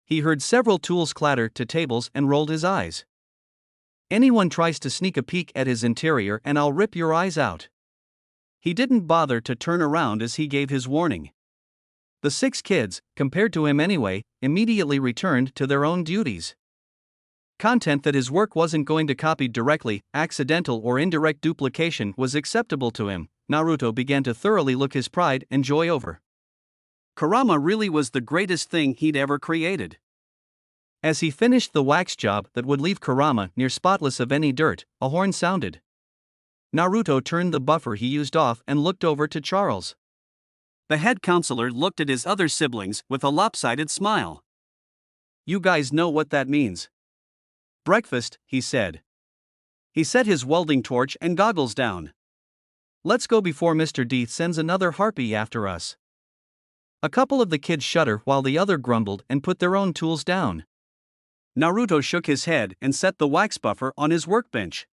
He heard several tools clatter to tables and rolled his eyes. Anyone tries to sneak a peek at his interior and I'll rip your eyes out. He didn't bother to turn around as he gave his warning. The 6 kids, compared to him anyway, immediately returned to their own duties. Content that his work wasn't going to copy directly, accidental or indirect duplication was acceptable to him, Naruto began to thoroughly look his pride and joy over. Kurama really was the greatest thing he'd ever created. As he finished the wax job that would leave Kurama near spotless of any dirt, a horn sounded. Naruto turned the buffer he used off and looked over to Charles. The head counselor looked at his other siblings with a lopsided smile. "You guys know what that means." "Breakfast," he said. He set his welding torch and goggles down. "Let's go before Mr. D sends another harpy after us." A couple of the kids shuddered while the other grumbled and put their own tools down. Naruto shook his head and set the wax buffer on his workbench.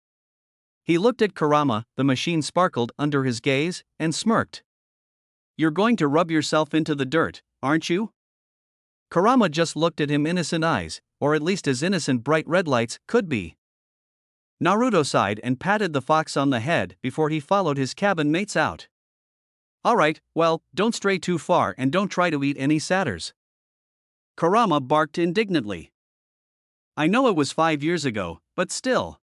He looked at Kurama, the machine sparkled under his gaze, and smirked. "You're going to rub yourself into the dirt, aren't you?" Kurama just looked at him innocent eyes, or at least as innocent bright red lights could be. Naruto sighed and patted the fox on the head before he followed his cabin mates out. "Alright, well, don't stray too far and don't try to eat any satyrs." Kurama barked indignantly. "I know it was 5 years ago, but still.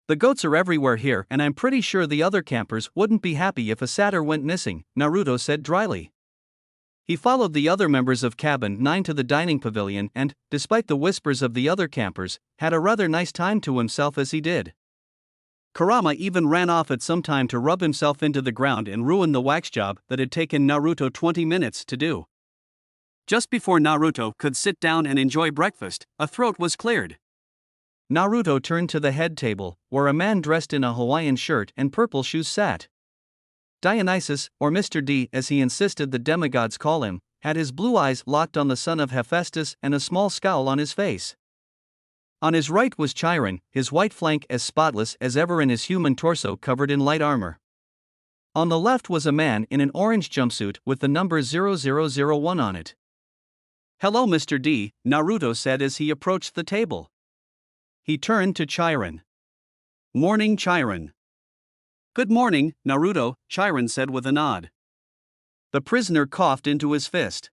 The goats are everywhere here and I'm pretty sure the other campers wouldn't be happy if a satyr went missing," Naruto said dryly. He followed the other members of Cabin 9 to the dining pavilion and, despite the whispers of the other campers, had a rather nice time to himself as he did. Kurama even ran off at some time to rub himself into the ground and ruin the wax job that had taken Naruto 20 minutes to do. Just before Naruto could sit down and enjoy breakfast, a throat was cleared. Naruto turned to the head table, where a man dressed in a Hawaiian shirt and purple shoes sat. Dionysus, or Mr. D as he insisted the demigods call him, had his blue eyes locked on the son of Hephaestus and a small scowl on his face. On his right was Chiron, his white flank as spotless as ever and his human torso covered in light armor. On the left was a man in an orange jumpsuit with the number 0001 on it. "Hello Mr. D," Naruto said as he approached the table. He turned to Chiron. "Morning, Chiron." "Good morning, Naruto," Chiron said with a nod. The prisoner coughed into his fist.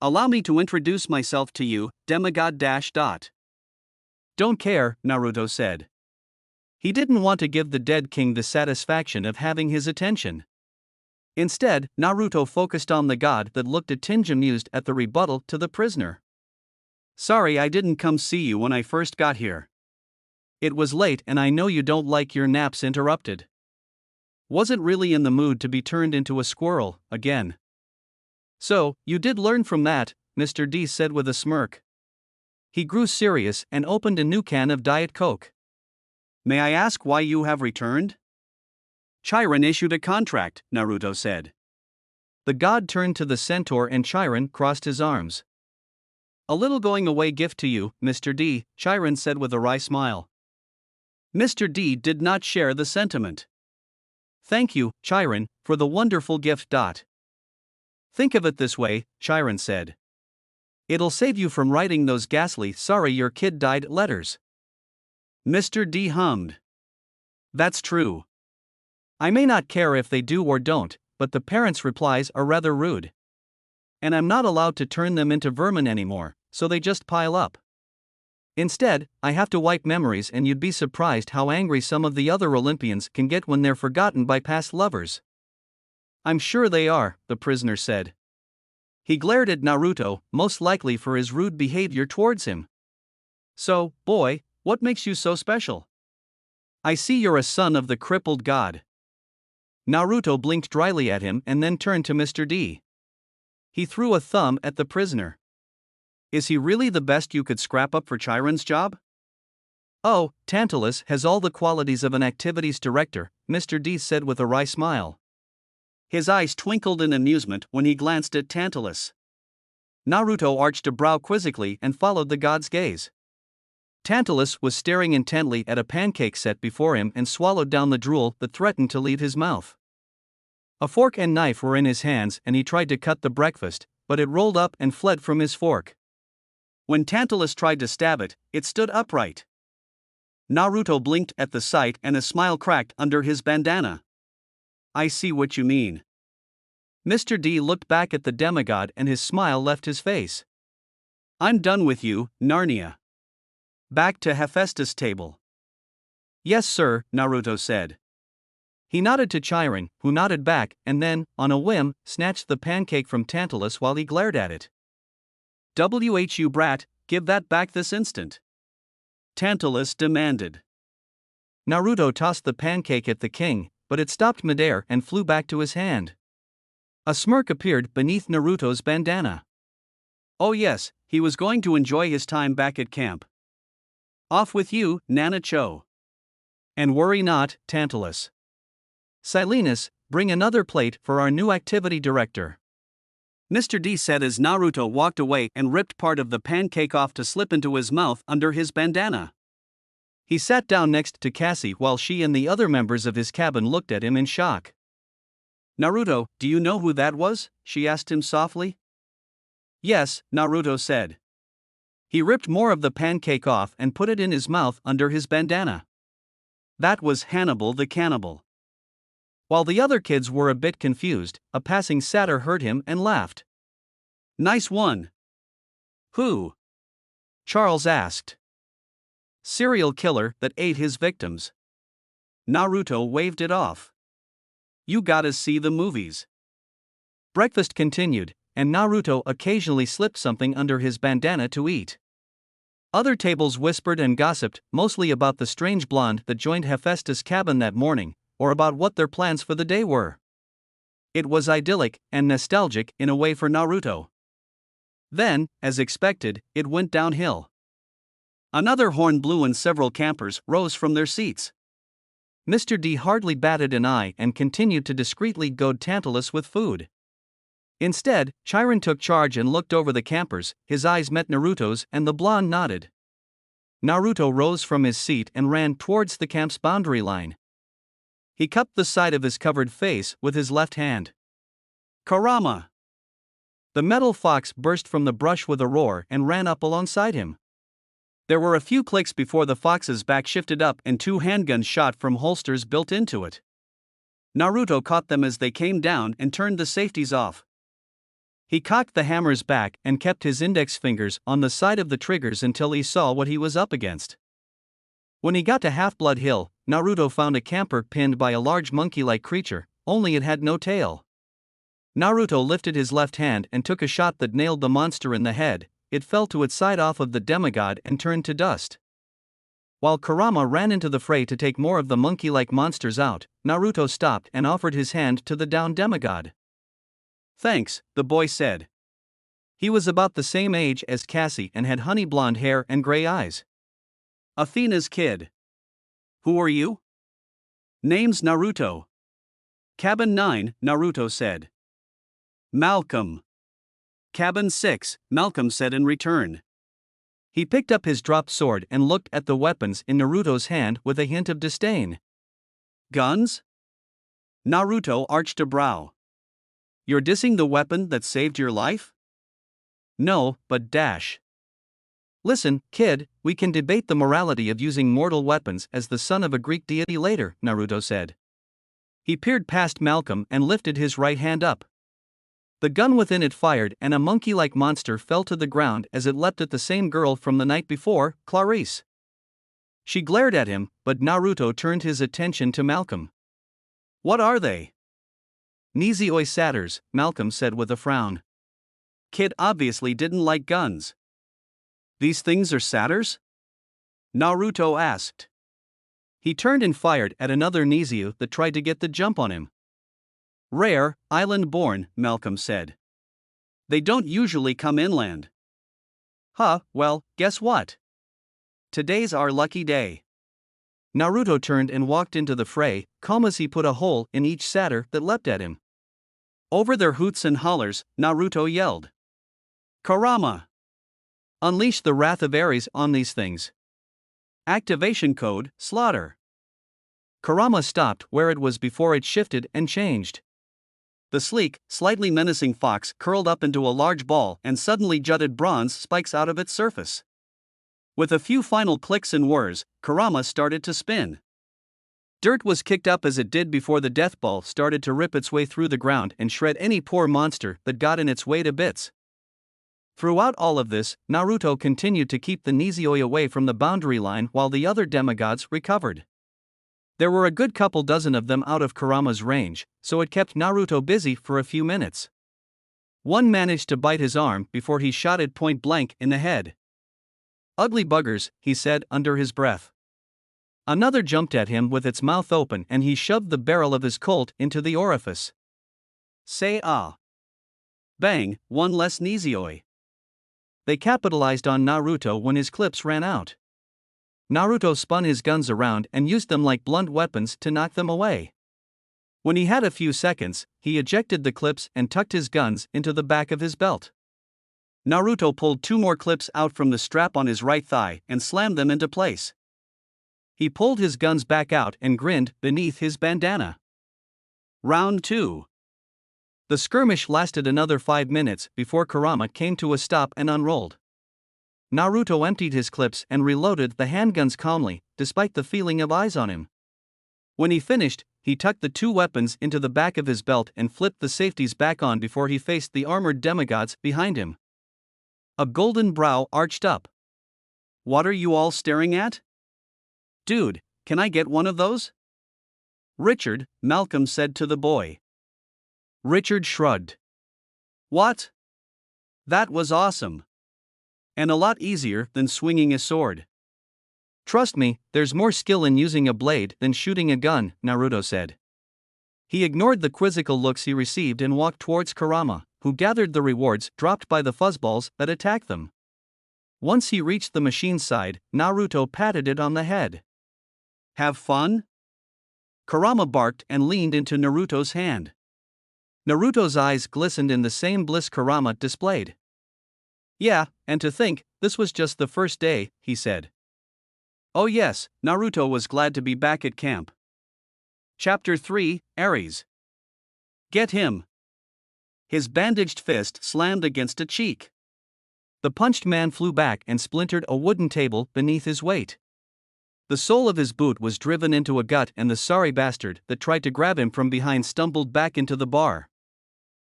"Allow me to introduce myself to you, demigod dash dot." "Don't care," Naruto said. He didn't want to give the dead king the satisfaction of having his attention. Instead, Naruto focused on the god that looked a tinge amused at the rebuttal to the prisoner. "Sorry I didn't come see you when I first got here. It was late and I know you don't like your naps interrupted. Wasn't really in the mood to be turned into a squirrel, again." "So, you did learn from that," Mr. D said with a smirk. He grew serious and opened a new can of Diet Coke. "May I ask why you have returned?" "Chiron issued a contract," Naruto said. The god turned to the centaur and Chiron crossed his arms. "A little going-away gift to you, Mr. D," Chiron said with a wry smile. Mr. D did not share the sentiment. "Thank you, Chiron, for the wonderful gift. Think of it this way," Chiron said. "It'll save you from writing those ghastly 'sorry your kid died' letters." Mr. D hummed. "That's true. I may not care if they do or don't, but the parents' replies are rather rude. And I'm not allowed to turn them into vermin anymore, so they just pile up. Instead, I have to wipe memories and you'd be surprised how angry some of the other Olympians can get when they're forgotten by past lovers." "I'm sure they are," the prisoner said. He glared at Naruto, most likely for his rude behavior towards him. "So, boy, what makes you so special? I see you're a son of the crippled god." Naruto blinked dryly at him and then turned to Mr. D. He threw a thumb at the prisoner. "Is he really the best you could scrap up for Chiron's job?" "Oh, Tantalus has all the qualities of an activities director," Mr. D said with a wry smile. His eyes twinkled in amusement when he glanced at Tantalus. Naruto arched a brow quizzically and followed the god's gaze. Tantalus was staring intently at a pancake set before him and swallowed down the drool that threatened to leave his mouth. A fork and knife were in his hands and he tried to cut the breakfast, but it rolled up and fled from his fork. When Tantalus tried to stab it, it stood upright. Naruto blinked at the sight and a smile cracked under his bandana. "I see what you mean." Mr. D looked back at the demigod and his smile left his face. "I'm done with you, Narnia. Back to Hephaestus' table." "Yes sir," Naruto said. He nodded to Chiron, who nodded back, and then, on a whim, snatched the pancake from Tantalus while he glared at it. "Whu brat, give that back this instant," Tantalus demanded. Naruto tossed the pancake at the king, but it stopped midair and flew back to his hand. A smirk appeared beneath Naruto's bandana. Oh yes, he was going to enjoy his time back at camp. "Off with you, Nanacho. And worry not, Tantalus. Silenus, bring another plate for our new activity director," Mr. D said as Naruto walked away and ripped part of the pancake off to slip into his mouth under his bandana. He sat down next to Cassie while she and the other members of his cabin looked at him in shock. "Naruto, do you know who that was?" she asked him softly. "Yes," Naruto said. He ripped more of the pancake off and put it in his mouth under his bandana. That was Hannibal the Cannibal. While the other kids were a bit confused, a passing satyr heard him and laughed. "Nice one." "Who?" Charles asked. "Serial killer that ate his victims." Naruto waved it off. "You gotta see the movies." Breakfast continued, and Naruto occasionally slipped something under his bandana to eat. Other tables whispered and gossiped, mostly about the strange blonde that joined Hephaestus' cabin that morning, or about what their plans for the day were. It was idyllic and nostalgic in a way for Naruto. Then, as expected, it went downhill. Another horn blew and several campers rose from their seats. Mr. D hardly batted an eye and continued to discreetly goad Tantalus with food. Instead, Chiron took charge and looked over the campers. His eyes met Naruto's and the blonde nodded. Naruto rose from his seat and ran towards the camp's boundary line. He cupped the side of his covered face with his left hand. "Kurama!" The metal fox burst from the brush with a roar and ran up alongside him. There were a few clicks before the fox's back shifted up and two handguns shot from holsters built into it. Naruto caught them as they came down and turned the safeties off. He cocked the hammers back and kept his index fingers on the side of the triggers until he saw what he was up against. When he got to Half-Blood Hill, Naruto found a camper pinned by a large monkey-like creature, only it had no tail. Naruto lifted his left hand and took a shot that nailed the monster in the head. It fell to its side off of the demigod and turned to dust. While Kurama ran into the fray to take more of the monkey-like monsters out, Naruto stopped and offered his hand to the downed demigod. "Thanks," the boy said. He was about the same age as Cassie and had honey blonde hair and gray eyes. "Athena's kid." "Who are you?" "Name's Naruto." "Cabin 9, Naruto said." "Malcolm." "Cabin 6, Malcolm said in return." He picked up his dropped sword and looked at the weapons in Naruto's hand with a hint of disdain. "Guns?" Naruto arched a brow. "You're dissing the weapon that saved your life?" "No, but dash. Listen, kid, we can debate the morality of using mortal weapons as the son of a Greek deity later," Naruto said. He peered past Malcolm and lifted his right hand up. The gun within it fired and a monkey-like monster fell to the ground as it leapt at the same girl from the night before, Clarice. She glared at him, but Naruto turned his attention to Malcolm. "What are they?" "Nizioi satyrs," Malcolm said with a frown. Kid obviously didn't like guns. "These things are satyrs?" Naruto asked. He turned and fired at another Nizio that tried to get the jump on him. "Rare, island-born," Malcolm said. "They don't usually come inland." "Huh, well, guess what? Today's our lucky day." Naruto turned and walked into the fray, calm as he put a hole in each satyr that leapt at him. Over their hoots and hollers, Naruto yelled, "Kurama! Unleash the wrath of Ares on these things. Activation code, slaughter." Kurama stopped where it was before it shifted and changed. The sleek, slightly menacing fox curled up into a large ball and suddenly jutted bronze spikes out of its surface. With a few final clicks and whirs, Kurama started to spin. Dirt was kicked up as it did before the death ball started to rip its way through the ground and shred any poor monster that got in its way to bits. Throughout all of this, Naruto continued to keep the Nizioi away from the boundary line while the other demigods recovered. There were a good couple dozen of them out of Kurama's range, so it kept Naruto busy for a few minutes. One managed to bite his arm before he shot it point blank in the head. "Ugly buggers," he said under his breath. Another jumped at him with its mouth open and he shoved the barrel of his Colt into the orifice. Say ah. Bang, one less Nizioi. They capitalized on Naruto when his clips ran out. Naruto spun his guns around and used them like blunt weapons to knock them away. When he had a few seconds, he ejected the clips and tucked his guns into the back of his belt. Naruto pulled 2 more clips out from the strap on his right thigh and slammed them into place. He pulled his guns back out and grinned beneath his bandana. Round 2. The skirmish lasted another 5 minutes before Kurama came to a stop and unrolled. Naruto emptied his clips and reloaded the handguns calmly, despite the feeling of eyes on him. When he finished, he tucked the 2 weapons into the back of his belt and flipped the safeties back on before he faced the armored demigods behind him. A golden brow arched up. "What are you all staring at? Dude, can I get one of those?" "Richard," Malcolm said to the boy. Richard shrugged. "What? That was awesome. And a lot easier than swinging a sword." "Trust me, there's more skill in using a blade than shooting a gun," Naruto said. He ignored the quizzical looks he received and walked towards Kurama, who gathered the rewards dropped by the fuzzballs that attacked them. Once he reached the machine's side, Naruto patted it on the head. "Have fun?" Kurama barked and leaned into Naruto's hand. Naruto's eyes glistened in the same bliss Kurama displayed. "Yeah, and to think, this was just the first day," he said. Oh yes, Naruto was glad to be back at camp. Chapter 3, Ares. Get him. His bandaged fist slammed against a cheek. The punched man flew back and splintered a wooden table beneath his weight. The sole of his boot was driven into a gut and the sorry bastard that tried to grab him from behind stumbled back into the bar.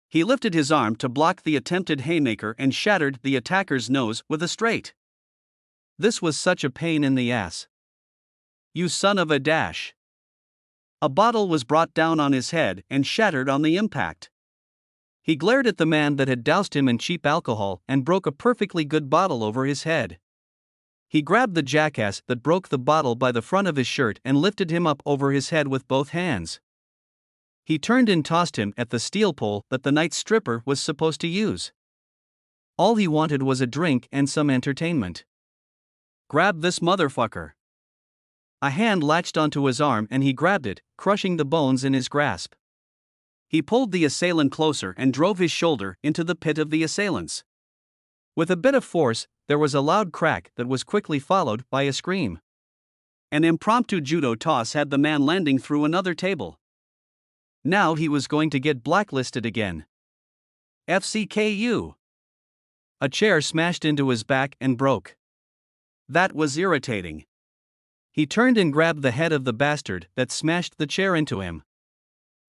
He lifted his arm to block the attempted haymaker and shattered the attacker's nose with a straight. This was such a pain in the ass. "You son of a dash." A bottle was brought down on his head and shattered on the impact. He glared at the man that had doused him in cheap alcohol and broke a perfectly good bottle over his head. He grabbed the jackass that broke the bottle by the front of his shirt and lifted him up over his head with both hands. He turned and tossed him at the steel pole that the night stripper was supposed to use. All he wanted was a drink and some entertainment. "Grab this motherfucker." A hand latched onto his arm and he grabbed it, crushing the bones in his grasp. He pulled the assailant closer and drove his shoulder into the pit of the assailants. With a bit of force, there was a loud crack that was quickly followed by a scream. An impromptu judo toss had the man landing through another table. Now he was going to get blacklisted again. FCKU. A chair smashed into his back and broke. That was irritating. He turned and grabbed the head of the bastard that smashed the chair into him.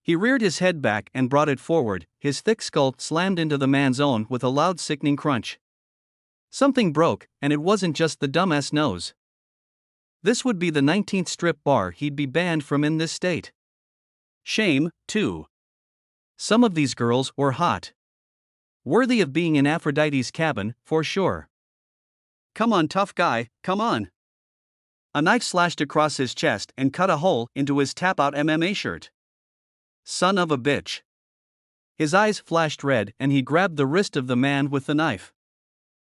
He reared his head back and brought it forward, his thick skull slammed into the man's own with a loud sickening crunch. Something broke, and it wasn't just the dumbass nose. This would be the 19th strip bar he'd be banned from in this state. Shame, too. Some of these girls were hot. Worthy of being in Aphrodite's cabin, for sure. "Come on, tough guy, come on." A knife slashed across his chest and cut a hole into his tap-out MMA shirt. Son of a bitch. His eyes flashed red and he grabbed the wrist of the man with the knife.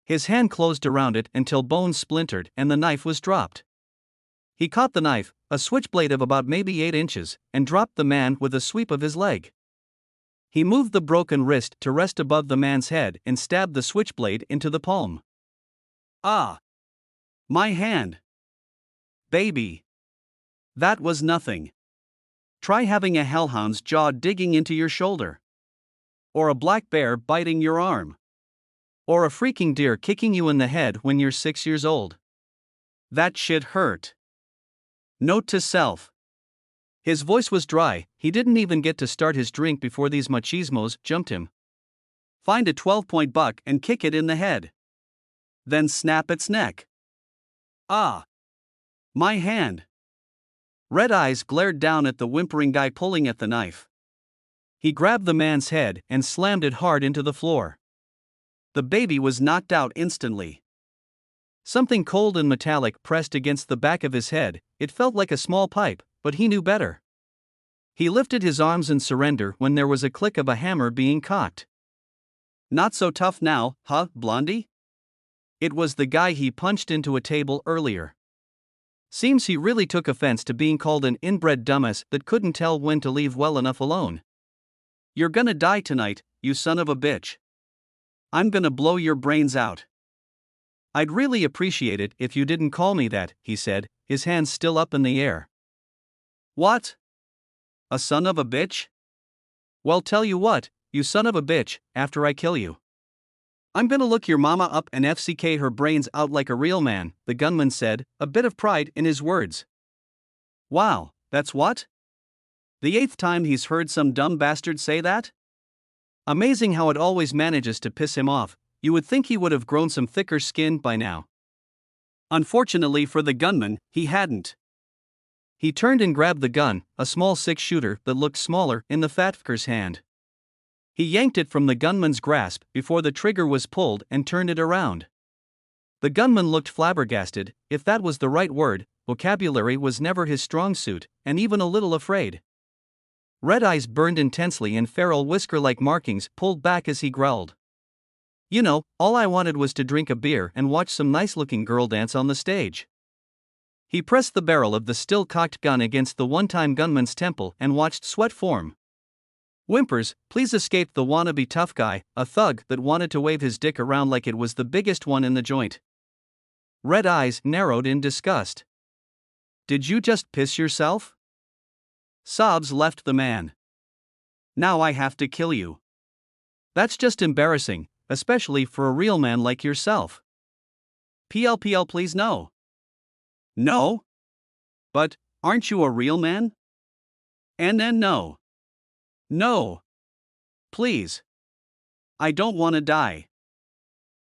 His hand closed around it until bones splintered and the knife was dropped. He caught the knife, a switchblade of about maybe 8 inches, and dropped the man with a sweep of his leg. He moved the broken wrist to rest above the man's head and stabbed the switchblade into the palm. "Ah! My hand! Baby! That was nothing. Try having a hellhound's jaw digging into your shoulder. Or a black bear biting your arm. Or a freaking deer kicking you in the head when you're 6 years old. That shit hurt." Note to self. His voice was dry, he didn't even get to start his drink before these machismos jumped him. Find a 12-point buck and kick it in the head. Then snap its neck. "Ah! My hand! Red Eyes glared down at the whimpering guy pulling at the knife. He grabbed the man's head and slammed it hard into the floor. The baby was knocked out instantly. Something cold and metallic pressed against the back of his head. It felt like a small pipe, but he knew better. He lifted his arms in surrender when there was a click of a hammer being cocked. Not so tough now, huh, Blondie? It was the guy he punched into a table earlier. Seems he really took offense to being called an inbred dumbass that couldn't tell when to leave well enough alone. You're gonna die tonight, you son of a bitch. I'm gonna blow your brains out. I'd really appreciate it if you didn't call me that, he said, his hands still up in the air. What? A son of a bitch? Well, tell you what, you son of a bitch, after I kill you, I'm gonna look your mama up and FCK her brains out like a real man, the gunman said, a bit of pride in his words. Wow, that's what? The 8th time he's heard some dumb bastard say that? Amazing how it always manages to piss him off. You would think he would have grown some thicker skin by now. Unfortunately for the gunman, he hadn't. He turned and grabbed the gun, a small 6-shooter that looked smaller, in the fat fucker's hand. He yanked it from the gunman's grasp before the trigger was pulled and turned it around. The gunman looked flabbergasted, if that was the right word. Vocabulary was never his strong suit, and even a little afraid. Red Eyes burned intensely and feral whisker-like markings pulled back as he growled. You know, all I wanted was to drink a beer and watch some nice-looking girl dance on the stage. He pressed the barrel of the still-cocked gun against the one-time gunman's temple and watched sweat form. Whimpers, please escape the wannabe tough guy, a thug that wanted to wave his dick around like it was the biggest one in the joint. Red Eyes narrowed in disgust. Did you just piss yourself? Sobs left the man. Now I have to kill you. That's just embarrassing, especially for a real man like yourself. PLPL please no. No? But, aren't you a real man? And then no. No. Please. I don't want to die.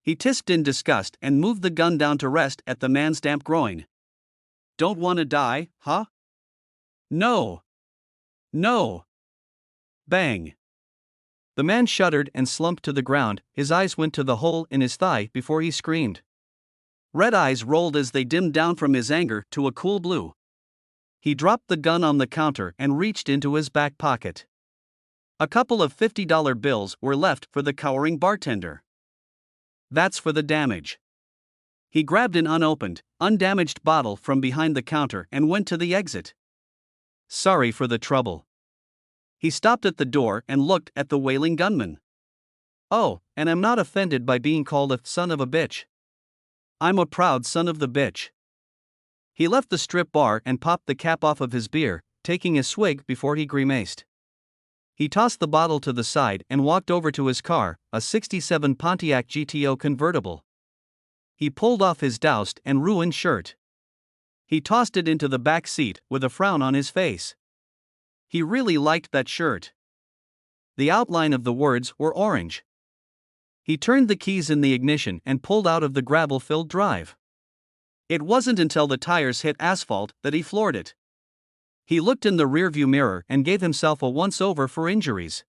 He tisked in disgust and moved the gun down to rest at the man's damp groin. Don't want to die, huh? No. No. Bang. The man shuddered and slumped to the ground, his eyes went to the hole in his thigh before he screamed. Red Eyes rolled as they dimmed down from his anger to a cool blue. He dropped the gun on the counter and reached into his back pocket. A couple of $50 bills were left for the cowering bartender. That's for the damage. He grabbed an unopened, undamaged bottle from behind the counter and went to the exit. Sorry for the trouble. He stopped at the door and looked at the wailing gunman. Oh, and I'm not offended by being called a son of a bitch. I'm a proud son of the bitch. He left the strip bar and popped the cap off of his beer, taking a swig before he grimaced. He tossed the bottle to the side and walked over to his car, a '67 Pontiac GTO convertible. He pulled off his doused and ruined shirt. He tossed it into the back seat with a frown on his face. He really liked that shirt. The outline of the words were orange. He turned the keys in the ignition and pulled out of the gravel-filled drive. It wasn't until the tires hit asphalt that he floored it. He looked in the rearview mirror and gave himself a once-over for injuries.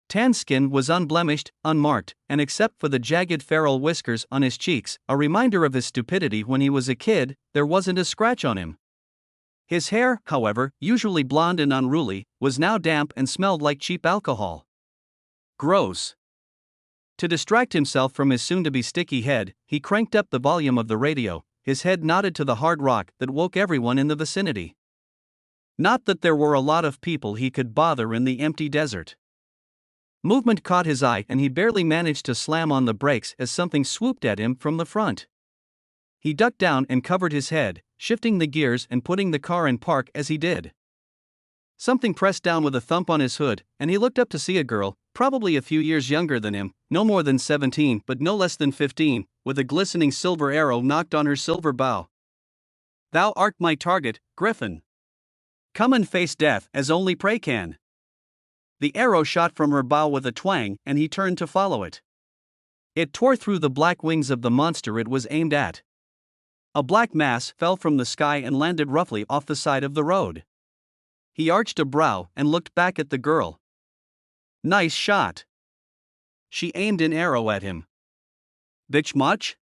Tan skin was unblemished, unmarked, and except for the jagged feral whiskers on his cheeks, a reminder of his stupidity when he was a kid, there wasn't a scratch on him. His hair, however, usually blonde and unruly, was now damp and smelled like cheap alcohol. Gross. To distract himself from his soon-to-be sticky head, he cranked up the volume of the radio, his head nodded to the hard rock that woke everyone in the vicinity. Not that there were a lot of people he could bother in the empty desert. Movement caught his eye and he barely managed to slam on the brakes as something swooped at him from the front. He ducked down and covered his head, shifting the gears and putting the car in park as he did. Something pressed down with a thump on his hood, and he looked up to see a girl, probably a few years younger than him, no more than 17 but no less than 15, with a glistening silver arrow knocked on her silver bow. Thou art my target, Griffin. Come and face death as only prey can. The arrow shot from her bow with a twang and he turned to follow it. It tore through the black wings of the monster it was aimed at. A black mass fell from the sky and landed roughly off the side of the road. He arched a brow and looked back at the girl. Nice shot. She aimed an arrow at him. Bitch much?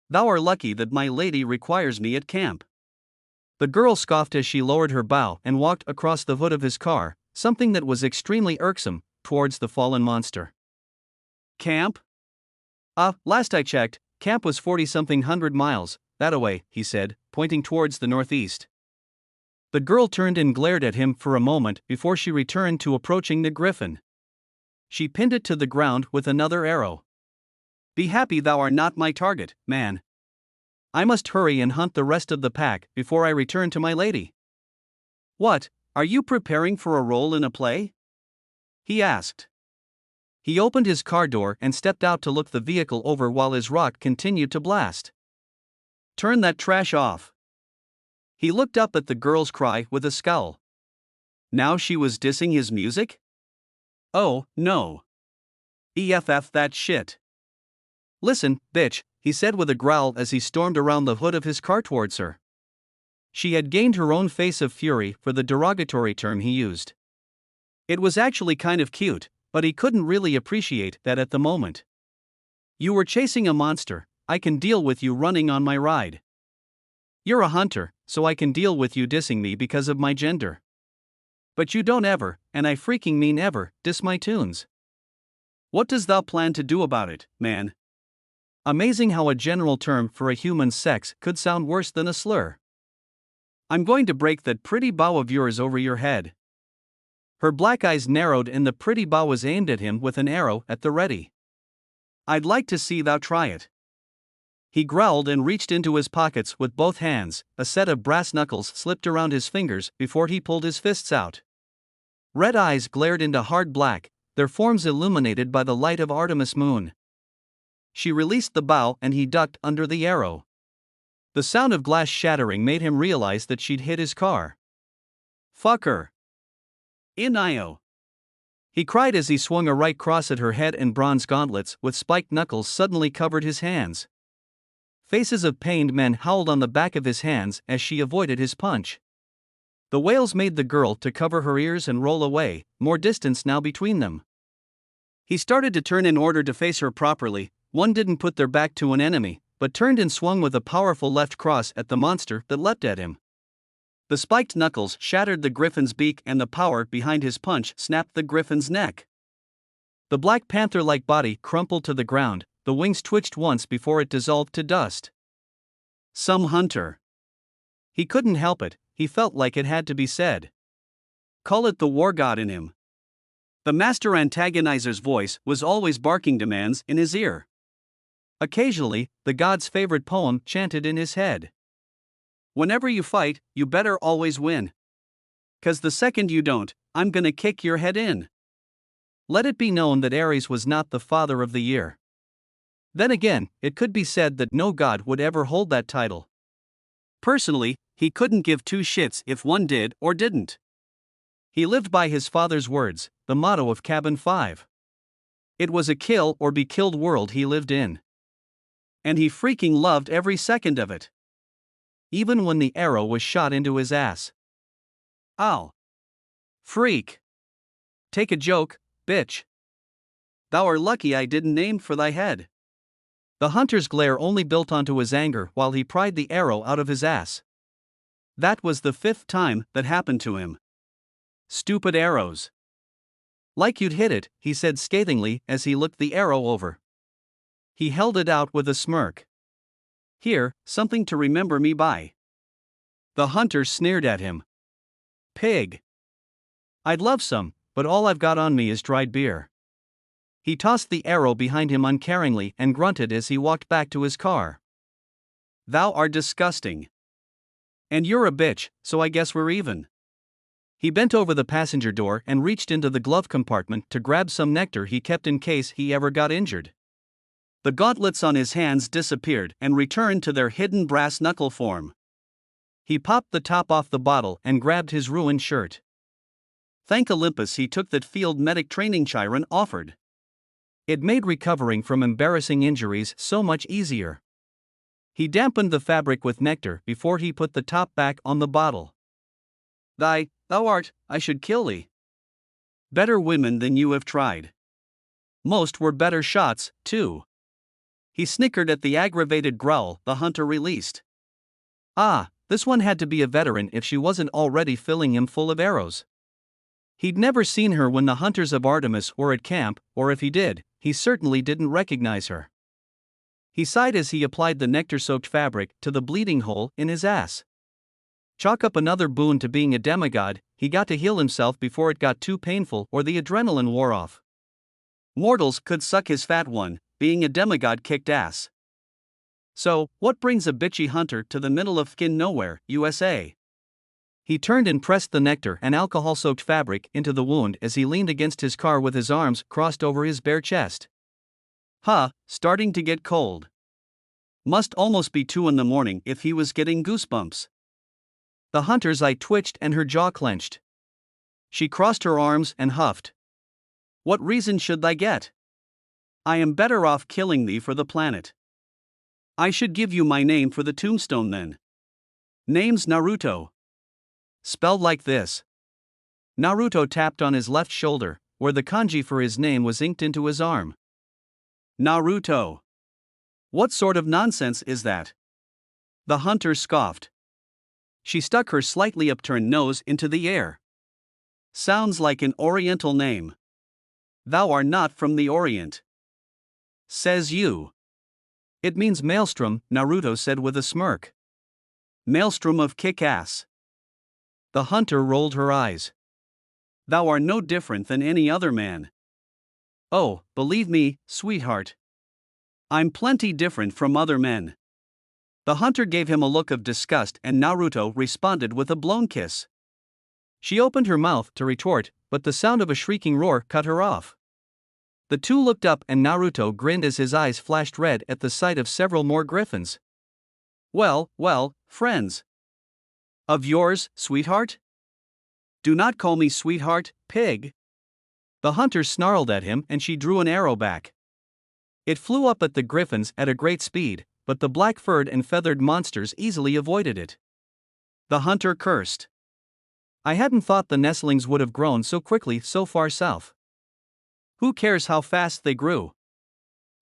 Thou are lucky that my lady requires me at camp. The girl scoffed as she lowered her bow and walked across the hood of his car, something that was extremely irksome, towards the fallen monster. Camp? Last I checked, camp was 40-something hundred miles, that-a-way, he said, pointing towards the northeast. The girl turned and glared at him for a moment before she returned to approaching the griffin. She pinned it to the ground with another arrow. Be happy thou art not my target, man. I must hurry and hunt the rest of the pack before I return to my lady. What, are you preparing for a role in a play? He asked. He opened his car door and stepped out to look the vehicle over while his rock continued to blast. Turn that trash off. He looked up at the girl's cry with a scowl. Now she was dissing his music? Oh, no. EFF that shit. Listen, bitch, he said with a growl as he stormed around the hood of his car towards her. She had gained her own face of fury for the derogatory term he used. It was actually kind of cute, but he couldn't really appreciate that at the moment. You were chasing a monster, I can deal with you running on my ride. You're a hunter, so I can deal with you dissing me because of my gender. But you don't ever, and I freaking mean ever, diss my tunes. What does thou plan to do about it, man? Amazing how a general term for a human's sex could sound worse than a slur. I'm going to break that pretty bow of yours over your head. Her black eyes narrowed and the pretty bow was aimed at him with an arrow at the ready. I'd like to see thou try it. He growled and reached into his pockets with both hands, a set of brass knuckles slipped around his fingers before he pulled his fists out. Red eyes glared into hard black, their forms illuminated by the light of Artemis moon. She released the bow and he ducked under the arrow. The sound of glass shattering made him realize that she'd hit his car. Fuck her. In-io. He cried as he swung a right cross at her head, and bronze gauntlets with spiked knuckles suddenly covered his hands. Faces of pained men howled on the back of his hands as she avoided his punch. The wails made the girl to cover her ears and roll away, more distance now between them. He started to turn in order to face her properly. One didn't put their back to an enemy, but turned and swung with a powerful left cross at the monster that leapt at him. The spiked knuckles shattered the griffin's beak and the power behind his punch snapped the griffin's neck. The black panther-like body crumpled to the ground, the wings twitched once before it dissolved to dust. Some hunter. He couldn't help it, he felt like it had to be said. Call it the war god in him. The master antagonizer's voice was always barking demands in his ear. Occasionally, the god's favorite poem chanted in his head. Whenever you fight, you better always win. 'Cause the second you don't, I'm gonna kick your head in. Let it be known that Ares was not the father of the year. Then again, it could be said that no god would ever hold that title. Personally, he couldn't give two shits if one did or didn't. He lived by his father's words, the motto of Cabin 5. It was a kill or be killed world he lived in. And he freaking loved every second of it. Even when the arrow was shot into his ass. Ow. Freak. Take a joke, bitch. Thou are lucky I didn't aim for thy head. The hunter's glare only built onto his anger while he pried the arrow out of his ass. That was the 5th time that happened to him. Stupid arrows. Like you'd hit it, he said scathingly as he looked the arrow over. He held it out with a smirk. Here, something to remember me by. The hunter sneered at him. Pig. I'd love some, but all I've got on me is dried beer. He tossed the arrow behind him uncaringly and grunted as he walked back to his car. Thou art disgusting. And you're a bitch, so I guess we're even. He bent over the passenger door and reached into the glove compartment to grab some nectar he kept in case he ever got injured. The gauntlets on his hands disappeared and returned to their hidden brass knuckle form. He popped the top off the bottle and grabbed his ruined shirt. Thank Olympus he took that field medic training Chiron offered. It made recovering from embarrassing injuries so much easier. He dampened the fabric with nectar before he put the top back on the bottle. Thou art, I should kill thee. Better women than you have tried. Most were better shots, too. He snickered at the aggravated growl the hunter released. Ah, this one had to be a veteran if she wasn't already filling him full of arrows. He'd never seen her when the hunters of Artemis were at camp, or if he did, he certainly didn't recognize her. He sighed as he applied the nectar-soaked fabric to the bleeding hole in his ass. Chalk up another boon to being a demigod, he got to heal himself before it got too painful or the adrenaline wore off. Mortals could suck his fat one, being a demigod kicked ass. So, what brings a bitchy hunter to the middle of fucking nowhere, USA? He turned and pressed the nectar and alcohol-soaked fabric into the wound as he leaned against his car with his arms crossed over his bare chest. Starting to get cold. Must almost be 2 in the morning if he was getting goosebumps. The hunter's eye twitched and her jaw clenched. She crossed her arms and huffed. What reason should I get? I am better off killing thee for the planet. I should give you my name for the tombstone then. Name's Naruto. Spelled like this. Naruto tapped on his left shoulder, where the kanji for his name was inked into his arm. Naruto. What sort of nonsense is that? The hunter scoffed. She stuck her slightly upturned nose into the air. Sounds like an Oriental name. Thou art not from the Orient. Says you. It means maelstrom, Naruto said with a smirk. Maelstrom of kick-ass. The hunter rolled her eyes. Thou art no different than any other man. Oh, believe me, sweetheart. I'm plenty different from other men. The hunter gave him a look of disgust and Naruto responded with a blown kiss. She opened her mouth to retort, but the sound of a shrieking roar cut her off. The two looked up and Naruto grinned as his eyes flashed red at the sight of several more griffins. Well, friends. Of yours, sweetheart? Do not call me sweetheart, pig. The hunter snarled at him and she drew an arrow back. It flew up at the griffins at a great speed, but the black-furred and feathered monsters easily avoided it. The hunter cursed. I hadn't thought the nestlings would have grown so quickly so far south. Who cares how fast they grew?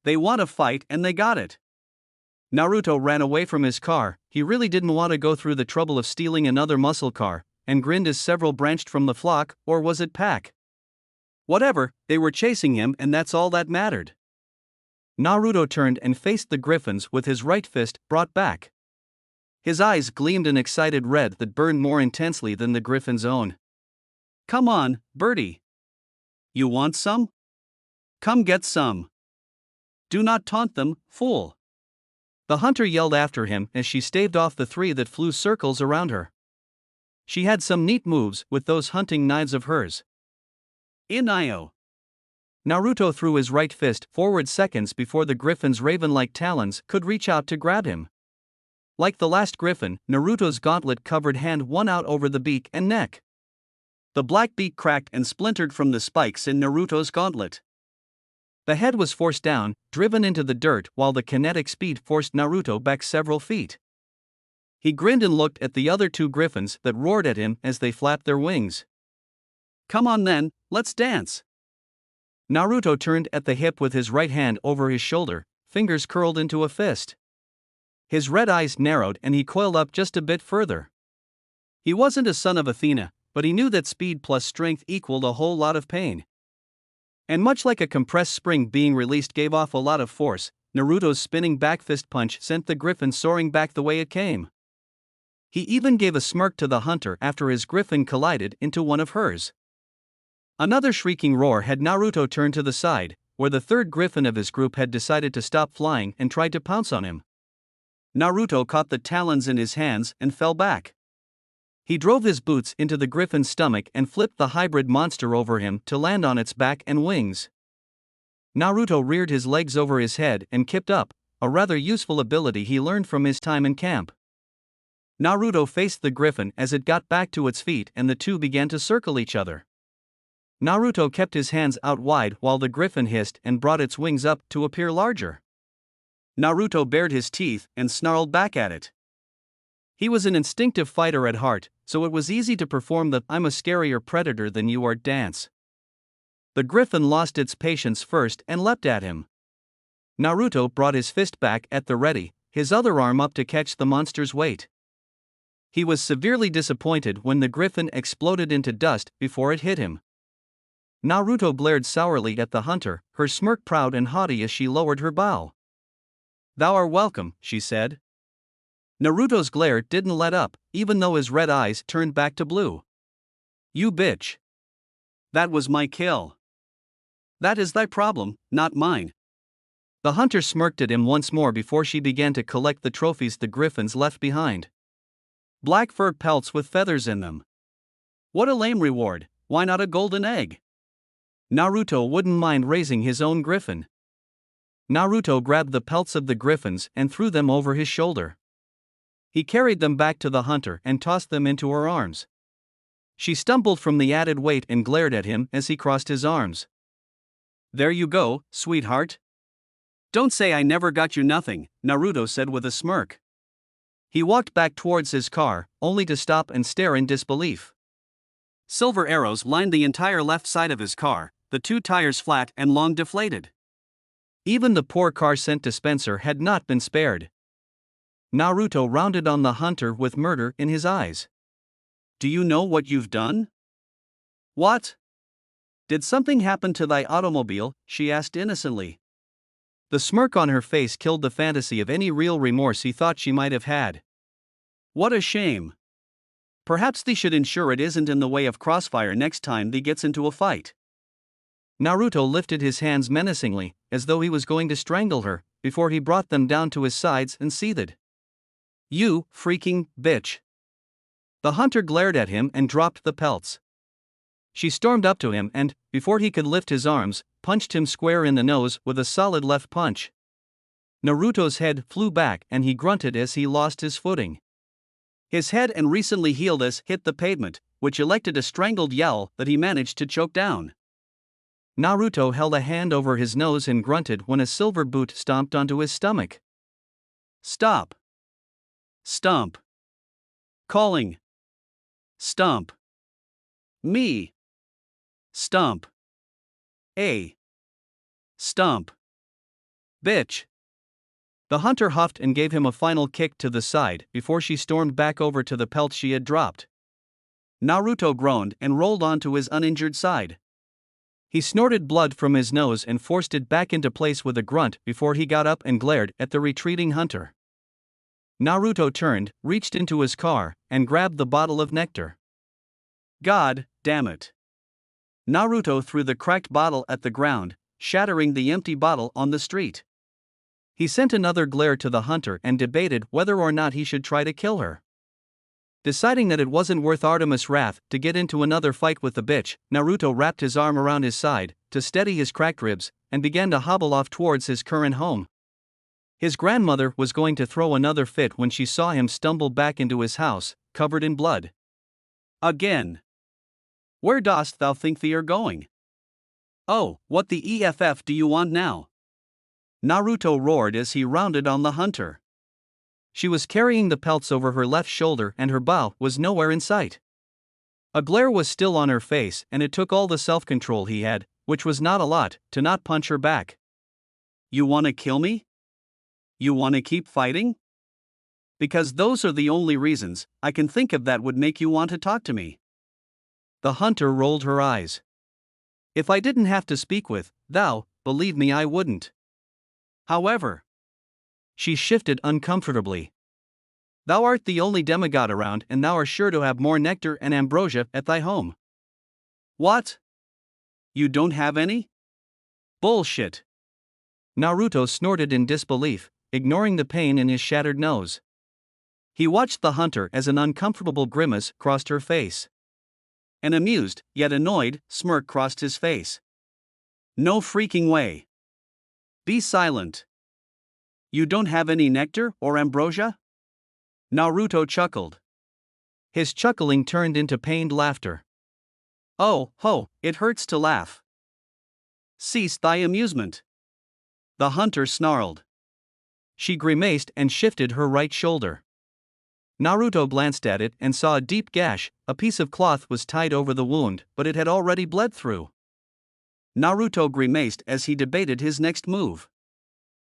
They want to fight and they got it. Naruto ran away from his car, he really didn't want to go through the trouble of stealing another muscle car, and grinned as several branched from the flock, or was it pack? Whatever, they were chasing him and that's all that mattered. Naruto turned and faced the griffins with his right fist brought back. His eyes gleamed an excited red that burned more intensely than the griffin's own. Come on, birdie. You want some? Come get some. Do not taunt them, fool. The hunter yelled after him as she staved off the 3 that flew circles around her. She had some neat moves with those hunting knives of hers. In-io. Naruto threw his right fist forward seconds before the griffin's raven-like talons could reach out to grab him. Like the last griffin, Naruto's gauntlet-covered hand won out over the beak and neck. The black beak cracked and splintered from the spikes in Naruto's gauntlet. The head was forced down, driven into the dirt while the kinetic speed forced Naruto back several feet. He grinned and looked at the other 2 griffins that roared at him as they flapped their wings. Come on then, let's dance. Naruto turned at the hip with his right hand over his shoulder, fingers curled into a fist. His red eyes narrowed and he coiled up just a bit further. He wasn't a son of Athena, but he knew that speed plus strength equaled a whole lot of pain. And much like a compressed spring being released gave off a lot of force, Naruto's spinning back fist punch sent the griffin soaring back the way it came. He even gave a smirk to the hunter after his griffin collided into one of hers. Another shrieking roar had Naruto turned to the side, where the 3rd griffin of his group had decided to stop flying and tried to pounce on him. Naruto caught the talons in his hands and fell back. He drove his boots into the griffin's stomach and flipped the hybrid monster over him to land on its back and wings. Naruto reared his legs over his head and kipped up, a rather useful ability he learned from his time in camp. Naruto faced the griffin as it got back to its feet and the 2 began to circle each other. Naruto kept his hands out wide while the griffin hissed and brought its wings up to appear larger. Naruto bared his teeth and snarled back at it. He was an instinctive fighter at heart, so it was easy to perform the "I'm a scarier predator than you are" dance. The griffin lost its patience first and leapt at him. Naruto brought his fist back at the ready, his other arm up to catch the monster's weight. He was severely disappointed when the griffin exploded into dust before it hit him. Naruto glared sourly at the hunter, her smirk proud and haughty as she lowered her bow. "Thou art welcome," she said. Naruto's glare didn't let up, even though his red eyes turned back to blue. "You bitch. That was my kill. That is thy problem, not mine." The hunter smirked at him once more before she began to collect the trophies the griffins left behind. Black fur pelts with feathers in them. What a lame reward, why not a golden egg? Naruto wouldn't mind raising his own griffin. Naruto grabbed the pelts of the griffins and threw them over his shoulder. He carried them back to the hunter and tossed them into her arms. She stumbled from the added weight and glared at him as he crossed his arms. "There you go, sweetheart. Don't say I never got you nothing," Naruto said with a smirk. He walked back towards his car, only to stop and stare in disbelief. Silver arrows lined the entire left side of his car, the two tires flat and long deflated. Even the poor car scent dispenser had not been spared. Naruto rounded on the hunter with murder in his eyes. "Do you know what you've done?" "What? Did something happen to thy automobile?" she asked innocently. The smirk on her face killed the fantasy of any real remorse he thought she might have had. "What a shame. Perhaps thee should ensure it isn't in the way of crossfire next time thee gets into a fight." Naruto lifted his hands menacingly, as though he was going to strangle her, before he brought them down to his sides and seethed. "You freaking bitch." The hunter glared at him and dropped the pelts. She stormed up to him and, before he could lift his arms, punched him square in the nose with a solid left punch. Naruto's head flew back and he grunted as he lost his footing. His head and recently healed ass hit the pavement, which elected a strangled yell that he managed to choke down. Naruto held a hand over his nose and grunted when a silver boot stomped onto his stomach. "Stop. Stomp. Calling. Stomp. Me. Stomp. A. Stomp. Bitch." The hunter huffed and gave him a final kick to the side before she stormed back over to the pelt she had dropped. Naruto groaned and rolled onto his uninjured side. He snorted blood from his nose and forced it back into place with a grunt before he got up and glared at the retreating hunter. Naruto turned, reached into his car, and grabbed the bottle of nectar. "God damn it." Naruto threw the cracked bottle at the ground, shattering the empty bottle on the street. He sent another glare to the hunter and debated whether or not he should try to kill her. Deciding that it wasn't worth Artemis' wrath to get into another fight with the bitch, Naruto wrapped his arm around his side to steady his cracked ribs and began to hobble off towards his current home. His grandmother was going to throw another fit when she saw him stumble back into his house, covered in blood. "Again. Where dost thou think thee are going? Oh, what the EFF do you want now?" Naruto roared as he rounded on the hunter. She was carrying the pelts over her left shoulder and her bow was nowhere in sight. A glare was still on her face and it took all the self-control he had, which was not a lot, to not punch her back. "You wanna kill me? You wanna keep fighting? Because those are the only reasons I can think of that would make you want to talk to me." The hunter rolled her eyes. "If I didn't have to speak with thou, believe me I wouldn't. However," she shifted uncomfortably, "thou art the only demigod around and thou art sure to have more nectar and ambrosia at thy home." "What? You don't have any?" "Bullshit." Naruto snorted in disbelief, ignoring the pain in his shattered nose. He watched the hunter as an uncomfortable grimace crossed her face. An amused, yet annoyed, smirk crossed his face. "No freaking way. Be silent. You don't have any nectar or ambrosia?" Naruto chuckled. His chuckling turned into pained laughter. "Oh, ho, it hurts to laugh. Cease thy amusement." The hunter snarled. She grimaced and shifted her right shoulder. Naruto glanced at it and saw a deep gash. A piece of cloth was tied over the wound, but it had already bled through. Naruto grimaced as he debated his next move.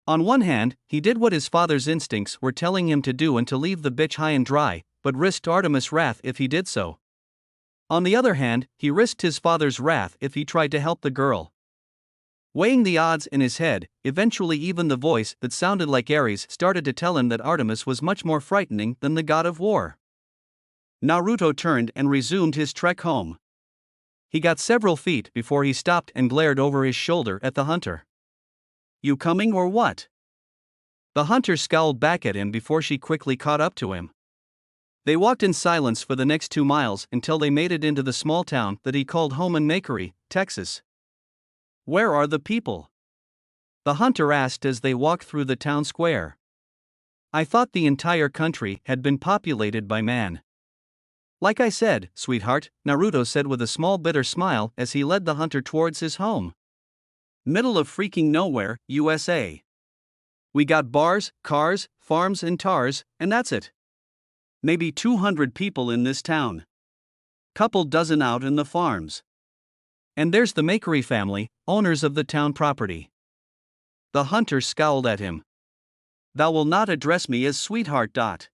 On one hand, he did what his father's instincts were telling him to do and to leave the bitch high and dry, but risked Artemis' wrath if he did so. On the other hand, he risked his father's wrath if he tried to help the girl. Weighing the odds in his head, eventually even the voice that sounded like Ares started to tell him that Artemis was much more frightening than the god of war. Naruto turned and resumed his trek home. He got several feet before he stopped and glared over his shoulder at the hunter. "You coming or what?" The hunter scowled back at him before she quickly caught up to him. They walked in silence for the next 2 miles until they made it into the small town that he called home in Macquarie, Texas. "Where are the people?" the hunter asked as they walked through the town square. "I thought the entire country had been populated by man." "Like I said, sweetheart," Naruto said with a small bitter smile as he led the hunter towards his home. "Middle of freaking nowhere, USA. We got bars, cars, farms and tars, and that's it. Maybe 200 people in this town. Couple dozen out in the farms. And there's the Macquarie family, owners of the town property." The hunter scowled at him. "Thou will not address me as sweetheart.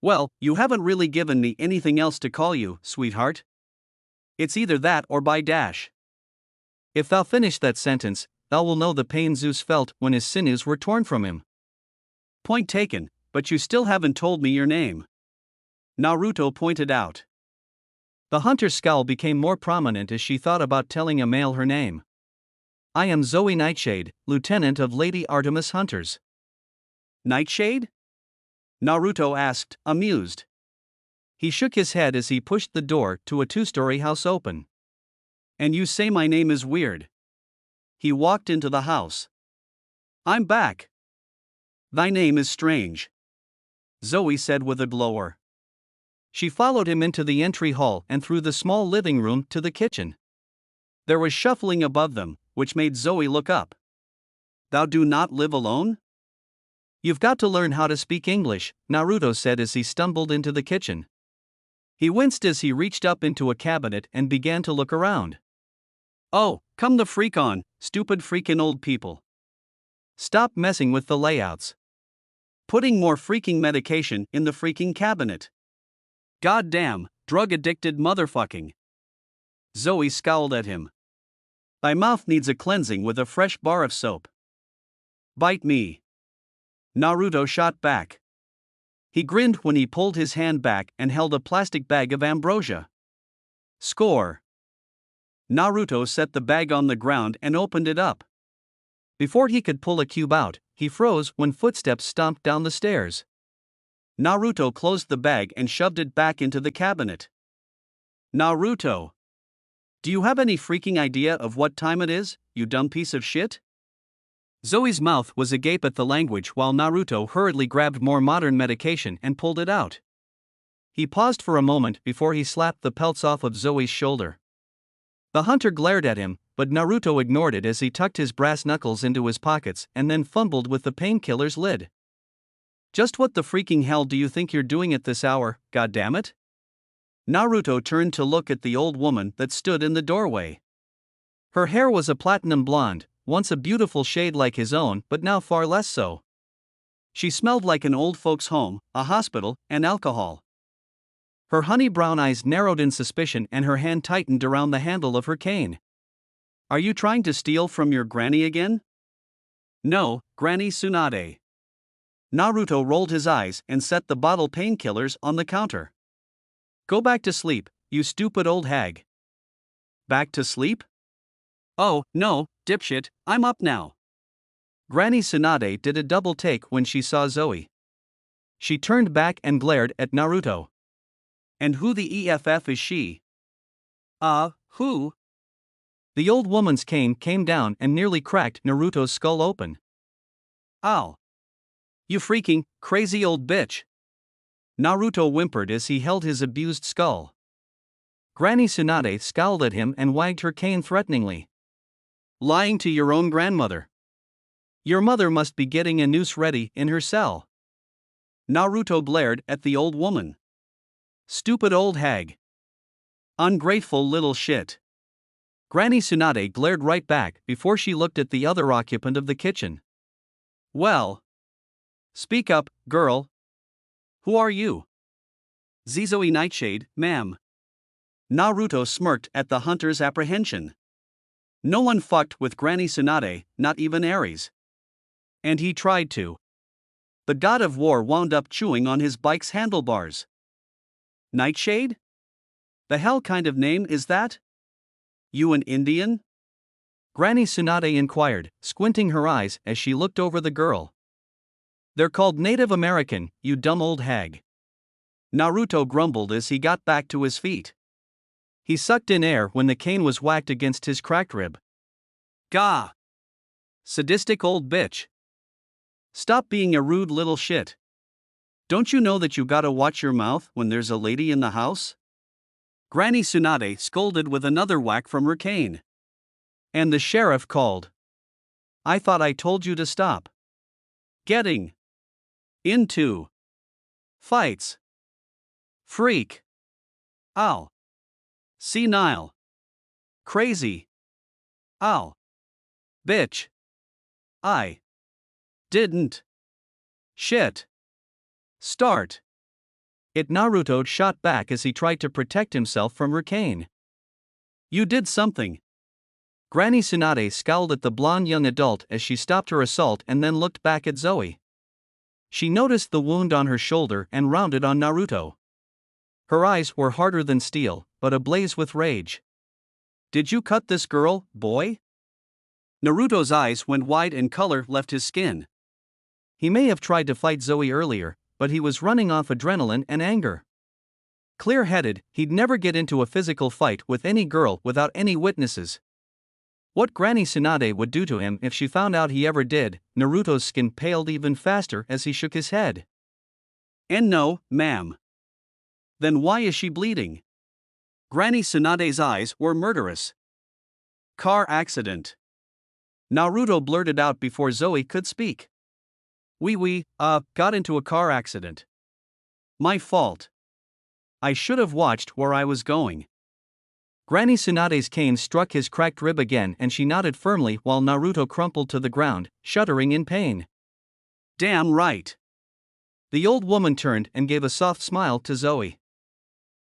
Well, you haven't really given me anything else to call you, sweetheart. It's either that or by dash. If thou finish that sentence, thou will know the pain Zeus felt when his sinews were torn from him." "Point taken, but you still haven't told me your name," Naruto pointed out. The hunter's scowl became more prominent as she thought about telling a male her name. "I am Zoe Nightshade, lieutenant of Lady Artemis Hunters." "Nightshade?" Naruto asked, amused. He shook his head as he pushed the door to a 2-story house open. "And you say my name is weird?" He walked into the house. "I'm back." "Thy name is strange," Zoe said with a glower. She followed him into the entry hall and through the small living room to the kitchen. There was shuffling above them, which made Zoe look up. "Thou do not live alone?" "You've got to learn how to speak English," Naruto said as he stumbled into the kitchen. He winced as he reached up into a cabinet and began to look around. "Oh, come the freak on, stupid freaking old people. Stop messing with the layouts. Putting more freaking medication in the freaking cabinet. Goddamn, drug-addicted motherfucking." Zoe scowled at him. "Thy mouth needs a cleansing with a fresh bar of soap." "Bite me." Naruto shot back. He grinned when he pulled his hand back and held a plastic bag of ambrosia. "Score." Naruto set the bag on the ground and opened it up. Before he could pull a cube out, he froze when footsteps stomped down the stairs. Naruto closed the bag and shoved it back into the cabinet. "Naruto, do you have any freaking idea of what time it is, you dumb piece of shit?" Zoe's mouth was agape at the language while Naruto hurriedly grabbed more modern medication and pulled it out. He paused for a moment before he slapped the pelts off of Zoe's shoulder. The hunter glared at him, but Naruto ignored it as he tucked his brass knuckles into his pockets and then fumbled with the painkiller's lid. "Just what the freaking hell do you think you're doing at this hour, goddammit?" Naruto turned to look at the old woman that stood in the doorway. Her hair was a platinum blonde, once a beautiful shade like his own but now far less so. She smelled like an old folks' home, a hospital, and alcohol. Her honey brown eyes narrowed in suspicion and her hand tightened around the handle of her cane. "Are you trying to steal from your granny again?" "No, Granny Tsunade." Naruto rolled his eyes and set the bottle painkillers on the counter. "Go back to sleep, you stupid old hag." "Back to sleep?" "Oh, no, dipshit, I'm up now." Granny Tsunade did a double take when she saw Zoe. She turned back and glared at Naruto. "And who the EFF is she?" Who?" The old woman's cane came down and nearly cracked Naruto's skull open. "Ow. You freaking, crazy old bitch." Naruto whimpered as he held his abused skull. Granny Tsunade scowled at him and wagged her cane threateningly. "Lying to your own grandmother. Your mother must be getting a noose ready in her cell. Naruto glared at the old woman. Stupid old hag. Ungrateful little shit. Granny Tsunade glared right back before she looked at the other occupant of the kitchen. Well. Speak up, girl. Who are you? Zizoi Nightshade, ma'am. Naruto smirked at the hunter's apprehension. No one fucked with Granny Tsunade, not even Ares. And he tried to. The god of war wound up chewing on his bike's handlebars. Nightshade? The hell kind of name is that? You an Indian? Granny Tsunade inquired, squinting her eyes as she looked over the girl. They're called Native American, you dumb old hag. Naruto grumbled as he got back to his feet. He sucked in air when the cane was whacked against his cracked rib. Gah! Sadistic old bitch. Stop being a rude little shit. Don't you know that you gotta watch your mouth when there's a lady in the house? Granny Tsunade scolded with another whack from her cane. And the sheriff called. I thought I told you to stop. Getting into fights. Freak. Ow. Senile. Crazy. Ow. Bitch. I didn't. Shit. Start. It Naruto shot back as he tried to protect himself from her cane. You did something. Granny Tsunade scowled at the blonde young adult as she stopped her assault and then looked back at Zoe. She noticed the wound on her shoulder and rounded on Naruto. Her eyes were harder than steel, but ablaze with rage. Did you cut this girl, boy? Naruto's eyes went wide and color left his skin. He may have tried to fight Zoe earlier, but he was running off adrenaline and anger. Clear-headed, he'd never get into a physical fight with any girl without any witnesses. What Granny Tsunade would do to him if she found out he ever did, Naruto's skin paled even faster as he shook his head. And no, ma'am. Then why is she bleeding? Granny Tsunade's eyes were murderous. Car accident. Naruto blurted out before Zoe could speak. We got into a car accident. My fault. I should have watched where I was going. Granny Tsunade's cane struck his cracked rib again and she nodded firmly while Naruto crumpled to the ground, shuddering in pain. Damn right. The old woman turned and gave a soft smile to Zoe.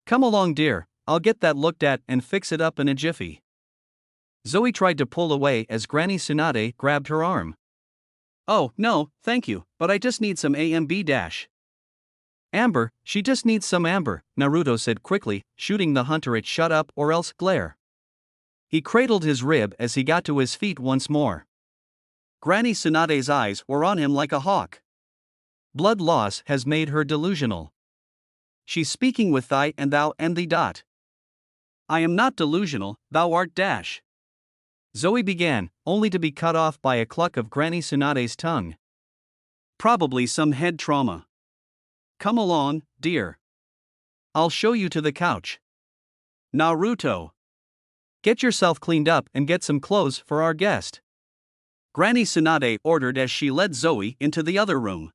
Come along, dear, I'll get that looked at and fix it up in a jiffy. Zoe tried to pull away as Granny Tsunade grabbed her arm. Oh, no, thank you, but I just need some AMB dash. Amber, she just needs some amber, Naruto said quickly, shooting the hunter a shut up or else glare. He cradled his rib as he got to his feet once more. Granny Tsunade's eyes were on him like a hawk. Blood loss has made her delusional. She's speaking with thou and thee dot. I am not delusional, thou art dash. Zoe began, only to be cut off by a cluck of Granny Tsunade's tongue. Probably some head trauma. Come along, dear. I'll show you to the couch. Naruto. Get yourself cleaned up and get some clothes for our guest. Granny Tsunade ordered as she led Zoe into the other room.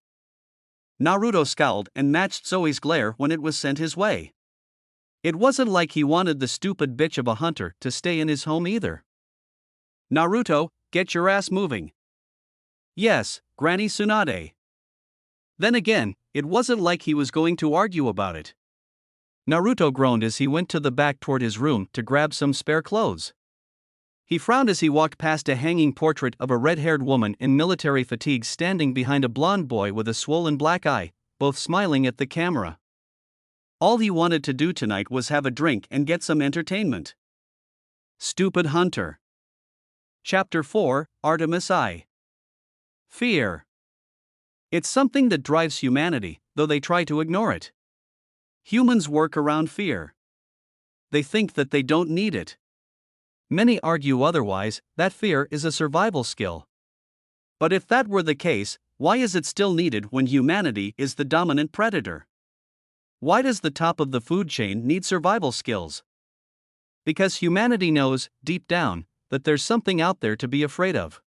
Naruto scowled and matched Zoe's glare when it was sent his way. It wasn't like he wanted the stupid bitch of a hunter to stay in his home either. Naruto, get your ass moving. Yes, Granny Tsunade. Then again, it wasn't like he was going to argue about it. Naruto groaned as he went to the back toward his room to grab some spare clothes. He frowned as he walked past a hanging portrait of a red-haired woman in military fatigues standing behind a blonde boy with a swollen black eye, both smiling at the camera. All he wanted to do tonight was have a drink and get some entertainment. Stupid hunter. Chapter 4, Artemis I. Fear. It's something that drives humanity, though they try to ignore it. Humans work around fear. They think that they don't need it. Many argue otherwise, that fear is a survival skill. But if that were the case, why is it still needed when humanity is the dominant predator? Why does the top of the food chain need survival skills? Because humanity knows, deep down, that there's something out there to be afraid of.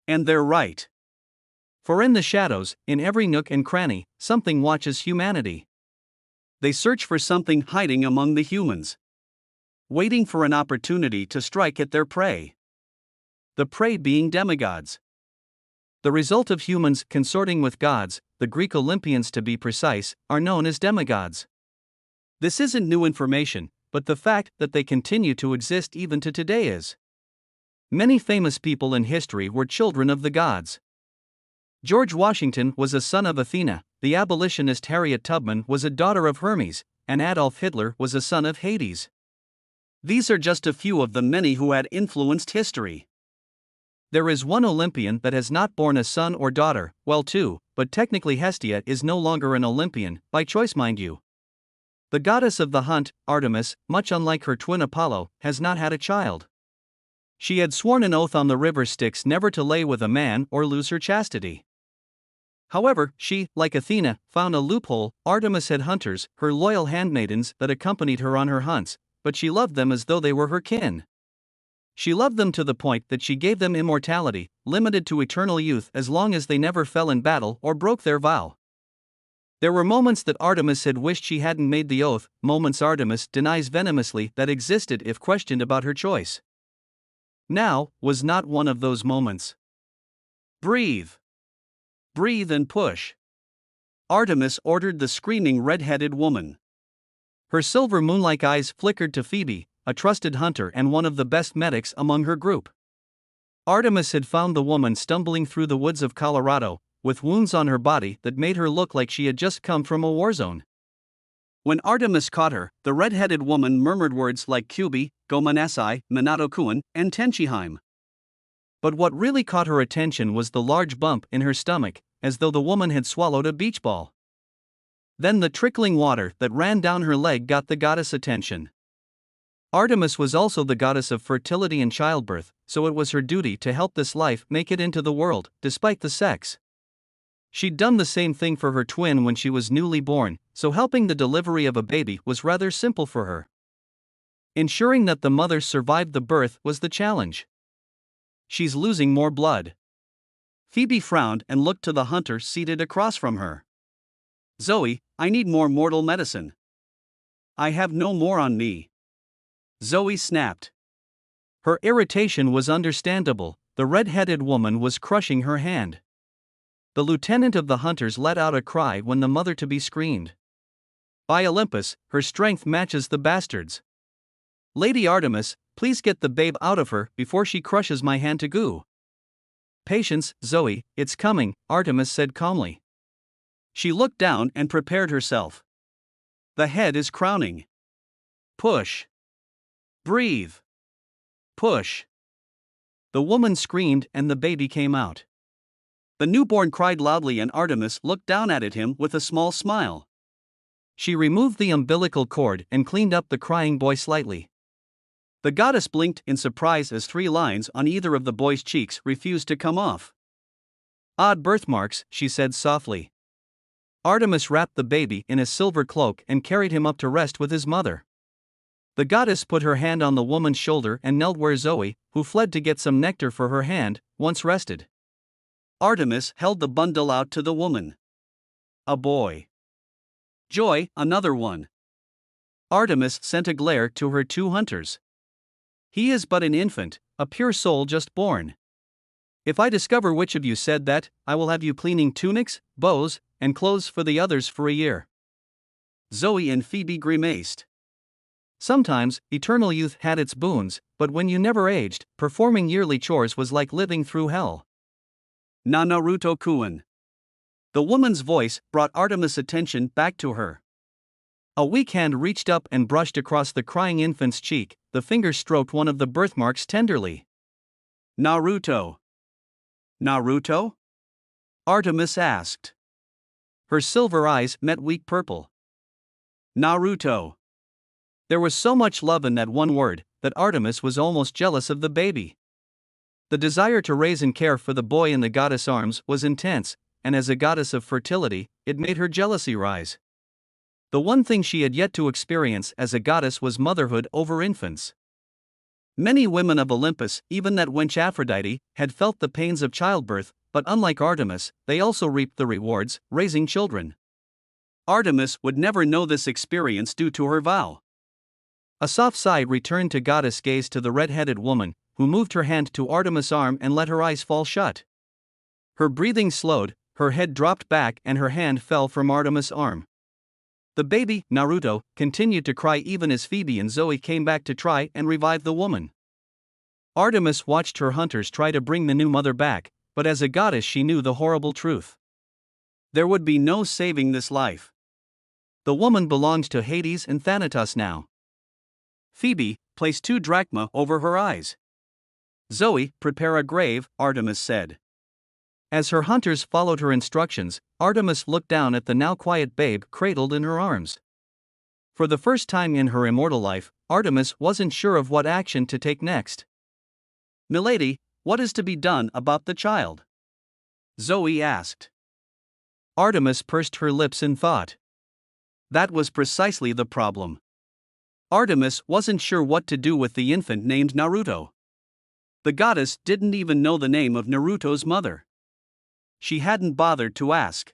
And they're right. For in the shadows, in every nook and cranny, something watches humanity. They search for something hiding among the humans, waiting for an opportunity to strike at their prey. The prey being demigods. The result of humans consorting with gods, the Greek Olympians to be precise, are known as demigods. This isn't new information, but the fact that they continue to exist even to today is. Many famous people in history were children of the gods. George Washington was a son of Athena, the abolitionist Harriet Tubman was a daughter of Hermes, and Adolf Hitler was a son of Hades. These are just a few of the many who had influenced history. There is one Olympian that has not borne a son or daughter, well two, but technically Hestia is no longer an Olympian, by choice mind you. The goddess of the hunt, Artemis, much unlike her twin Apollo, has not had a child. She had sworn an oath on the river Styx never to lay with a man or lose her chastity. However, she, like Athena, found a loophole. Artemis had hunters, her loyal handmaidens that accompanied her on her hunts, but she loved them as though they were her kin. She loved them to the point that she gave them immortality, limited to eternal youth as long as they never fell in battle or broke their vow. There were moments that Artemis had wished she hadn't made the oath, moments Artemis denies venomously that existed if questioned about her choice. Now was not one of those moments. Breathe. Breathe and push. Artemis ordered the screaming red-headed woman. Her silver moon-like eyes flickered to Phoebe, a trusted hunter and one of the best medics among her group. Artemis had found the woman stumbling through the woods of Colorado, with wounds on her body that made her look like she had just come from a war zone. When Artemis caught her, the red-headed woman murmured words like Kubi, Gomanasai, Minatokuan, and Tenchiheim. But what really caught her attention was the large bump in her stomach, as though the woman had swallowed a beach ball. Then the trickling water that ran down her leg got the goddess' attention. Artemis was also the goddess of fertility and childbirth, so it was her duty to help this life make it into the world, despite the sex. She'd done the same thing for her twin when she was newly born, so helping the delivery of a baby was rather simple for her. Ensuring that the mother survived the birth was the challenge. She's losing more blood. Phoebe frowned and looked to the hunter seated across from her. Zoe, I need more mortal medicine. I have no more on me. Zoe snapped. Her irritation was understandable, the red-headed woman was crushing her hand. The lieutenant of the hunters let out a cry when the mother-to-be screamed. By Olympus, her strength matches the bastard's. Lady Artemis, please get the babe out of her before she crushes my hand to goo. Patience, Zoe, it's coming, Artemis said calmly. She looked down and prepared herself. The head is crowning. Push. Breathe. Push. The woman screamed and the baby came out. The newborn cried loudly and Artemis looked down at him with a small smile. She removed the umbilical cord and cleaned up the crying boy slightly. The goddess blinked in surprise as 3 lines on either of the boy's cheeks refused to come off. Odd birthmarks, she said softly. Artemis wrapped the baby in a silver cloak and carried him up to rest with his mother. The goddess put her hand on the woman's shoulder and knelt where Zoe, who fled to get some nectar for her hand, once rested. Artemis held the bundle out to the woman. A boy. Joy, another one. Artemis sent a glare to her 2 hunters. He is but an infant, a pure soul just born. If I discover which of you said that, I will have you cleaning tunics, bows, and clothes for the others for a year. Zoe and Phoebe grimaced. Sometimes, eternal youth had its boons, but when you never aged, performing yearly chores was like living through hell. Na Naruto Kuan. The woman's voice brought Artemis' attention back to her. A weak hand reached up and brushed across the crying infant's cheek, the finger stroked one of the birthmarks tenderly. Naruto. Naruto? Artemis asked. Her silver eyes met weak purple. Naruto. There was so much love in that one word, that Artemis was almost jealous of the baby. The desire to raise and care for the boy in the goddess' arms was intense, and as a goddess of fertility, it made her jealousy rise. The one thing she had yet to experience as a goddess was motherhood over infants. Many women of Olympus, even that wench Aphrodite, had felt the pains of childbirth, but unlike Artemis, they also reaped the rewards, raising children. Artemis would never know this experience due to her vow. A soft sigh returned to goddess gaze to the red-headed woman, who moved her hand to Artemis' arm and let her eyes fall shut. Her breathing slowed, her head dropped back and her hand fell from Artemis' arm. The baby, Naruto, continued to cry even as Phoebe and Zoe came back to try and revive the woman. Artemis watched her hunters try to bring the new mother back, but as a goddess she knew the horrible truth. There would be no saving this life. The woman belonged to Hades and Thanatos now. Phoebe, place 2 drachma over her eyes. Zoe, prepare a grave, Artemis said. As her hunters followed her instructions, Artemis looked down at the now quiet babe cradled in her arms. For the first time in her immortal life, Artemis wasn't sure of what action to take next. "Milady, what is to be done about the child?" Zoe asked. Artemis pursed her lips in thought. That was precisely the problem. Artemis wasn't sure what to do with the infant named Naruto. The goddess didn't even know the name of Naruto's mother. She hadn't bothered to ask.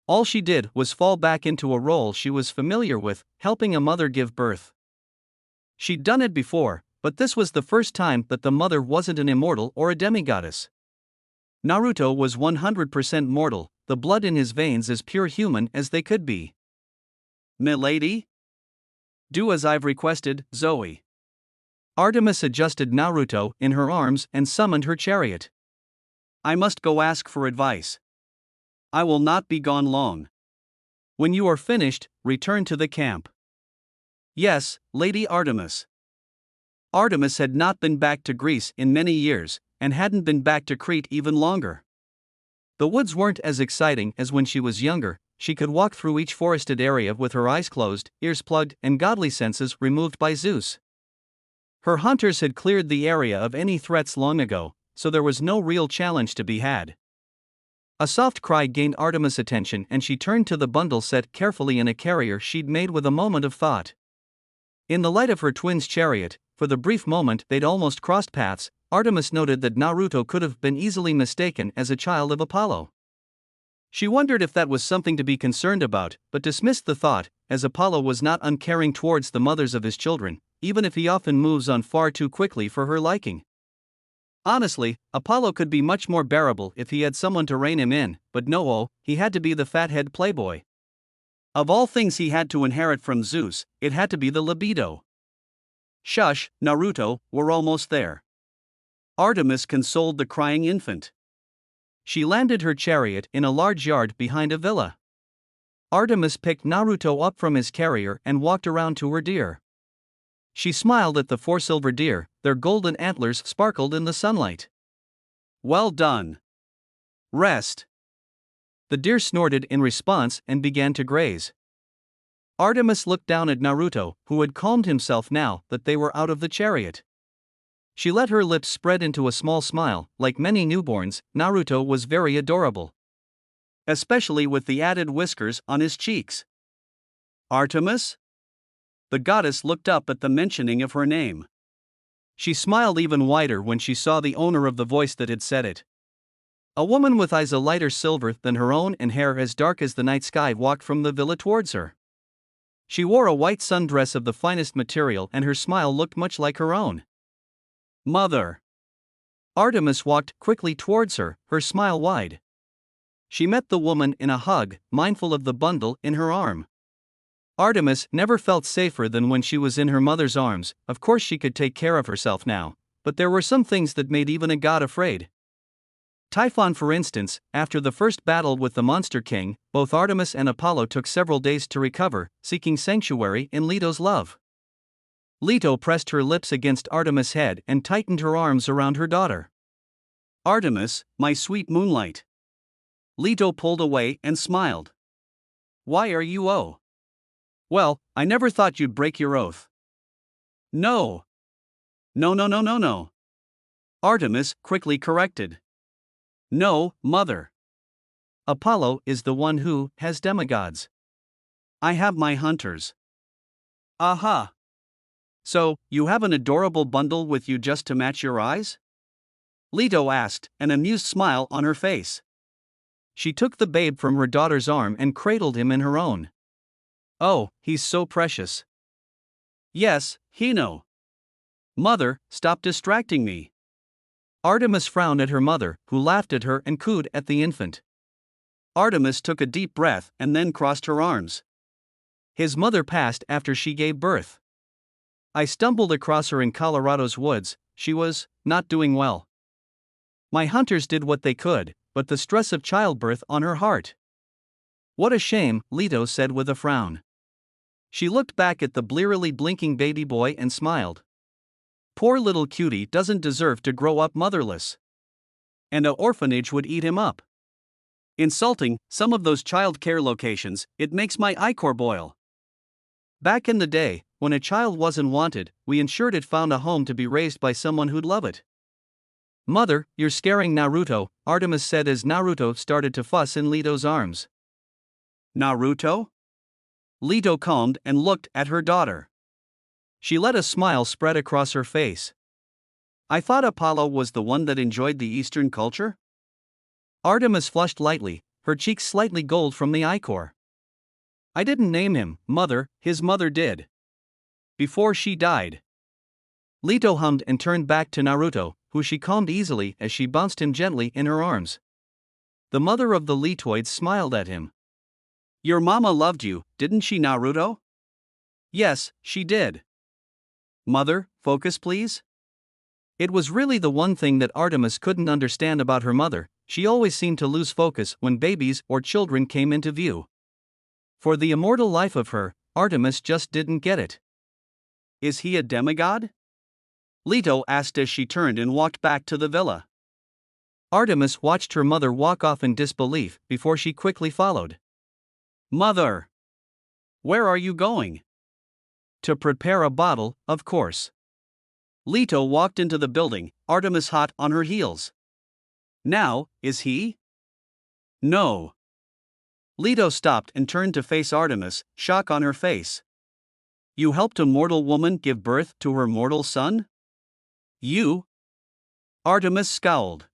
All she did was fall back into a role she was familiar with, helping a mother give birth. She'd done it before, but this was the first time that the mother wasn't an immortal or a demigoddess. Naruto was 100% mortal, the blood in his veins as pure human as they could be. "Milady? Do as I've requested, Zoe." Artemis adjusted Naruto in her arms and summoned her chariot. "I must go ask for advice. I will not be gone long. When you are finished, return to the camp." "Yes, Lady Artemis." Artemis had not been back to Greece in many years, and hadn't been back to Crete even longer. The woods weren't as exciting as when she was younger. She could walk through each forested area with her eyes closed, ears plugged, and godly senses removed by Zeus. Her hunters had cleared the area of any threats long ago, so there was no real challenge to be had. A soft cry gained Artemis' attention and she turned to the bundle set carefully in a carrier she'd made with a moment of thought. In the light of her twin's chariot, for the brief moment they'd almost crossed paths, Artemis noted that Naruto could have been easily mistaken as a child of Apollo. She wondered if that was something to be concerned about, but dismissed the thought, as Apollo was not uncaring towards the mothers of his children, even if he often moves on far too quickly for her liking. Honestly, Apollo could be much more bearable if he had someone to rein him in, but no, he had to be the fathead playboy. Of all things he had to inherit from Zeus, it had to be the libido. "Shush, Naruto, we're almost there." Artemis consoled the crying infant. She landed her chariot in a large yard behind a villa. Artemis picked Naruto up from his carrier and walked around to her deer. She smiled at the 4 silver deer, their golden antlers sparkled in the sunlight. "Well done. Rest." The deer snorted in response and began to graze. Artemis looked down at Naruto, who had calmed himself now that they were out of the chariot. She let her lips spread into a small smile. Like many newborns, Naruto was very adorable. Especially with the added whiskers on his cheeks. "Artemis?" The goddess looked up at the mentioning of her name. She smiled even wider when she saw the owner of the voice that had said it. A woman with eyes a lighter silver than her own and hair as dark as the night sky walked from the villa towards her. She wore a white sundress of the finest material and her smile looked much like her own. "Mother." Artemis walked quickly towards her, her smile wide. She met the woman in a hug, mindful of the bundle in her arm. Artemis never felt safer than when she was in her mother's arms. Of course she could take care of herself now, but there were some things that made even a god afraid. Typhon, for instance. After the first battle with the Monster King, both Artemis and Apollo took several days to recover, seeking sanctuary in Leto's love. Leto pressed her lips against Artemis' head and tightened her arms around her daughter. "Artemis, my sweet moonlight." Leto pulled away and smiled. "Why are you oh? Well, I never thought you'd break your oath." "No. No. Artemis quickly corrected. "No, mother. Apollo is the one who has demigods. I have my hunters." "Aha. So, you have an adorable bundle with you just to match your eyes? Leto asked, an amused smile on her face. She took the babe from her daughter's arm and cradled him in her own. Oh, he's so precious. Yes, Hino. Mother, stop distracting me. Artemis frowned at her mother, who laughed at her and cooed at the infant. Artemis took a deep breath and then crossed her arms. His mother passed after she gave birth. I stumbled across her in Colorado's woods. She was not doing well. My hunters did what they could, but the stress of childbirth on her heart. What a shame, Leto said with a frown. She looked back at the blearily blinking baby boy and smiled. Poor little cutie doesn't deserve to grow up motherless. And an orphanage would eat him up. Insulting, some of those child care locations, it makes my ichor boil. Back in the day, when a child wasn't wanted, we ensured it found a home to be raised by someone who'd love it. Mother, you're scaring Naruto, Artemis said as Naruto started to fuss in Leto's arms. Naruto? Leto calmed and looked at her daughter. She let a smile spread across her face. I thought Apollo was the one that enjoyed the Eastern culture? Artemis flushed lightly, her cheeks slightly gold from the ichor. I didn't name him, Mother, his mother did. Before she died. Leto hummed and turned back to Naruto, who she calmed easily as she bounced him gently in her arms. The mother of the Letoids smiled at him. Your mama loved you, didn't she, Naruto? Yes, she did. Mother, focus please? It was really the one thing that Artemis couldn't understand about her mother. She always seemed to lose focus when babies or children came into view. For the immortal life of her, Artemis just didn't get it. Is he a demigod? Leto asked as she turned and walked back to the villa. Artemis watched her mother walk off in disbelief before she quickly followed. Mother! Where are you going? To prepare a bottle, of course. Leto walked into the building, Artemis hot on her heels. Now, is he? No. Leto stopped and turned to face Artemis, shock on her face. You helped a mortal woman give birth to her mortal son? You? Artemis scowled.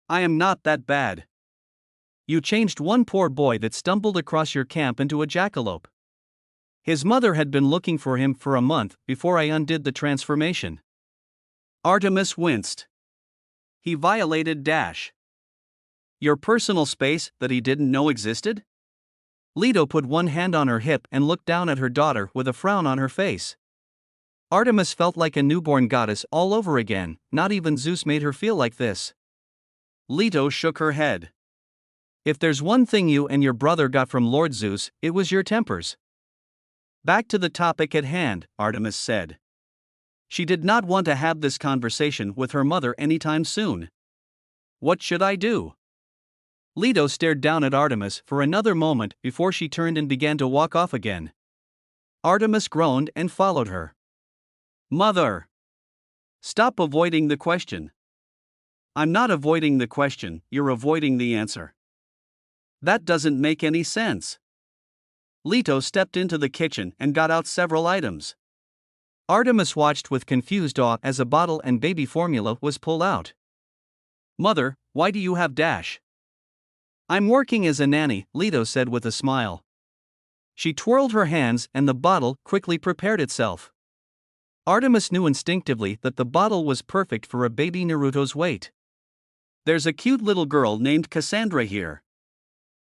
I am not that bad. You changed one poor boy that stumbled across your camp into a jackalope. His mother had been looking for him for a month before I undid the transformation. Artemis winced. He violated your personal space that he didn't know existed? Leto put one hand on her hip and looked down at her daughter with a frown on her face. Artemis felt like a newborn goddess all over again, not even Zeus made her feel like this. Leto shook her head. If there's one thing you and your brother got from Lord Zeus, it was your tempers. Back to the topic at hand, Artemis said. She did not want to have this conversation with her mother anytime soon. What should I do? Leto stared down at Artemis for another moment before she turned and began to walk off again. Artemis groaned and followed her. Mother! Stop avoiding the question. I'm not avoiding the question, you're avoiding the answer. That doesn't make any sense. Leto stepped into the kitchen and got out several items. Artemis watched with confused awe as a bottle and baby formula was pulled out. Mother, why do you have I'm working as a nanny, Leto said with a smile. She twirled her hands and the bottle quickly prepared itself. Artemis knew instinctively that the bottle was perfect for a baby Naruto's weight. There's a cute little girl named Cassandra here.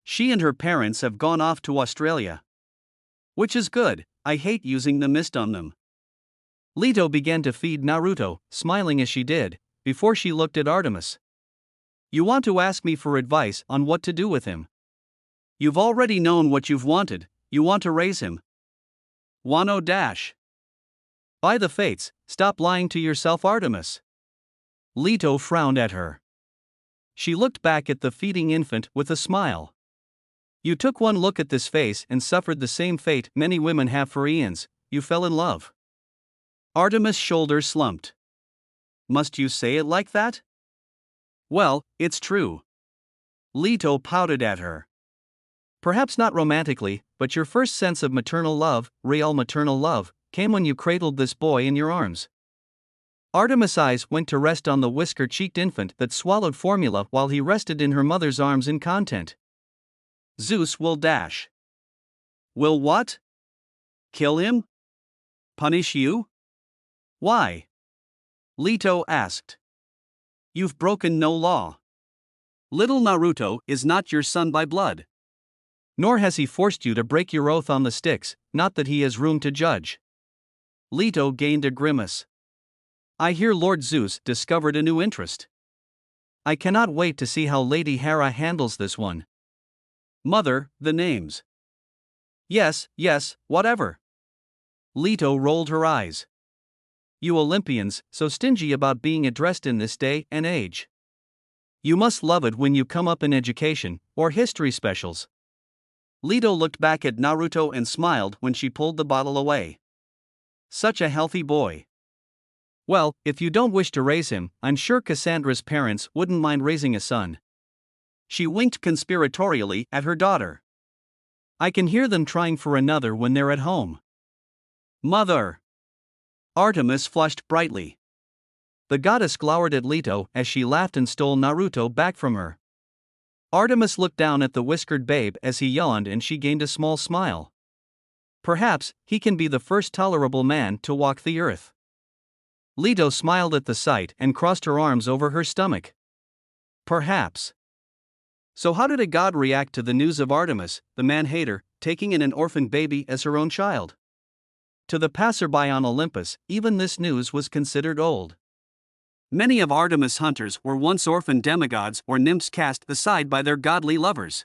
She and her parents have gone off to Australia. Which is good, I hate using the mist on them. Leto began to feed Naruto, smiling as she did, before she looked at Artemis. You want to ask me for advice on what to do with him? You've already known what you've wanted, you want to raise him. Wano dash. By the fates, stop lying to yourself, Artemis. Leto frowned at her. She looked back at the feeding infant with a smile. You took one look at this face and suffered the same fate many women have for eons, you fell in love. Artemis' shoulders slumped. Must you say it like that? Well, it's true. Leto pouted at her. Perhaps not romantically, but your first sense of maternal love, real maternal love, came when you cradled this boy in your arms. Artemis' eyes went to rest on the whisker-cheeked infant that swallowed formula while he rested in her mother's arms in content. Zeus will dash. Will what? Kill him? Punish you? Why? Leto asked. You've broken no law. Little Naruto is not your son by blood. Nor has he forced you to break your oath on the sticks, not that he has room to judge. Leto gained a grimace. I hear Lord Zeus discovered a new interest. I cannot wait to see how Lady Hera handles this one. Mother, the names. Yes, whatever. Leto rolled her eyes. You Olympians, so stingy about being addressed in this day and age. You must love it when you come up in education, or history specials. Leto looked back at Naruto and smiled when she pulled the bottle away. Such a healthy boy. Well, if you don't wish to raise him, I'm sure Cassandra's parents wouldn't mind raising a son. She winked conspiratorially at her daughter. I can hear them trying for another when they're at home. Mother! Artemis flushed brightly. The goddess glowered at Leto as she laughed and stole Naruto back from her. Artemis looked down at the whiskered babe as he yawned and she gained a small smile. Perhaps he can be the first tolerable man to walk the earth. Leto smiled at the sight and crossed her arms over her stomach. Perhaps. So how did a god react to the news of Artemis, the man-hater, taking in an orphan baby as her own child? To the passerby on Olympus, even this news was considered old. Many of Artemis' hunters were once orphan demigods or nymphs cast aside by their godly lovers.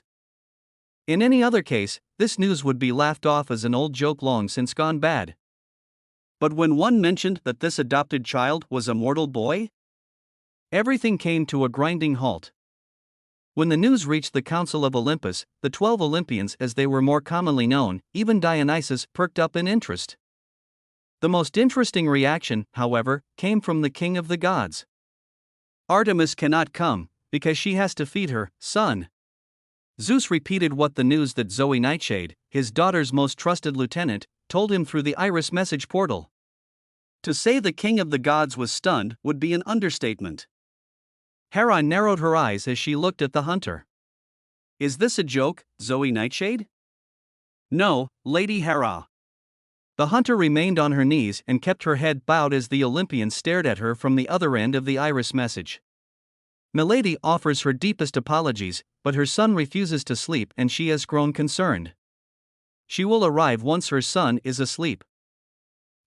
In any other case, this news would be laughed off as an old joke long since gone bad. But when one mentioned that this adopted child was a mortal boy, everything came to a grinding halt. When the news reached the Council of Olympus, the 12 Olympians as they were more commonly known, even Dionysus perked up in interest. The most interesting reaction, however, came from the king of the gods. Artemis cannot come, because she has to feed her son. Zeus repeated what the news that Zoe Nightshade, his daughter's most trusted lieutenant, told him through the Iris message portal. To say the king of the gods was stunned would be an understatement. Hera narrowed her eyes as she looked at the hunter. Is this a joke, Zoe Nightshade? No, Lady Hera. The hunter remained on her knees and kept her head bowed as the Olympian stared at her from the other end of the Iris message. Milady offers her deepest apologies, but her son refuses to sleep and she has grown concerned. She will arrive once her son is asleep.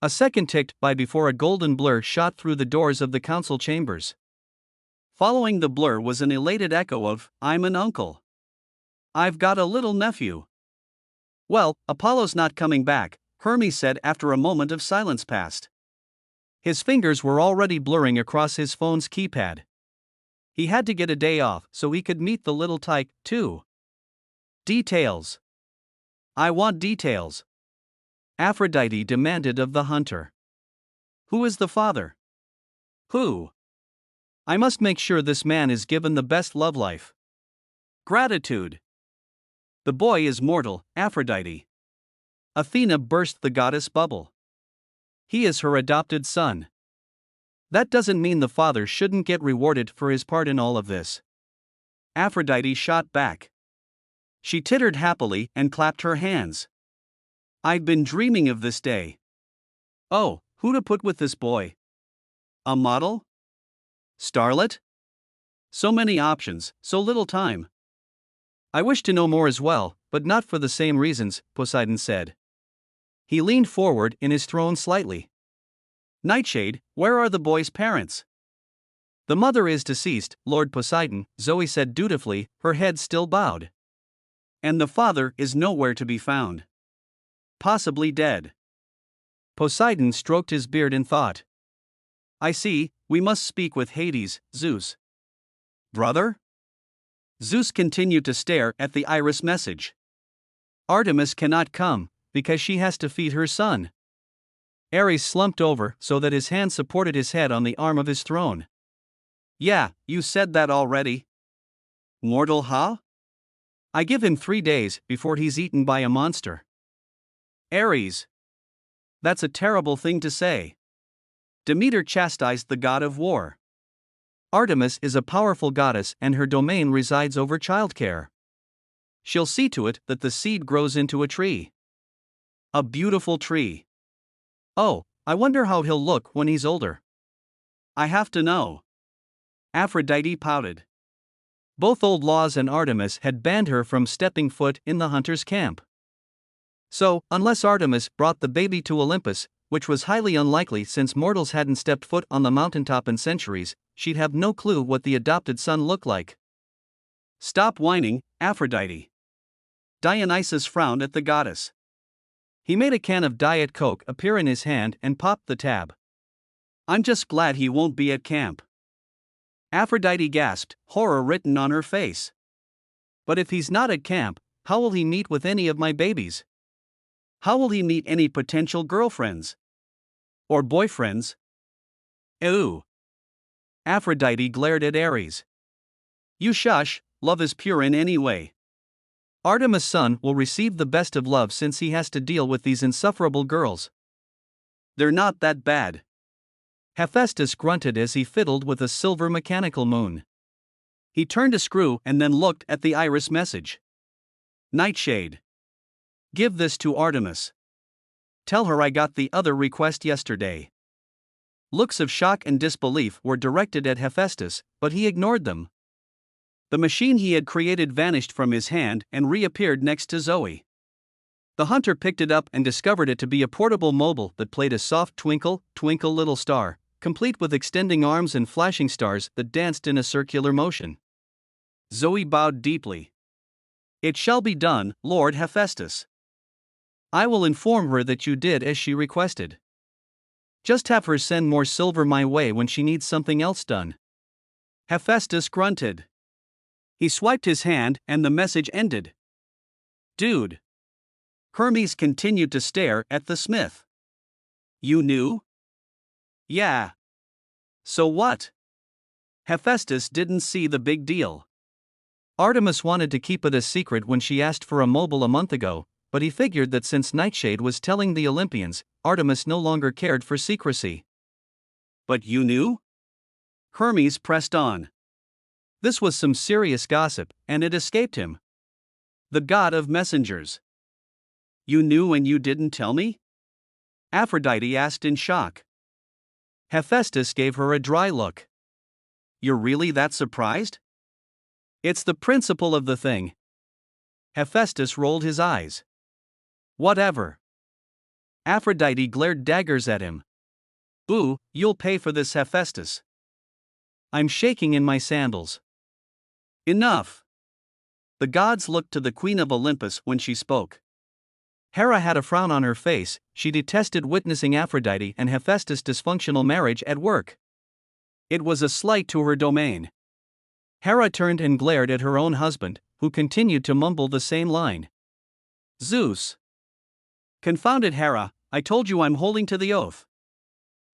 A second ticked by before a golden blur shot through the doors of the council chambers. Following the blur was an elated echo of, I'm an uncle. I've got a little nephew. Well, Apollo's not coming back, Hermes said after a moment of silence passed. His fingers were already blurring across his phone's keypad. He had to get a day off so he could meet the little tyke, too. Details. I want details. Aphrodite demanded of the hunter. Who is the father? Who? I must make sure this man is given the best love life. Gratitude. The boy is mortal, Aphrodite. Athena burst the goddess bubble. He is her adopted son. That doesn't mean the father shouldn't get rewarded for his part in all of this. Aphrodite shot back. She tittered happily and clapped her hands. I'd been dreaming of this day. Oh, who to put with this boy? A model? Starlet? So many options, so little time. I wish to know more as well, but not for the same reasons, Poseidon said. He leaned forward in his throne slightly. Nightshade, where are the boy's parents? The mother is deceased, Lord Poseidon, Zoe said dutifully, her head still bowed. And the father is nowhere to be found. Possibly dead. Poseidon stroked his beard in thought. I see, we must speak with Hades, Zeus. Brother? Zeus continued to stare at the Iris message. Artemis cannot come, because she has to feed her son. Ares slumped over so that his hand supported his head on the arm of his throne. Yeah, you said that already. Mortal, huh? I give him 3 days before he's eaten by a monster. Ares. That's a terrible thing to say. Demeter chastised the god of war. Artemis is a powerful goddess and her domain resides over childcare. She'll see to it that the seed grows into a tree. A beautiful tree. Oh, I wonder how he'll look when he's older. I have to know. Aphrodite pouted. Both old laws and Artemis had banned her from stepping foot in the hunter's camp. So, unless Artemis brought the baby to Olympus, which was highly unlikely since mortals hadn't stepped foot on the mountaintop in centuries, she'd have no clue what the adopted son looked like. Stop whining, Aphrodite. Dionysus frowned at the goddess. He made a can of Diet Coke appear in his hand and popped the tab. I'm just glad he won't be at camp. Aphrodite gasped, horror written on her face. But if he's not at camp, how will he meet with any of my babies? How will he meet any potential girlfriends? Or boyfriends? Ew. Aphrodite glared at Ares. You shush, love is pure in any way. Artemis' son will receive the best of love since he has to deal with these insufferable girls. They're not that bad. Hephaestus grunted as he fiddled with a silver mechanical moon. He turned a screw and then looked at the iris message. Nightshade. Give this to Artemis. Tell her I got the other request yesterday. Looks of shock and disbelief were directed at Hephaestus, but he ignored them. The machine he had created vanished from his hand and reappeared next to Zoe. The hunter picked it up and discovered it to be a portable mobile that played a soft twinkle, twinkle little star, complete with extending arms and flashing stars that danced in a circular motion. Zoe bowed deeply. It shall be done, Lord Hephaestus. I will inform her that you did as she requested. Just have her send more silver my way when she needs something else done. Hephaestus grunted. He swiped his hand and the message ended. Dude. Hermes continued to stare at the smith. You knew? Yeah. So what? Hephaestus didn't see the big deal. Artemis wanted to keep it a secret when she asked for a mobile a month ago, but he figured that since Nightshade was telling the Olympians, Artemis no longer cared for secrecy. But you knew? Hermes pressed on. This was some serious gossip, and it escaped him. The god of messengers. You knew and you didn't tell me? Aphrodite asked in shock. Hephaestus gave her a dry look. You're really that surprised? It's the principle of the thing. Hephaestus rolled his eyes. Whatever. Aphrodite glared daggers at him. Boo, you'll pay for this, Hephaestus. I'm shaking in my sandals. Enough. The gods looked to the queen of Olympus when she spoke. Hera had a frown on her face, she detested witnessing Aphrodite and Hephaestus' dysfunctional marriage at work. It was a slight to her domain. Hera turned and glared at her own husband, who continued to mumble the same line. Zeus. Confounded Hera, I told you I'm holding to the oath.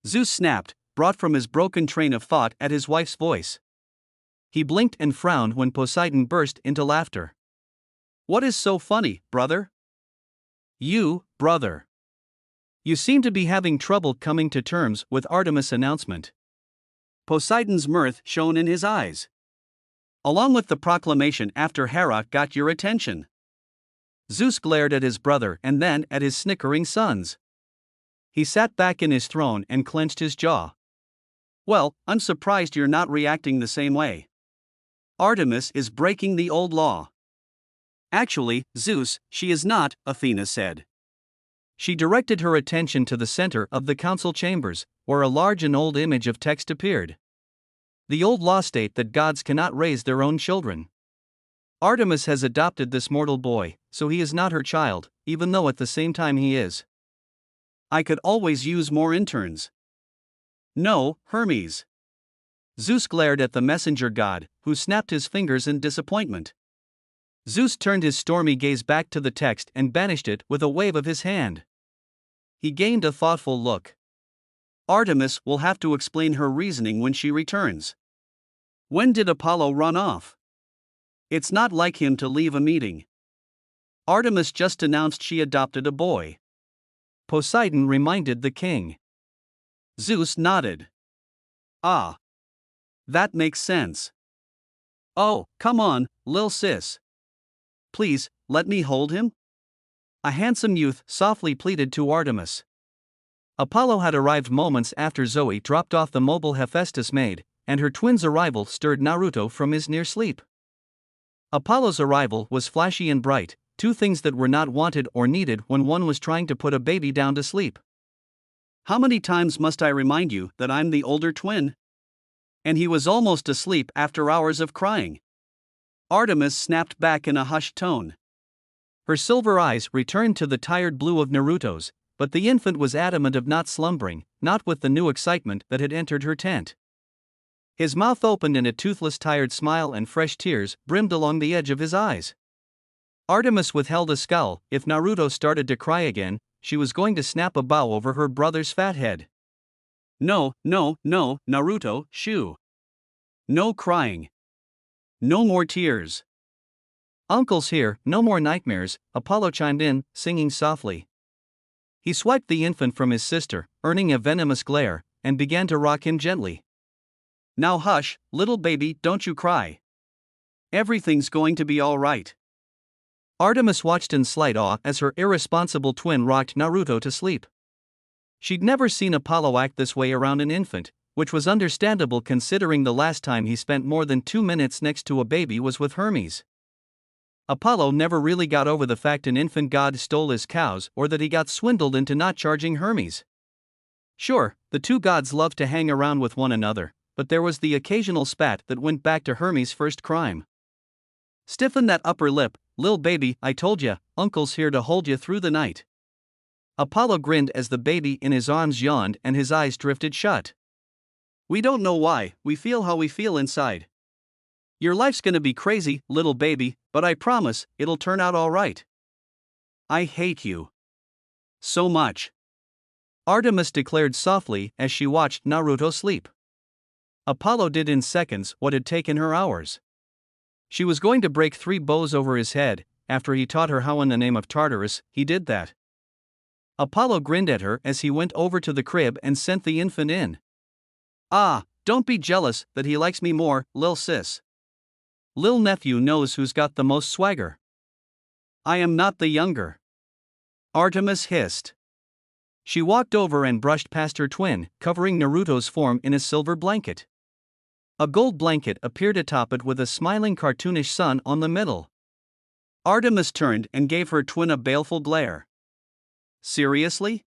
Zeus snapped, brought from his broken train of thought at his wife's voice. He blinked and frowned when Poseidon burst into laughter. What is so funny, brother? You, brother. You seem to be having trouble coming to terms with Artemis' announcement. Poseidon's mirth shone in his eyes. Along with the proclamation after Hera got your attention. Zeus glared at his brother and then at his snickering sons. He sat back in his throne and clenched his jaw. Well, I'm surprised you're not reacting the same way. Artemis is breaking the old law. Actually, Zeus, she is not, Athena said. She directed her attention to the center of the council chambers, where a large and old image of text appeared. The old law state that gods cannot raise their own children. Artemis has adopted this mortal boy, so he is not her child, even though at the same time he is. I could always use more interns. No, Hermes. Zeus glared at the messenger god, who snapped his fingers in disappointment. Zeus turned his stormy gaze back to the text and banished it with a wave of his hand. He gained a thoughtful look. Artemis will have to explain her reasoning when she returns. When did Apollo run off? It's not like him to leave a meeting. Artemis just announced she adopted a boy. Poseidon reminded the king. Zeus nodded. Ah. That makes sense. Oh, come on, lil sis. Please, let me hold him? A handsome youth softly pleaded to Artemis. Apollo had arrived moments after Zoe dropped off the mobile Hephaestus maid, and her twin's arrival stirred Naruto from his near sleep. Apollo's arrival was flashy and bright, two things that were not wanted or needed when one was trying to put a baby down to sleep. How many times must I remind you that I'm the older twin? And he was almost asleep after hours of crying. Artemis snapped back in a hushed tone. Her silver eyes returned to the tired blue of Naruto's, but the infant was adamant of not slumbering, not with the new excitement that had entered her tent. His mouth opened in a toothless tired smile and fresh tears brimmed along the edge of his eyes. Artemis withheld a scowl. If Naruto started to cry again, she was going to snap a bow over her brother's fat head. No, no, no, Naruto, shoo. No crying. No more tears. Uncle's here, no more nightmares, Apollo chimed in, singing softly. He swiped the infant from his sister, earning a venomous glare, and began to rock him gently. Now hush, little baby, don't you cry. Everything's going to be all right. Artemis watched in slight awe as her irresponsible twin rocked Naruto to sleep. She'd never seen Apollo act this way around an infant, which was understandable considering the last time he spent more than 2 minutes next to a baby was with Hermes. Apollo never really got over the fact an infant god stole his cows or that he got swindled into not charging Hermes. Sure, the two gods loved to hang around with one another, but there was the occasional spat that went back to Hermes' first crime. Stiffen that upper lip, lil baby, I told ya, uncle's here to hold ya through the night. Apollo grinned as the baby in his arms yawned and his eyes drifted shut. We don't know why, we feel how we feel inside. Your life's gonna be crazy, little baby, but I promise, it'll turn out alright. I hate you. So much. Artemis declared softly as she watched Naruto sleep. Apollo did in seconds what had taken her hours. She was going to break 3 bows over his head, after he taught her how in the name of Tartarus, he did that. Apollo grinned at her as he went over to the crib and sent the infant in. Ah, don't be jealous that he likes me more, lil sis. Lil nephew knows who's got the most swagger. I am not the younger. Artemis hissed. She walked over and brushed past her twin, covering Naruto's form in a silver blanket. A gold blanket appeared atop it with a smiling cartoonish sun on the middle. Artemis turned and gave her twin a baleful glare. Seriously?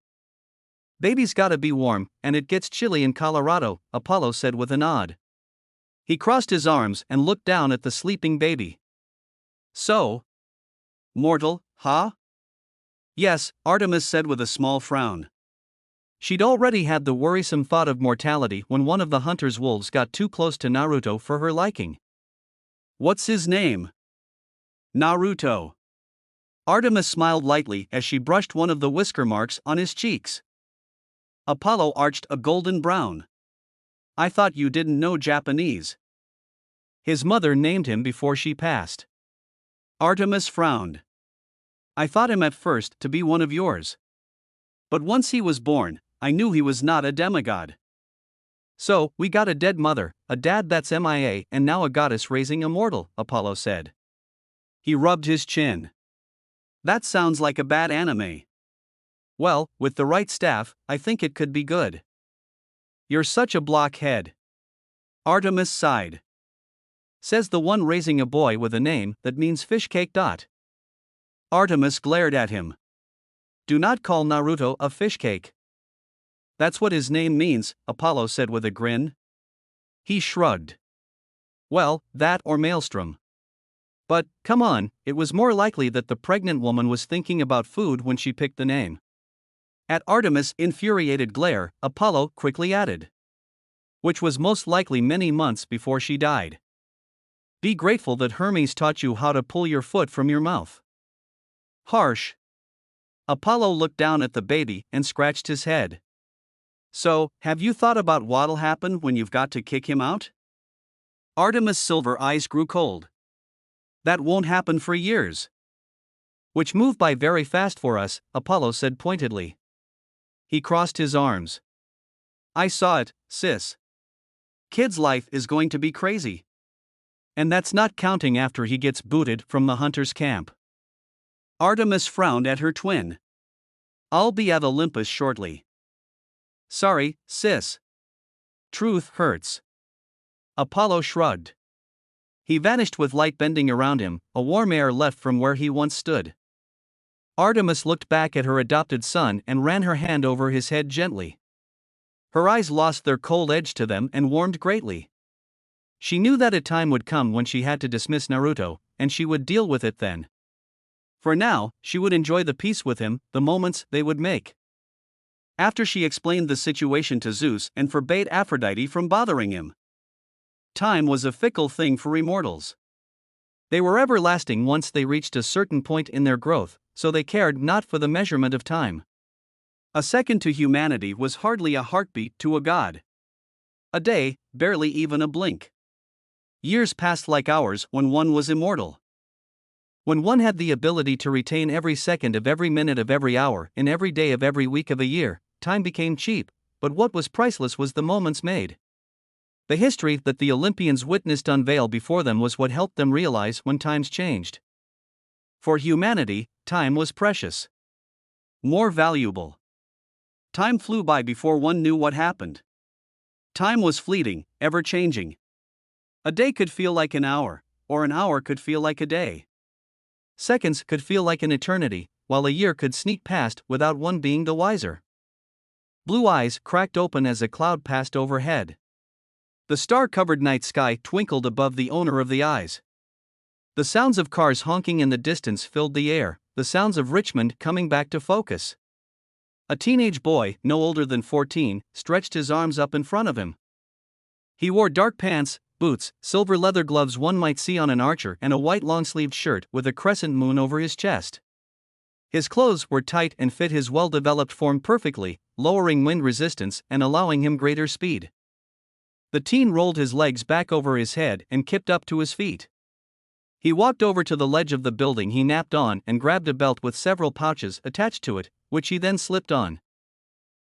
Baby's gotta be warm, and it gets chilly in Colorado, Apollo said with a nod. He crossed his arms and looked down at the sleeping baby. So? Mortal, huh? Yes, Artemis said with a small frown. She'd already had the worrisome thought of mortality when one of the hunter's wolves got too close to Naruto for her liking. What's his name? Naruto. Artemis smiled lightly as she brushed one of the whisker marks on his cheeks. Apollo arched a golden brown. I thought you didn't know Japanese. His mother named him before she passed. Artemis frowned. I thought him at first to be one of yours. But once he was born, I knew he was not a demigod. So, we got a dead mother, a dad that's MIA, and now a goddess raising a mortal, Apollo said. He rubbed his chin. That sounds like a bad anime. Well, with the right staff, I think it could be good. You're such a blockhead. Artemis sighed. Says the one raising a boy with a name that means fish cake. Artemis glared at him. Do not call Naruto a fish cake. That's what his name means, Apollo said with a grin. He shrugged. Well, that or maelstrom. But, come on, it was more likely that the pregnant woman was thinking about food when she picked the name. At Artemis' infuriated glare, Apollo quickly added. Which was most likely many months before she died. Be grateful that Hermes taught you how to pull your foot from your mouth. Harsh. Apollo looked down at the baby and scratched his head. So, have you thought about what'll happen when you've got to kick him out? Artemis' silver eyes grew cold. That won't happen for years. Which move by very fast for us, Apollo said pointedly. He crossed his arms. I saw it, sis. Kid's life is going to be crazy. And that's not counting after he gets booted from the hunter's camp. Artemis frowned at her twin. I'll be at Olympus shortly. Sorry, sis. Truth hurts. Apollo shrugged. He vanished with light bending around him, a warm air left from where he once stood. Artemis looked back at her adopted son and ran her hand over his head gently. Her eyes lost their cold edge to them and warmed greatly. She knew that a time would come when she had to dismiss Naruto, and she would deal with it then. For now, she would enjoy the peace with him, the moments they would make. After she explained the situation to Zeus and forbade Aphrodite from bothering him. Time was a fickle thing for immortals. They were everlasting once they reached a certain point in their growth, so they cared not for the measurement of time. A second to humanity was hardly a heartbeat to a god. A day, barely even a blink. Years passed like hours when one was immortal. When one had the ability to retain every second of every minute of every hour in every day of every week of a year, time became cheap, but what was priceless was the moments made. The history that the Olympians witnessed unveil before them was what helped them realize when times changed. For humanity, time was precious. More valuable. Time flew by before one knew what happened. Time was fleeting, ever-changing. A day could feel like an hour, or an hour could feel like a day. Seconds could feel like an eternity, while a year could sneak past without one being the wiser. Blue eyes cracked open as a cloud passed overhead. The star-covered night sky twinkled above the owner of the eyes. The sounds of cars honking in the distance filled the air, the sounds of Richmond coming back to focus. A teenage boy, no older than 14, stretched his arms up in front of him. He wore dark pants, boots, silver leather gloves one might see on an archer, and a white long-sleeved shirt with a crescent moon over his chest. His clothes were tight and fit his well-developed form perfectly, lowering wind resistance and allowing him greater speed. The teen rolled his legs back over his head and kipped up to his feet. He walked over to the ledge of the building he napped on and grabbed a belt with several pouches attached to it, which he then slipped on.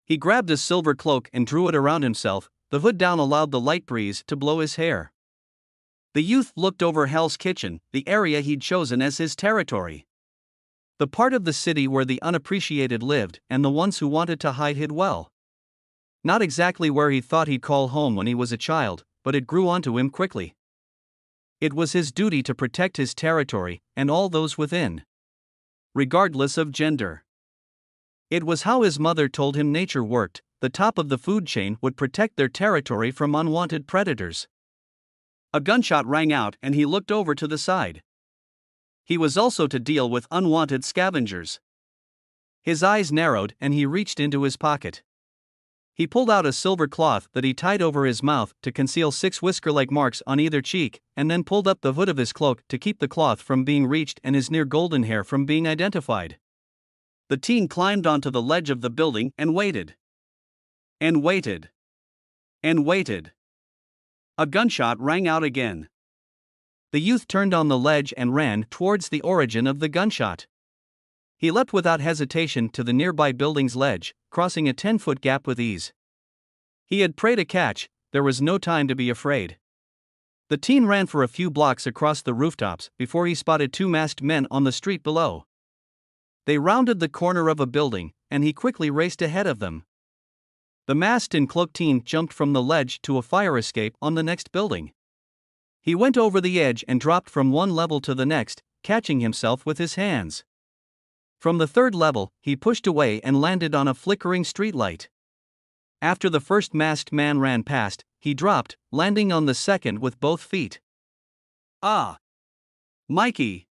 He grabbed a silver cloak and drew it around himself, the hood down allowed the light breeze to blow his hair. The youth looked over Hell's Kitchen, the area he'd chosen as his territory. The part of the city where the unappreciated lived and the ones who wanted to hide hid well. Not exactly where he thought he'd call home when he was a child, but it grew onto him quickly. It was his duty to protect his territory and all those within. Regardless of gender. It was how his mother told him nature worked, the top of the food chain would protect their territory from unwanted predators. A gunshot rang out and he looked over to the side. He was also to deal with unwanted scavengers. His eyes narrowed and he reached into his pocket. He pulled out a silver cloth that he tied over his mouth to conceal 6 whisker-like marks on either cheek, and then pulled up the hood of his cloak to keep the cloth from being reached and his near golden hair from being identified. The teen climbed onto the ledge of the building and waited. And waited. And waited. A gunshot rang out again. The youth turned on the ledge and ran towards the origin of the gunshot. He leapt without hesitation to the nearby building's ledge, crossing a 10-foot gap with ease. He had prey to catch, there was no time to be afraid. The teen ran for a few blocks across the rooftops before he spotted 2 masked men on the street below. They rounded the corner of a building, and he quickly raced ahead of them. The masked and cloaked teen jumped from the ledge to a fire escape on the next building. He went over the edge and dropped from one level to the next, catching himself with his hands. From the 3rd level, he pushed away and landed on a flickering streetlight. After the first masked man ran past, he dropped, landing on the second with both feet. Ah! Mikey!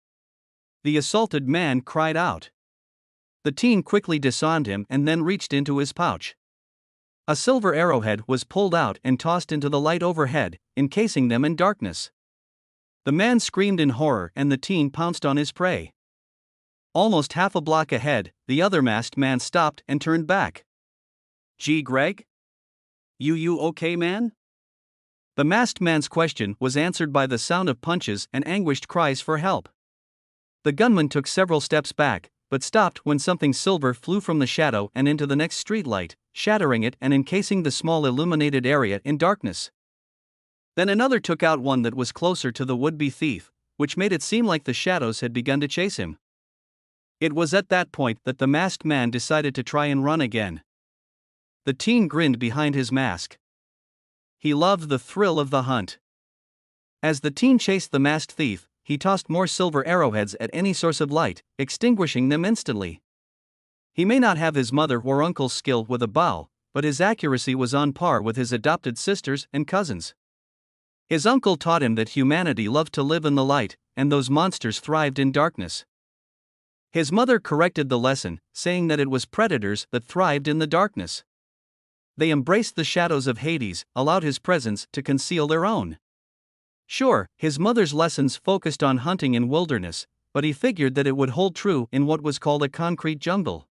The assaulted man cried out. The teen quickly disarmed him and then reached into his pouch. A silver arrowhead was pulled out and tossed into the light overhead, encasing them in darkness. The man screamed in horror and the teen pounced on his prey. Almost half a block ahead, the other masked man stopped and turned back. "Gee, Greg? You okay, man?" The masked man's question was answered by the sound of punches and anguished cries for help. The gunman took several steps back, but stopped when something silver flew from the shadow and into the next streetlight, shattering it and encasing the small illuminated area in darkness. Then another took out one that was closer to the would-be thief, which made it seem like the shadows had begun to chase him. It was at that point that the masked man decided to try and run again. The teen grinned behind his mask. He loved the thrill of the hunt. As the teen chased the masked thief, he tossed more silver arrowheads at any source of light, extinguishing them instantly. He may not have his mother or uncle's skill with a bow, but his accuracy was on par with his adopted sisters and cousins. His uncle taught him that humanity loved to live in the light, and those monsters thrived in darkness. His mother corrected the lesson, saying that it was predators that thrived in the darkness. They embraced the shadows of Hades, allowed his presence to conceal their own. Sure, his mother's lessons focused on hunting in wilderness, but he figured that it would hold true in what was called a concrete jungle.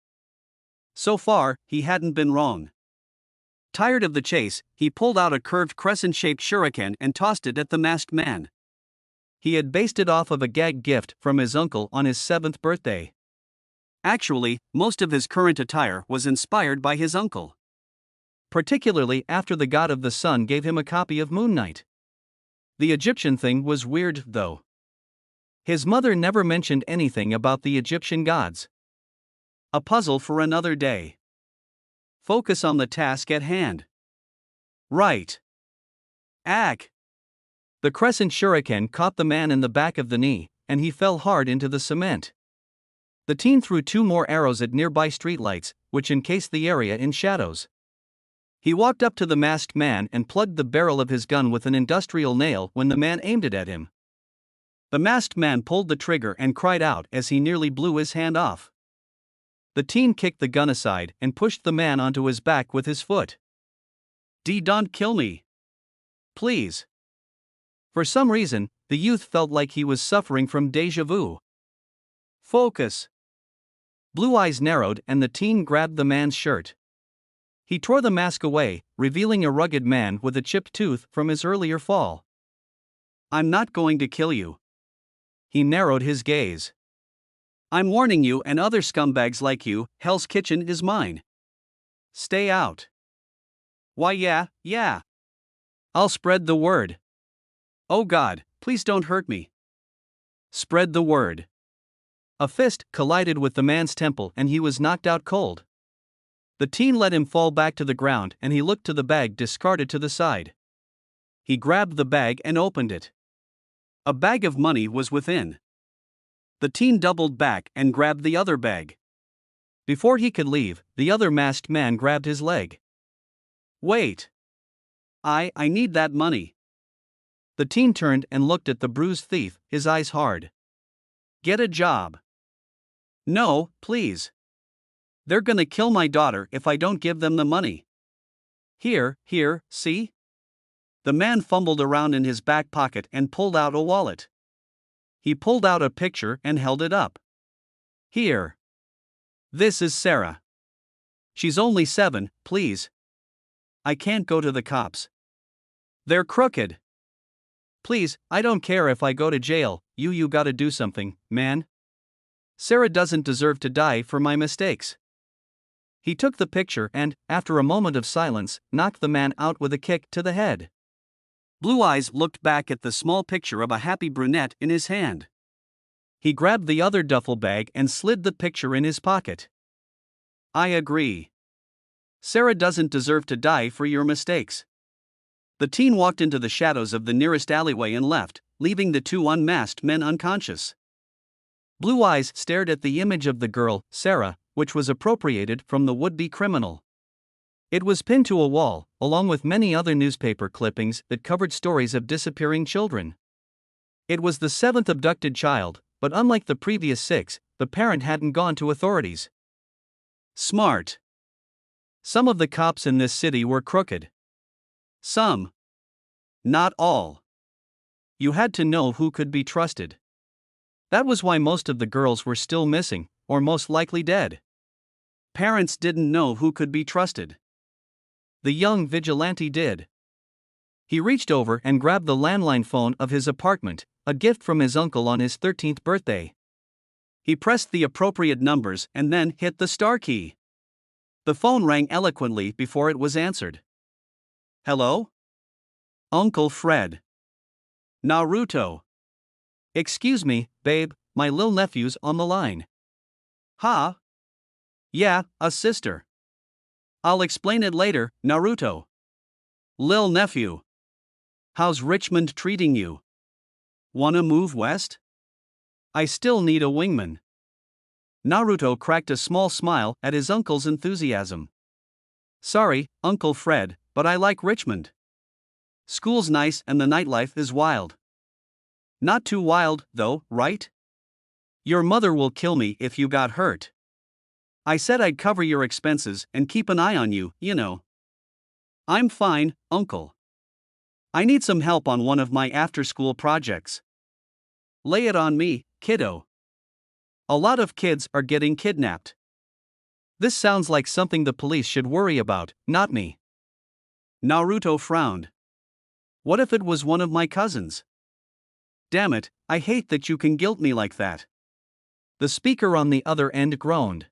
So far, he hadn't been wrong. Tired of the chase, he pulled out a curved crescent-shaped shuriken and tossed it at the masked man. He had based it off of a gag gift from his uncle on his 7th birthday. Actually, most of his current attire was inspired by his uncle. Particularly after the god of the sun gave him a copy of Moon Knight. The Egyptian thing was weird, though. His mother never mentioned anything about the Egyptian gods. A puzzle for another day. Focus on the task at hand. Right. Ack. The crescent shuriken caught the man in the back of the knee, and he fell hard into the cement. The teen threw 2 more arrows at nearby streetlights, which encased the area in shadows. He walked up to the masked man and plugged the barrel of his gun with an industrial nail when the man aimed it at him. The masked man pulled the trigger and cried out as he nearly blew his hand off. The teen kicked the gun aside and pushed the man onto his back with his foot. Don't kill me. Please. For some reason, the youth felt like he was suffering from déjà vu. Focus. Blue eyes narrowed and the teen grabbed the man's shirt. He tore the mask away, revealing a rugged man with a chipped tooth from his earlier fall. I'm not going to kill you. He narrowed his gaze. I'm warning you and other scumbags like you, Hell's Kitchen is mine. Stay out. Why yeah. I'll spread the word. Oh God, please don't hurt me. Spread the word. A fist collided with the man's temple and he was knocked out cold. The teen let him fall back to the ground and he looked to the bag discarded to the side. He grabbed the bag and opened it. A bag of money was within. The teen doubled back and grabbed the other bag. Before he could leave, the other masked man grabbed his leg. Wait. I need that money. The teen turned and looked at the bruised thief, his eyes hard. Get a job. No, please. They're gonna kill my daughter if I don't give them the money. Here, see? The man fumbled around in his back pocket and pulled out a wallet. He pulled out a picture and held it up. Here. This is Sarah. She's only 7, please. I can't go to the cops. They're crooked. Please, I don't care if I go to jail, you gotta do something, man. Sarah doesn't deserve to die for my mistakes. He took the picture and, after a moment of silence, knocked the man out with a kick to the head. Blue Eyes looked back at the small picture of a happy brunette in his hand. He grabbed the other duffel bag and slid the picture in his pocket. I agree. Sarah doesn't deserve to die for your mistakes. The teen walked into the shadows of the nearest alleyway and left, leaving the 2 unmasked men unconscious. Blue Eyes stared at the image of the girl, Sarah, which was appropriated from the would-be criminal. It was pinned to a wall, along with many other newspaper clippings that covered stories of disappearing children. It was the 7th abducted child, but unlike the previous 6, the parent hadn't gone to authorities. Smart. Some of the cops in this city were crooked. Some. Not all. You had to know who could be trusted. That was why most of the girls were still missing, or most likely dead. Parents didn't know who could be trusted. The young vigilante did. He reached over and grabbed the landline phone of his apartment, a gift from his uncle on his 13th birthday. He pressed the appropriate numbers and then hit the star key. The phone rang eloquently before it was answered. Hello? Uncle Fred. Naruto. Excuse me, babe, my lil nephew's on the line. Huh? Yeah, a sister. I'll explain it later, Naruto. Lil nephew. How's Richmond treating you? Wanna move west? I still need a wingman. Naruto cracked a small smile at his uncle's enthusiasm. Sorry, Uncle Fred, but I like Richmond. School's nice and the nightlife is wild. Not too wild, though, right? Your mother will kill me if you got hurt. I said I'd cover your expenses and keep an eye on you, you know. I'm fine, Uncle. I need some help on one of my after-school projects. Lay it on me, kiddo. A lot of kids are getting kidnapped. This sounds like something the police should worry about, not me. Naruto frowned. What if it was one of my cousins? Damn it, I hate that you can guilt me like that. The speaker on the other end groaned.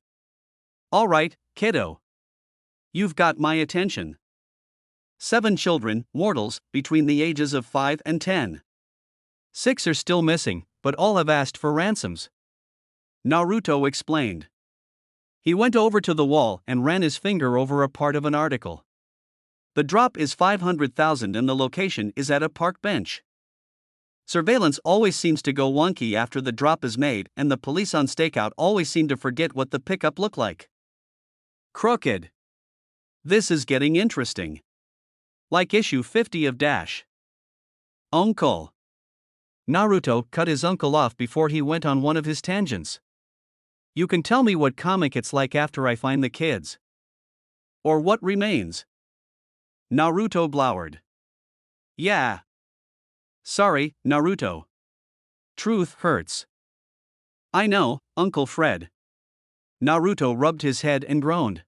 All right, kiddo. You've got my attention. 7 children, mortals, between the ages of 5 and 10. 6 are still missing, but all have asked for ransoms. Naruto explained. He went over to the wall and ran his finger over a part of an article. The drop is 500,000 and the location is at a park bench. Surveillance always seems to go wonky after the drop is made, and the police on stakeout always seem to forget what the pickup looked like. Crooked. This is getting interesting. Like issue 50 of Dash. Uncle. Naruto cut his uncle off before he went on one of his tangents. You can tell me what comic it's like after I find the kids. Or what remains. Naruto glowered. Yeah. Sorry, Naruto. Truth hurts. I know, Uncle Fred. Naruto rubbed his head and groaned.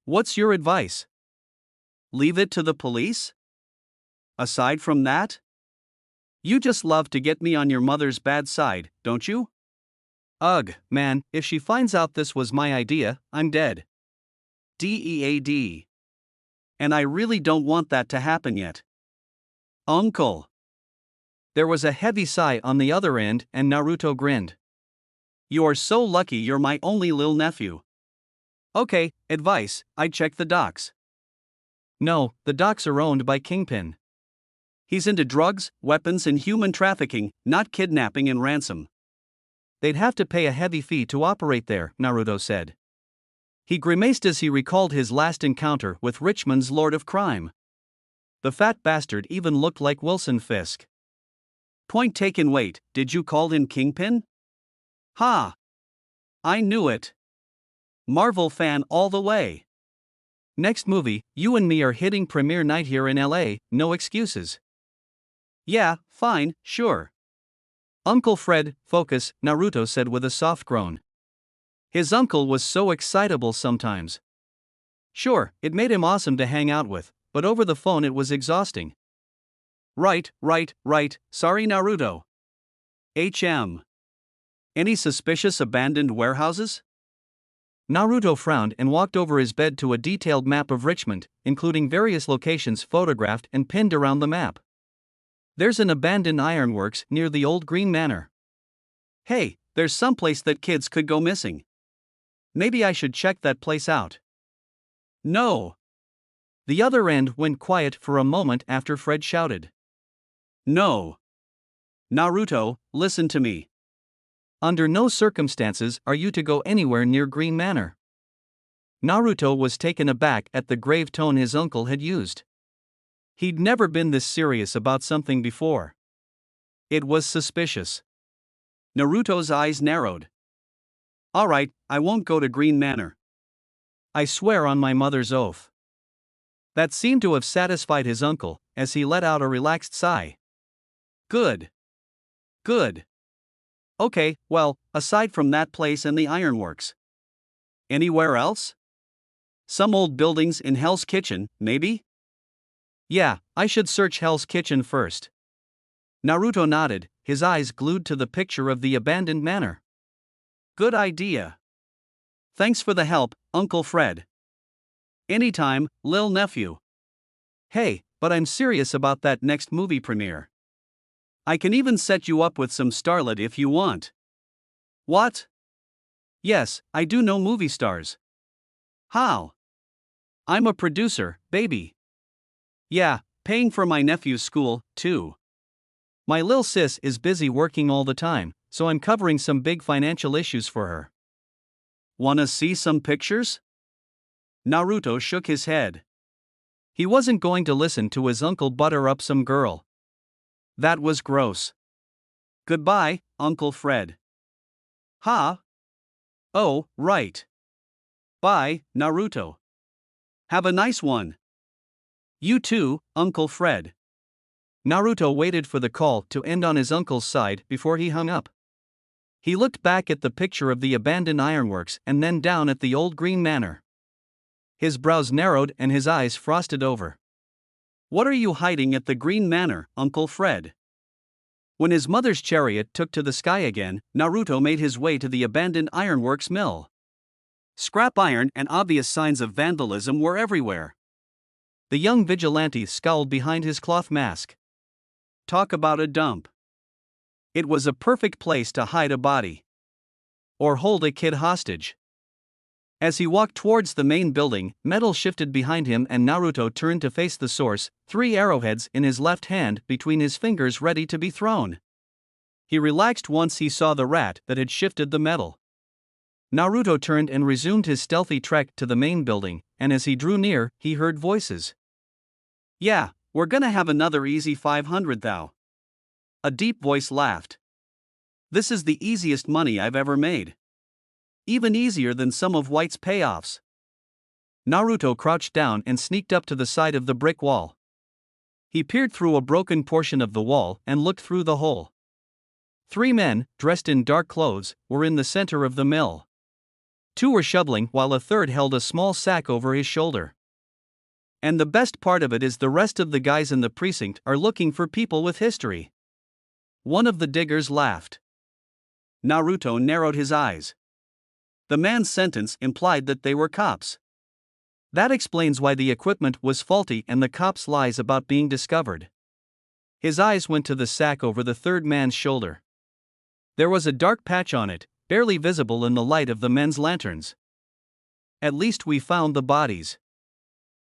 What's your advice? Leave it to the police? Aside from that? You just love to get me on your mother's bad side, don't you? Ugh, man, if she finds out this was my idea, I'm dead. Dead. And I really don't want that to happen yet. Uncle. There was a heavy sigh on the other end, and Naruto grinned. You're so lucky you're my only lil nephew. Okay, advice, I'd check the docks. No, the docks are owned by Kingpin. He's into drugs, weapons and human trafficking, not kidnapping and ransom. They'd have to pay a heavy fee to operate there, Naruto said. He grimaced as he recalled his last encounter with Richmond's Lord of Crime. The fat bastard even looked like Wilson Fisk. Point taken. Wait, did you call him Kingpin? Ha! I knew it. Marvel fan all the way. Next movie, you and me are hitting premiere night here in LA, no excuses. Yeah, fine, sure. Uncle Fred, focus, Naruto said with a soft groan. His uncle was so excitable sometimes. Sure, it made him awesome to hang out with, but over the phone it was exhausting. Right, sorry Naruto. Any suspicious abandoned warehouses? Naruto frowned and walked over his bed to a detailed map of Richmond, including various locations photographed and pinned around the map. There's an abandoned ironworks near the old Green Manor. Hey, there's someplace that kids could go missing. Maybe I should check that place out. No. The other end went quiet for a moment after Fred shouted. No. Naruto, listen to me. Under no circumstances are you to go anywhere near Green Manor. Naruto was taken aback at the grave tone his uncle had used. He'd never been this serious about something before. It was suspicious. Naruto's eyes narrowed. All right, I won't go to Green Manor. I swear on my mother's oath. That seemed to have satisfied his uncle, as he let out a relaxed sigh. Good. Okay, well, aside from that place and the ironworks. Anywhere else? Some old buildings in Hell's Kitchen, maybe? Yeah, I should search Hell's Kitchen first. Naruto nodded, his eyes glued to the picture of the abandoned manor. Good idea. Thanks for the help, Uncle Fred. Anytime, lil nephew. Hey, but I'm serious about that next movie premiere. I can even set you up with some starlet if you want. What? Yes, I do know movie stars. How? I'm a producer, baby. Yeah, paying for my nephew's school, too. My lil sis is busy working all the time, so I'm covering some big financial issues for her. Wanna see some pictures? Naruto shook his head. He wasn't going to listen to his uncle butter up some girl. That was gross. Goodbye, Uncle Fred. Huh? Oh, right. Bye, Naruto. Have a nice one. You too, Uncle Fred. Naruto waited for the call to end on his uncle's side before he hung up. He looked back at the picture of the abandoned ironworks and then down at the old green manor. His brows narrowed and his eyes frosted over. What are you hiding at the green manor, Uncle Fred? When his mother's chariot took to the sky again, Naruto made his way to the abandoned ironworks mill. Scrap iron and obvious signs of vandalism were everywhere. The young vigilante scowled behind his cloth mask. Talk about a dump. It was a perfect place to hide a body. Or hold a kid hostage. As he walked towards the main building, metal shifted behind him and Naruto turned to face the source, 3 arrowheads in his left hand between his fingers ready to be thrown. He relaxed once he saw the rat that had shifted the metal. Naruto turned and resumed his stealthy trek to the main building, and as he drew near, he heard voices. Yeah, we're gonna have another easy 500 thou. A deep voice laughed. This is the easiest money I've ever made. Even easier than some of White's payoffs. Naruto crouched down and sneaked up to the side of the brick wall. He peered through a broken portion of the wall and looked through the hole. 3 men, dressed in dark clothes, were in the center of the mill. 2 were shoveling while a third held a small sack over his shoulder. And the best part of it is the rest of the guys in the precinct are looking for people with history. One of the diggers laughed. Naruto narrowed his eyes. The man's sentence implied that they were cops. That explains why the equipment was faulty and the cops' lies about being discovered. His eyes went to the sack over the third man's shoulder. There was a dark patch on it, barely visible in the light of the men's lanterns. At least we found the bodies.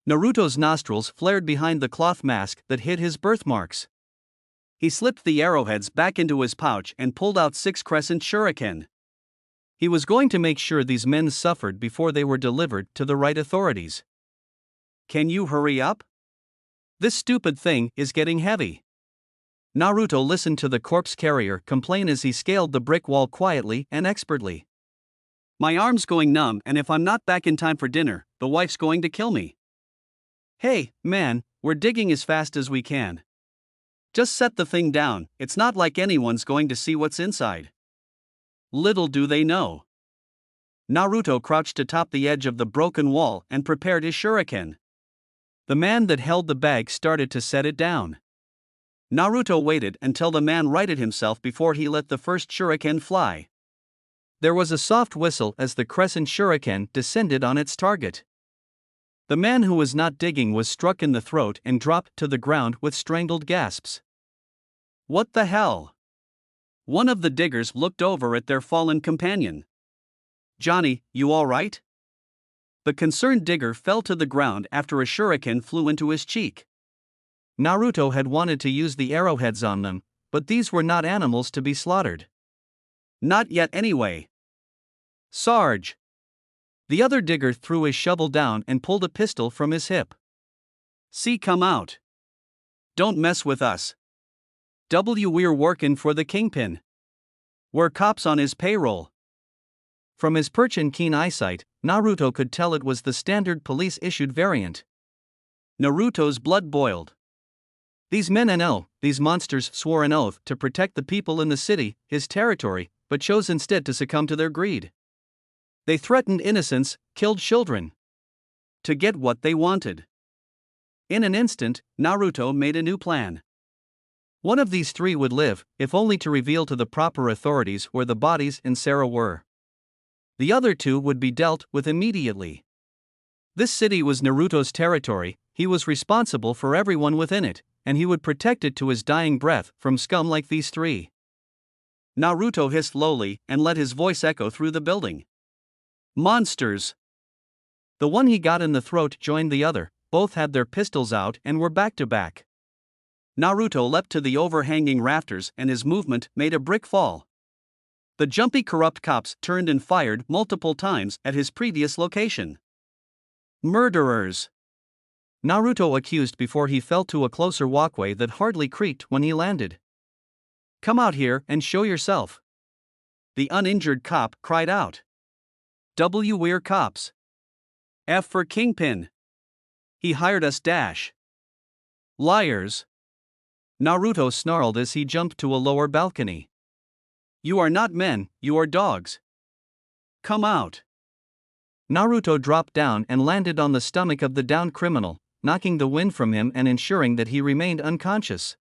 Naruto's nostrils flared behind the cloth mask that hid his birthmarks. He slipped the arrowheads back into his pouch and pulled out 6 crescent shuriken. He was going to make sure these men suffered before they were delivered to the right authorities. Can you hurry up? This stupid thing is getting heavy. Naruto listened to the corpse carrier complain as he scaled the brick wall quietly and expertly. My arm's going numb, and if I'm not back in time for dinner, the wife's going to kill me. Hey, man, we're digging as fast as we can. Just set the thing down, it's not like anyone's going to see what's inside. Little do they know. Naruto crouched atop the edge of the broken wall and prepared his shuriken. The man that held the bag started to set it down. Naruto waited until the man righted himself before he let the first shuriken fly. There was a soft whistle as the crescent shuriken descended on its target. The man who was not digging was struck in the throat and dropped to the ground with strangled gasps. What the hell? One of the diggers looked over at their fallen companion. Johnny, you all right? The concerned digger fell to the ground after a shuriken flew into his cheek. Naruto had wanted to use the arrowheads on them, but these were not animals to be slaughtered. Not yet anyway. Sarge. The other digger threw his shovel down and pulled a pistol from his hip. See, come out. Don't mess with us. We're workin' for the kingpin. We're cops on his payroll. From his perch and keen eyesight, Naruto could tell it was the standard police-issued variant. Naruto's blood boiled. These men and these monsters swore an oath to protect the people in the city, his territory, but chose instead to succumb to their greed. They threatened innocents, killed children. To get what they wanted. In an instant, Naruto made a new plan. One of these 3 would live, if only to reveal to the proper authorities where the bodies and Sarah were. The other two would be dealt with immediately. This city was Naruto's territory, he was responsible for everyone within it, and he would protect it to his dying breath from scum like these three. Naruto hissed lowly and let his voice echo through the building. Monsters! The one he got in the throat joined the other, both had their pistols out and were back to back. Naruto leapt to the overhanging rafters and his movement made a brick fall. The jumpy corrupt cops turned and fired multiple times at his previous location. Murderers! Naruto accused before he fell to a closer walkway that hardly creaked when he landed. Come out here and show yourself. The uninjured cop cried out. We're cops. F for Kingpin. He hired us dash. Liars. Naruto snarled as he jumped to a lower balcony. You are not men, you are dogs. Come out. Naruto dropped down and landed on the stomach of the downed criminal, knocking the wind from him and ensuring that he remained unconscious.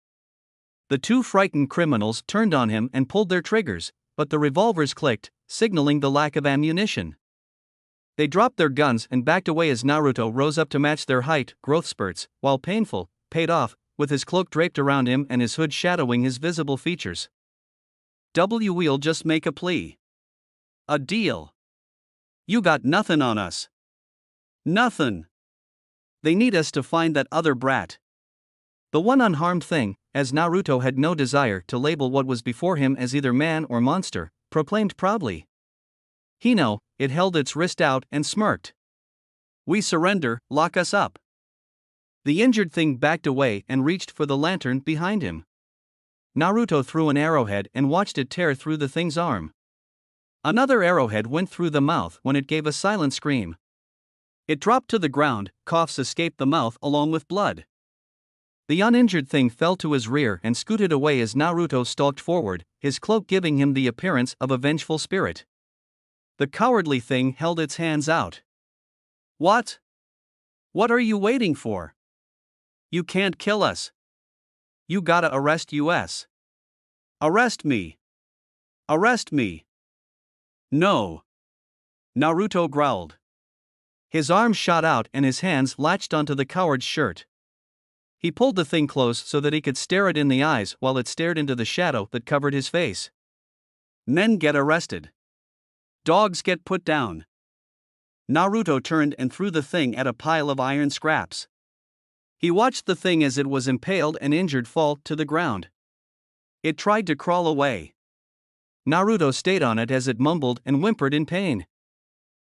The two frightened criminals turned on him and pulled their triggers, but the revolvers clicked, signaling the lack of ammunition. They dropped their guns and backed away as Naruto rose up to match their height. Growth spurts, while painful, paid off, with his cloak draped around him and his hood shadowing his visible features. We'll just make a plea. A deal. You got nothing on us. Nothing. They need us to find that other brat. The one unharmed thing, as Naruto had no desire to label what was before him as either man or monster, proclaimed proudly. Hino, it held its wrist out and smirked. We surrender, lock us up. The injured thing backed away and reached for the lantern behind him. Naruto threw an arrowhead and watched it tear through the thing's arm. Another arrowhead went through the mouth when it gave a silent scream. It dropped to the ground, coughs escaped the mouth along with blood. The uninjured thing fell to his rear and scooted away as Naruto stalked forward, his cloak giving him the appearance of a vengeful spirit. The cowardly thing held its hands out. What? What are you waiting for? You can't kill us. You gotta arrest us. Arrest me. Arrest me. No. Naruto growled. His arms shot out and his hands latched onto the coward's shirt. He pulled the thing close so that he could stare it in the eyes while it stared into the shadow that covered his face. Men get arrested. Dogs get put down. Naruto turned and threw the thing at a pile of iron scraps. He watched the thing as it was impaled and injured fall to the ground. It tried to crawl away. Naruto stayed on it as it mumbled and whimpered in pain.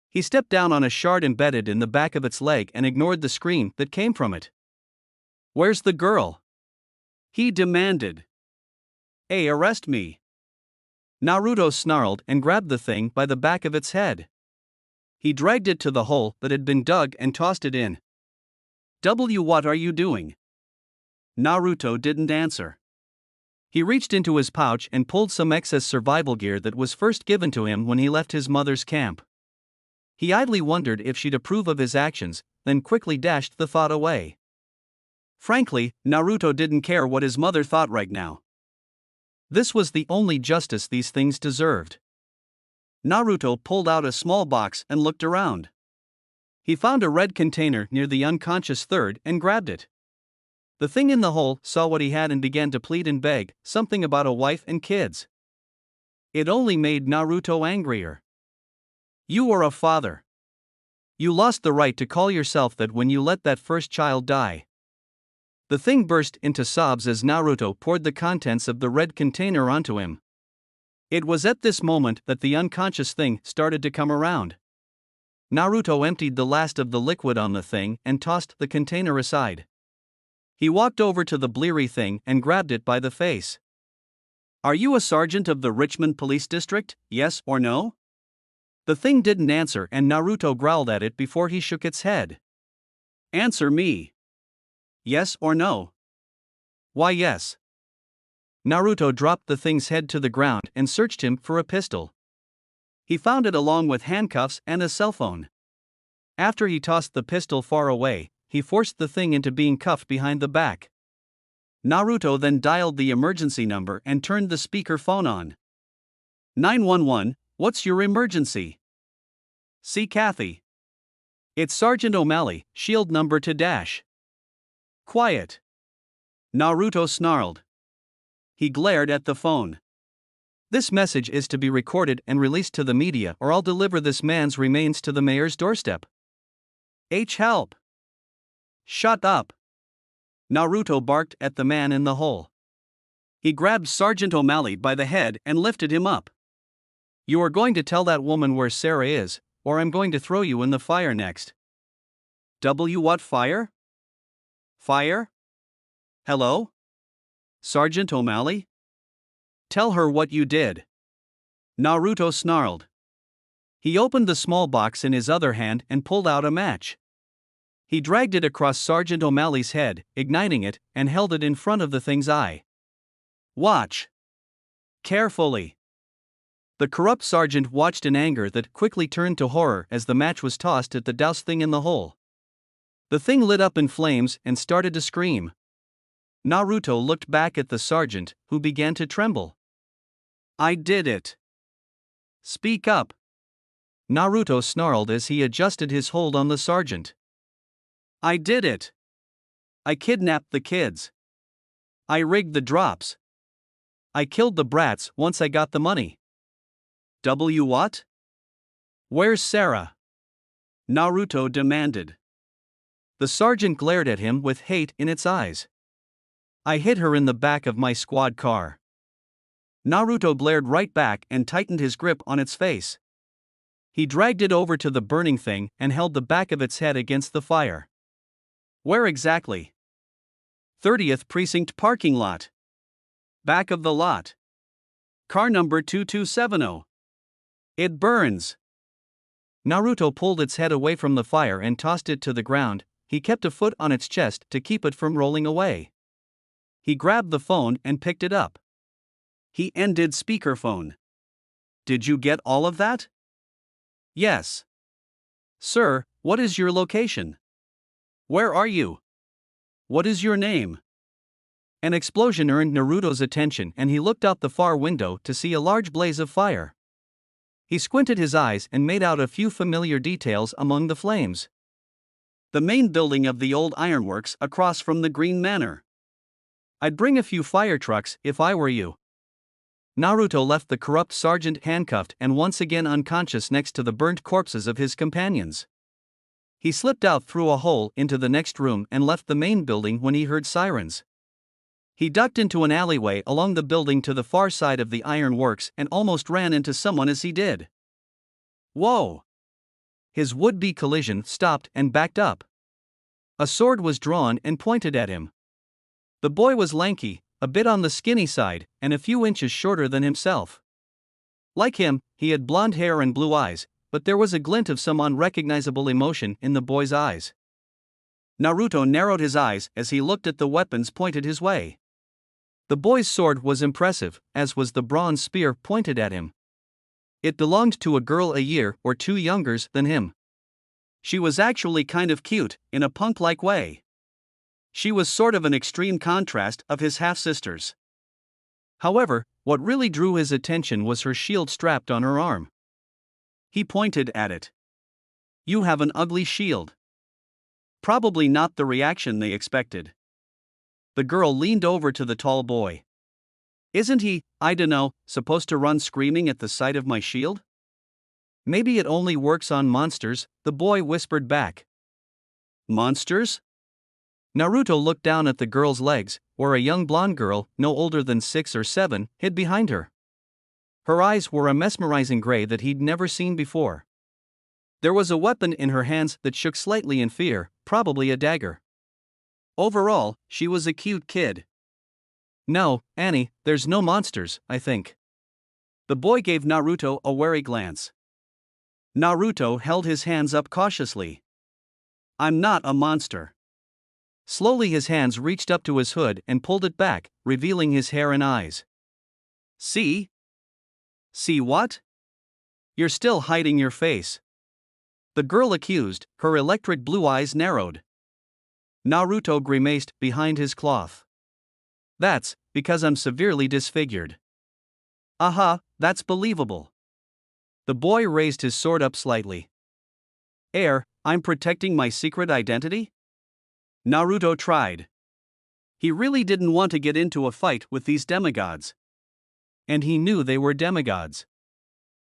He stepped down on a shard embedded in the back of its leg and ignored the scream that came from it. Where's the girl? He demanded. Hey, arrest me. Naruto snarled and grabbed the thing by the back of its head. He dragged it to the hole that had been dug and tossed it in. What are you doing? Naruto didn't answer. He reached into his pouch and pulled some excess survival gear that was first given to him when he left his mother's camp. He idly wondered if she'd approve of his actions, then quickly dashed the thought away. Frankly, Naruto didn't care what his mother thought right now. This was the only justice these things deserved. Naruto pulled out a small box and looked around. He found a red container near the unconscious third and grabbed it. The thing in the hole saw what he had and began to plead and beg, something about a wife and kids. It only made Naruto angrier. You are a father. You lost the right to call yourself that when you let that first child die. The thing burst into sobs as Naruto poured the contents of the red container onto him. It was at this moment that the unconscious thing started to come around. Naruto emptied the last of the liquid on the thing and tossed the container aside. He walked over to the bleary thing and grabbed it by the face. Are you a sergeant of the Richmond Police District, yes or no? The thing didn't answer and Naruto growled at it before he shook its head. Answer me. Yes or no? Why yes. Naruto dropped the thing's head to the ground and searched him for a pistol. He found it along with handcuffs and a cell phone. After he tossed the pistol far away, he forced the thing into being cuffed behind the back. Naruto then dialed the emergency number and turned the speaker phone on. 911, what's your emergency? See Kathy. It's Sergeant O'Malley, shield number to dash. Quiet. Naruto snarled. He glared at the phone. This message is to be recorded and released to the media, or I'll deliver this man's remains to the mayor's doorstep. Help! Shut up! Naruto barked at the man in the hole. He grabbed Sergeant O'Malley by the head and lifted him up. You are going to tell that woman where Sarah is, or I'm going to throw you in the fire next. What fire? Fire? Hello? Sergeant O'Malley? Tell her what you did. Naruto snarled. He opened the small box in his other hand and pulled out a match. He dragged it across Sergeant O'Malley's head, igniting it, and held it in front of the thing's eye. Watch. Carefully. The corrupt sergeant watched in anger that quickly turned to horror as the match was tossed at the doused thing in the hole. The thing lit up in flames and started to scream. Naruto looked back at the sergeant, who began to tremble. I did it. Speak up. Naruto snarled as he adjusted his hold on the sergeant. I did it. I kidnapped the kids. I rigged the drops. I killed the brats once I got the money. What? Where's Sarah? Naruto demanded. The sergeant glared at him with hate in its eyes. I hid her in the back of my squad car. Naruto blared right back and tightened his grip on its face. He dragged it over to the burning thing and held the back of its head against the fire. Where exactly? 30th Precinct parking lot. Back of the lot. Car number 2270. It burns. Naruto pulled its head away from the fire and tossed it to the ground. He kept a foot on its chest to keep it from rolling away. He grabbed the phone and picked it up. He ended speakerphone. Did you get all of that? Yes. Sir, what is your location? Where are you? What is your name? An explosion earned Naruto's attention and he looked out the far window to see a large blaze of fire. He squinted his eyes and made out a few familiar details among the flames. The main building of the old ironworks across from the Green Manor. I'd bring a few fire trucks if I were you. Naruto left the corrupt sergeant handcuffed and once again unconscious next to the burnt corpses of his companions. He slipped out through a hole into the next room and left the main building when he heard sirens. He ducked into an alleyway along the building to the far side of the iron works and almost ran into someone as he did. Whoa! His would-be collision stopped and backed up. A sword was drawn and pointed at him. The boy was lanky, a bit on the skinny side, and a few inches shorter than himself. Like him, he had blonde hair and blue eyes, but there was a glint of some unrecognizable emotion in the boy's eyes. Naruto narrowed his eyes as he looked at the weapons pointed his way. The boy's sword was impressive, as was the bronze spear pointed at him. It belonged to a girl a year or two younger than him. She was actually kind of cute, in a punk-like way. She was sort of an extreme contrast of his half-sisters. However, what really drew his attention was her shield strapped on her arm. He pointed at it. You have an ugly shield. Probably not the reaction they expected. The girl leaned over to the tall boy. Isn't he, I dunno, supposed to run screaming at the sight of my shield? Maybe it only works on monsters, the boy whispered back. Monsters? Naruto looked down at the girl's legs, where a young blonde girl, no older than 6 or 7, hid behind her. Her eyes were a mesmerizing gray that he'd never seen before. There was a weapon in her hands that shook slightly in fear, probably a dagger. Overall, she was a cute kid. No, Annie, there's no monsters, I think. The boy gave Naruto a wary glance. Naruto held his hands up cautiously. I'm not a monster. Slowly his hands reached up to his hood and pulled it back, revealing his hair and eyes. See? See what? You're still hiding your face. The girl accused, her electric blue eyes narrowed. Naruto grimaced behind his cloth. That's because I'm severely disfigured. Aha, that's believable. The boy raised his sword up slightly. I'm protecting my secret identity? Naruto tried. He really didn't want to get into a fight with these demigods. And he knew they were demigods.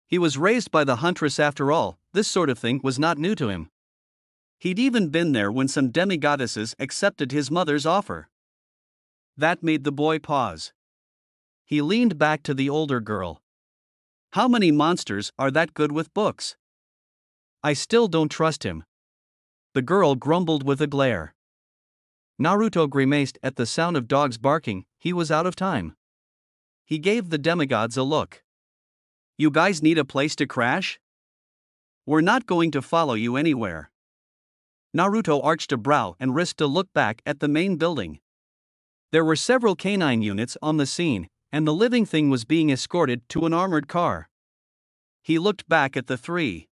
He was raised by the huntress after all, this sort of thing was not new to him. He'd even been there when some demigoddesses accepted his mother's offer. That made the boy pause. He leaned back to the older girl. How many monsters are that good with books? I still don't trust him. The girl grumbled with a glare. Naruto grimaced at the sound of dogs barking, he was out of time. He gave the demigods a look. You guys need a place to crash? We're not going to follow you anywhere. Naruto arched a brow and risked a look back at the main building. There were several canine units on the scene, and the living thing was being escorted to an armored car. He looked back at the three.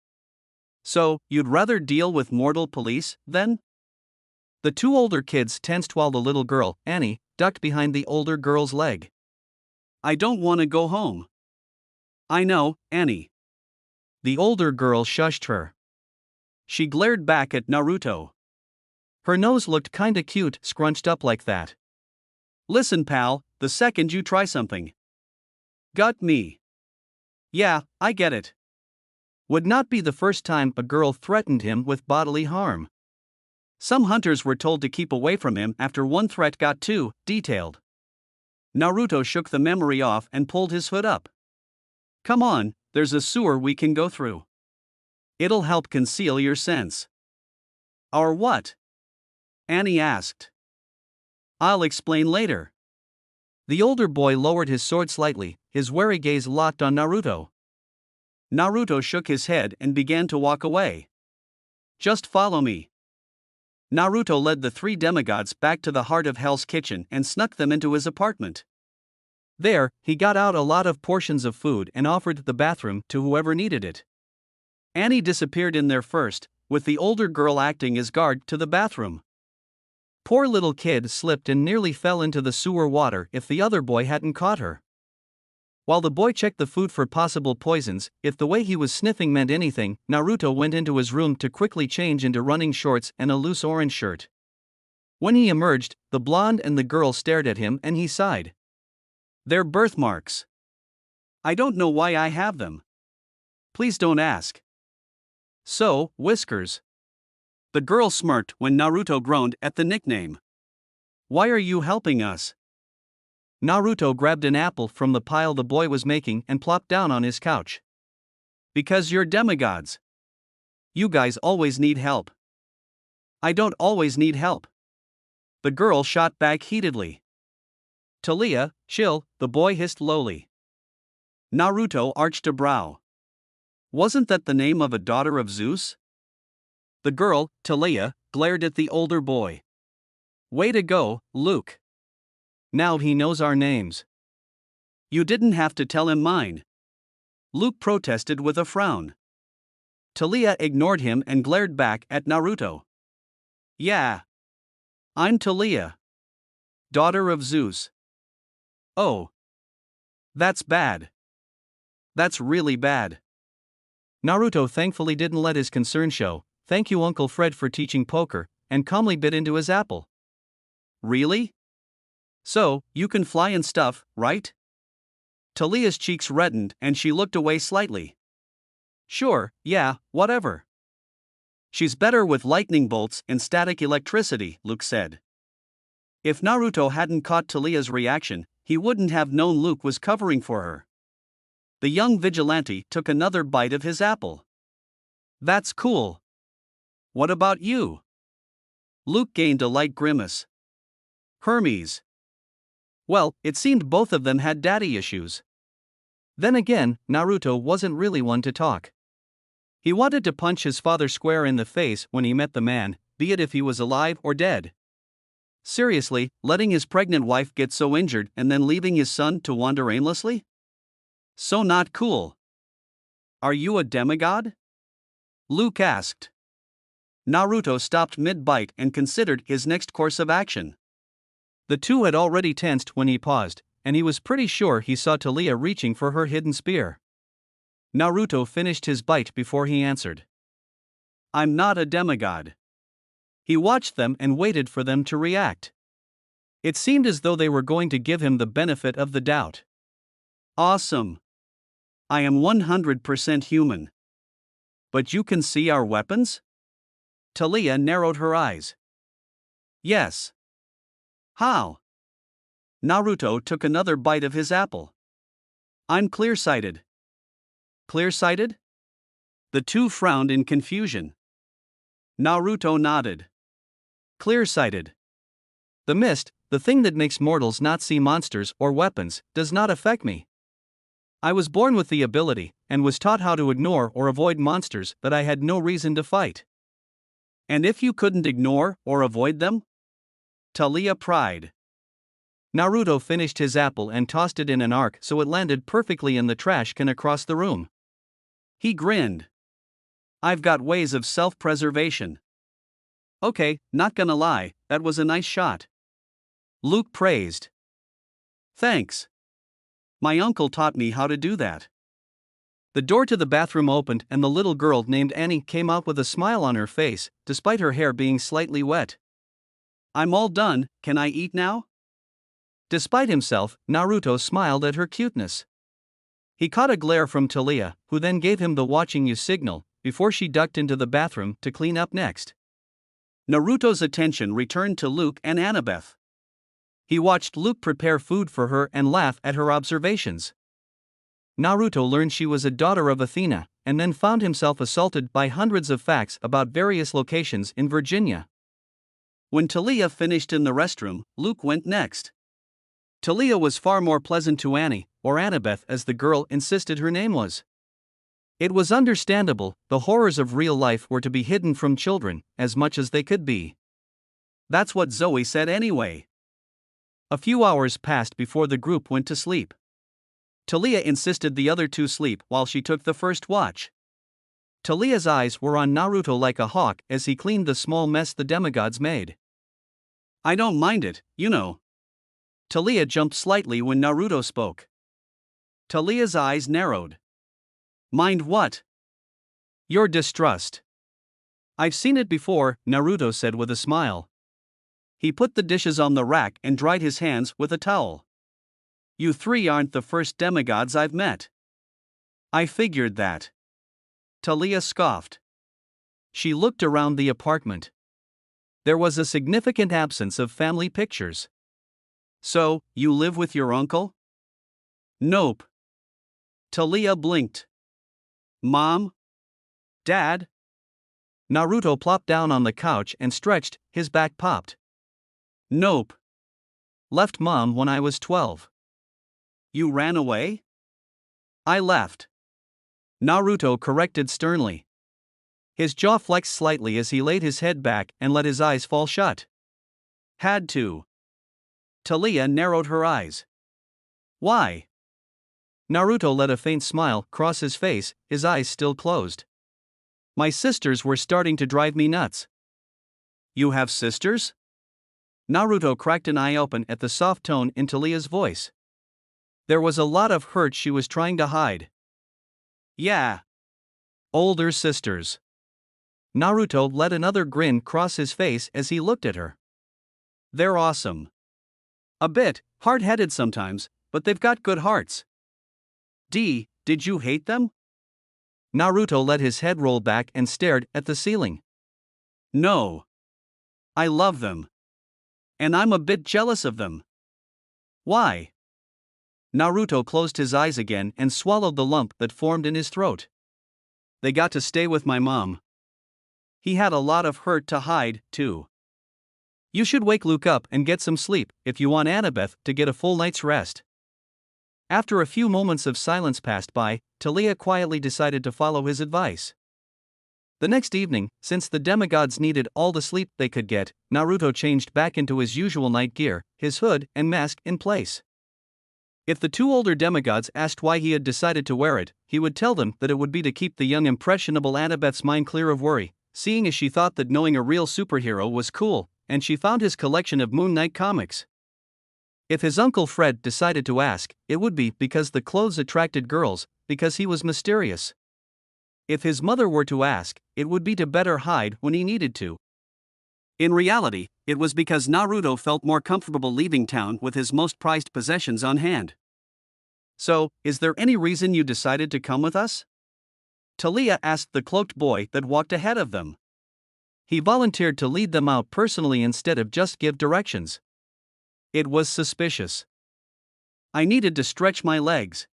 So, you'd rather deal with mortal police, then? The two older kids tensed while the little girl, Annie, ducked behind the older girl's leg. I don't want to go home. I know, Annie. The older girl shushed her. She glared back at Naruto. Her nose looked kinda cute, scrunched up like that. Listen, pal, the second you try something. Got me. Yeah, I get it. Would not be the first time a girl threatened him with bodily harm. Some hunters were told to keep away from him after one threat got too detailed. Naruto shook the memory off and pulled his hood up. Come on, there's a sewer we can go through. It'll help conceal your sense. Or what? Annie asked. I'll explain later. The older boy lowered his sword slightly, his wary gaze locked on Naruto. Naruto shook his head and began to walk away. Just follow me. Naruto led the three demigods back to the heart of Hell's Kitchen and snuck them into his apartment. There, he got out a lot of portions of food and offered the bathroom to whoever needed it. Annie disappeared in there first, with the older girl acting as guard to the bathroom. Poor little kid slipped and nearly fell into the sewer water if the other boy hadn't caught her. While the boy checked the food for possible poisons, if the way he was sniffing meant anything, Naruto went into his room to quickly change into running shorts and a loose orange shirt. When he emerged, the blonde and the girl stared at him and he sighed. They're birthmarks. I don't know why I have them. Please don't ask. So, Whiskers. The girl smirked when Naruto groaned at the nickname. Why are you helping us? Naruto grabbed an apple from the pile the boy was making and plopped down on his couch. Because you're demigods. You guys always need help. I don't always need help. The girl shot back heatedly. Talia, chill, the boy hissed lowly. Naruto arched a brow. Wasn't that the name of a daughter of Zeus? The girl, Talia, glared at the older boy. Way to go, Luke. Now he knows our names. You didn't have to tell him mine. Luke protested with a frown. Talia ignored him and glared back at Naruto. Yeah. I'm Talia. Daughter of Zeus. Oh. That's bad. That's really bad. Naruto thankfully didn't let his concern show. Thank you Uncle Fred for teaching poker, and calmly bit into his apple. Really? So, you can fly and stuff, right? Talia's cheeks reddened and she looked away slightly. Sure, yeah, whatever. She's better with lightning bolts and static electricity, Luke said. If Naruto hadn't caught Talia's reaction, he wouldn't have known Luke was covering for her. The young vigilante took another bite of his apple. That's cool. What about you? Luke gained a light grimace. Hermes. Well, it seemed both of them had daddy issues. Then again, Naruto wasn't really one to talk. He wanted to punch his father square in the face when he met the man, be it if he was alive or dead. Seriously, letting his pregnant wife get so injured and then leaving his son to wander aimlessly? So not cool. Are you a demigod? Luke asked. Naruto stopped mid-bite and considered his next course of action. The two had already tensed when he paused, and he was pretty sure he saw Talia reaching for her hidden spear. Naruto finished his bite before he answered. I'm not a demigod. He watched them and waited for them to react. It seemed as though they were going to give him the benefit of the doubt. Awesome. I am 100% human. But you can see our weapons? Talia narrowed her eyes. Yes. How? Naruto took another bite of his apple. I'm clear-sighted. Clear-sighted? The two frowned in confusion. Naruto nodded. Clear-sighted. The mist, the thing that makes mortals not see monsters or weapons, does not affect me. I was born with the ability, and was taught how to ignore or avoid monsters that I had no reason to fight. And if you couldn't ignore or avoid them? Talia pried. Naruto finished his apple and tossed it in an arc so it landed perfectly in the trash can across the room. He grinned. I've got ways of self-preservation. Okay, not gonna lie, that was a nice shot. Luke praised. Thanks. My uncle taught me how to do that. The door to the bathroom opened and the little girl named Annie came out with a smile on her face, despite her hair being slightly wet. I'm all done, can I eat now? Despite himself, Naruto smiled at her cuteness. He caught a glare from Talia, who then gave him the watching you signal, before she ducked into the bathroom to clean up next. Naruto's attention returned to Luke and Annabeth. He watched Luke prepare food for her and laugh at her observations. Naruto learned she was a daughter of Athena, and then found himself assaulted by hundreds of facts about various locations in Virginia. When Talia finished in the restroom, Luke went next. Talia was far more pleasant to Annie, or Annabeth as the girl insisted her name was. It was understandable, the horrors of real life were to be hidden from children, as much as they could be. That's what Zoe said anyway. A few hours passed before the group went to sleep. Talia insisted the other two sleep while she took the first watch. Talia's eyes were on Naruto like a hawk as he cleaned the small mess the demigods made. I don't mind it, you know. Talia jumped slightly when Naruto spoke. Talia's eyes narrowed. Mind what? Your distrust. I've seen it before, Naruto said with a smile. He put the dishes on the rack and dried his hands with a towel. You three aren't the first demigods I've met. I figured that. Talia scoffed. She looked around the apartment. There was a significant absence of family pictures. So, you live with your uncle? Nope. Talia blinked. Mom? Dad? Naruto plopped down on the couch and stretched, his back popped. Nope. Left Mom when I was 12. You ran away? I left. Naruto corrected sternly. His jaw flexed slightly as he laid his head back and let his eyes fall shut. Had to. Talia narrowed her eyes. Why? Naruto let a faint smile cross his face, his eyes still closed. My sisters were starting to drive me nuts. You have sisters? Naruto cracked an eye open at the soft tone in Talia's voice. There was a lot of hurt she was trying to hide. Yeah. Older sisters. Naruto let another grin cross his face as he looked at her. They're awesome. A bit hard-headed sometimes, but they've got good hearts. Did you hate them? Naruto let his head roll back and stared at the ceiling. No. I love them. And I'm a bit jealous of them. Why? Naruto closed his eyes again and swallowed the lump that formed in his throat. They got to stay with my mom. He had a lot of hurt to hide, too. You should wake Luke up and get some sleep if you want Annabeth to get a full night's rest. After a few moments of silence passed by, Talia quietly decided to follow his advice. The next evening, since the demigods needed all the sleep they could get, Naruto changed back into his usual night gear, his hood and mask in place. If the two older demigods asked why he had decided to wear it, he would tell them that it would be to keep the young impressionable Annabeth's mind clear of worry, seeing as she thought that knowing a real superhero was cool, and she found his collection of Moon Knight comics. If his Uncle Fred decided to ask, it would be because the clothes attracted girls, because he was mysterious. If his mother were to ask, it would be to better hide when he needed to. In reality, it was because Naruto felt more comfortable leaving town with his most prized possessions on hand. So, is there any reason you decided to come with us? Talia asked the cloaked boy that walked ahead of them. He volunteered to lead them out personally instead of just give directions. It was suspicious. I needed to stretch my legs.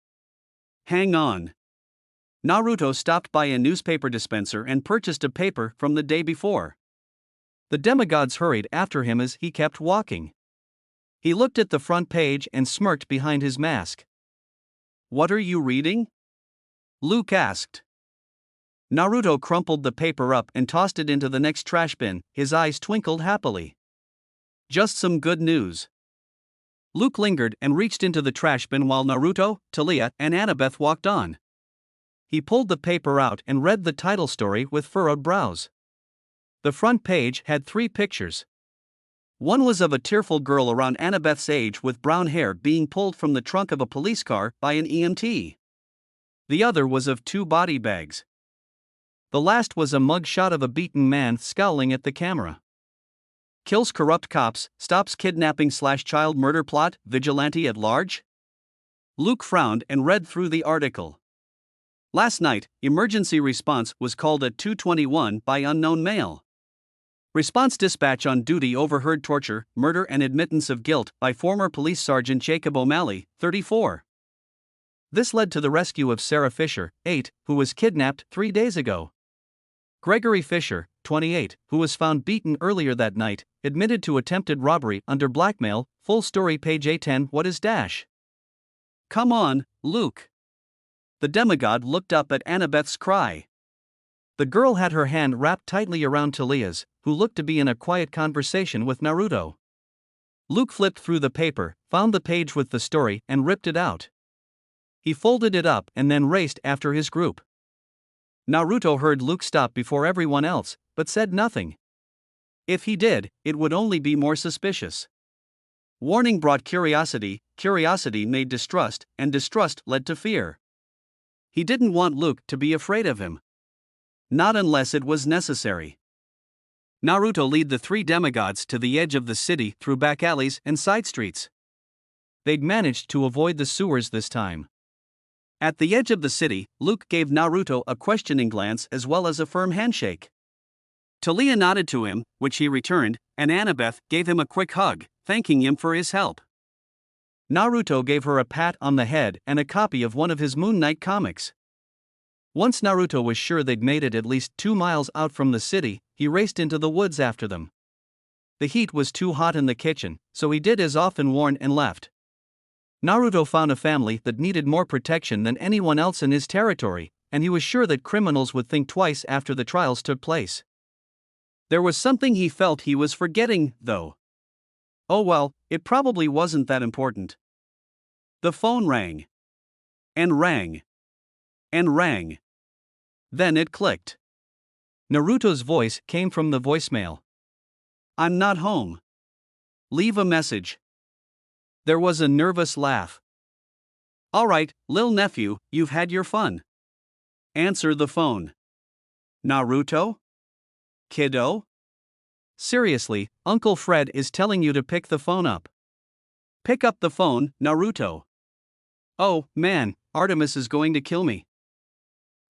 Hang on. Naruto stopped by a newspaper dispenser and purchased a paper from the day before. The demigods hurried after him as he kept walking. He looked at the front page and smirked behind his mask. What are you reading? Luke asked. Naruto crumpled the paper up and tossed it into the next trash bin, his eyes twinkled happily. Just some good news. Luke lingered and reached into the trash bin while Naruto, Talia, and Annabeth walked on. He pulled the paper out and read the title story with furrowed brows. The front page had 3 pictures. One was of a tearful girl around Annabeth's age with brown hair being pulled from the trunk of a police car by an EMT. The other was of 2 body bags. The last was a mug shot of a beaten man scowling at the camera. Kills corrupt cops, stops kidnapping/child murder plot, vigilante at large? Luke frowned and read through the article. Last night, emergency response was called at 2:21 by unknown male. Response dispatch on duty overheard torture, murder and admittance of guilt by former police sergeant Jacob O'Malley, 34. This led to the rescue of Sarah Fisher, 8, who was kidnapped 3 days ago. Gregory Fisher, 28, who was found beaten earlier that night, admitted to attempted robbery under blackmail. Full story page A10. What is dash? Come on, Luke. The demigod looked up at Annabeth's cry. The girl had her hand wrapped tightly around Talia's, who looked to be in a quiet conversation with Naruto. Luke flipped through the paper, found the page with the story, and ripped it out. He folded it up and then raced after his group. Naruto heard Luke stop before everyone else, but said nothing. If he did, it would only be more suspicious. Warning brought curiosity, curiosity made distrust, and distrust led to fear. He didn't want Luke to be afraid of him. Not unless it was necessary. Naruto led the 3 demigods to the edge of the city through back alleys and side streets. They'd managed to avoid the sewers this time. At the edge of the city, Luke gave Naruto a questioning glance as well as a firm handshake. Talia nodded to him, which he returned, and Annabeth gave him a quick hug, thanking him for his help. Naruto gave her a pat on the head and a copy of one of his Moon Knight comics. Once Naruto was sure they'd made it at least 2 miles out from the city, he raced into the woods after them. The heat was too hot in the kitchen, so he did as often warned and left. Naruto found a family that needed more protection than anyone else in his territory, and he was sure that criminals would think twice after the trials took place. There was something he felt he was forgetting, though. Oh well, it probably wasn't that important. The phone rang. And rang. And rang. Then it clicked. Naruto's voice came from the voicemail. I'm not home. Leave a message. There was a nervous laugh. All right, lil nephew, you've had your fun. Answer the phone. Naruto? Kiddo? Seriously, Uncle Fred is telling you to pick the phone up. Pick up the phone, Naruto. Oh, man, Artemis is going to kill me.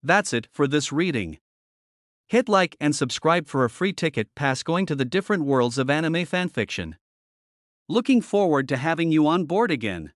That's it for this reading. Hit like and subscribe for a free ticket pass going to the different worlds of anime fanfiction. Looking forward to having you on board again.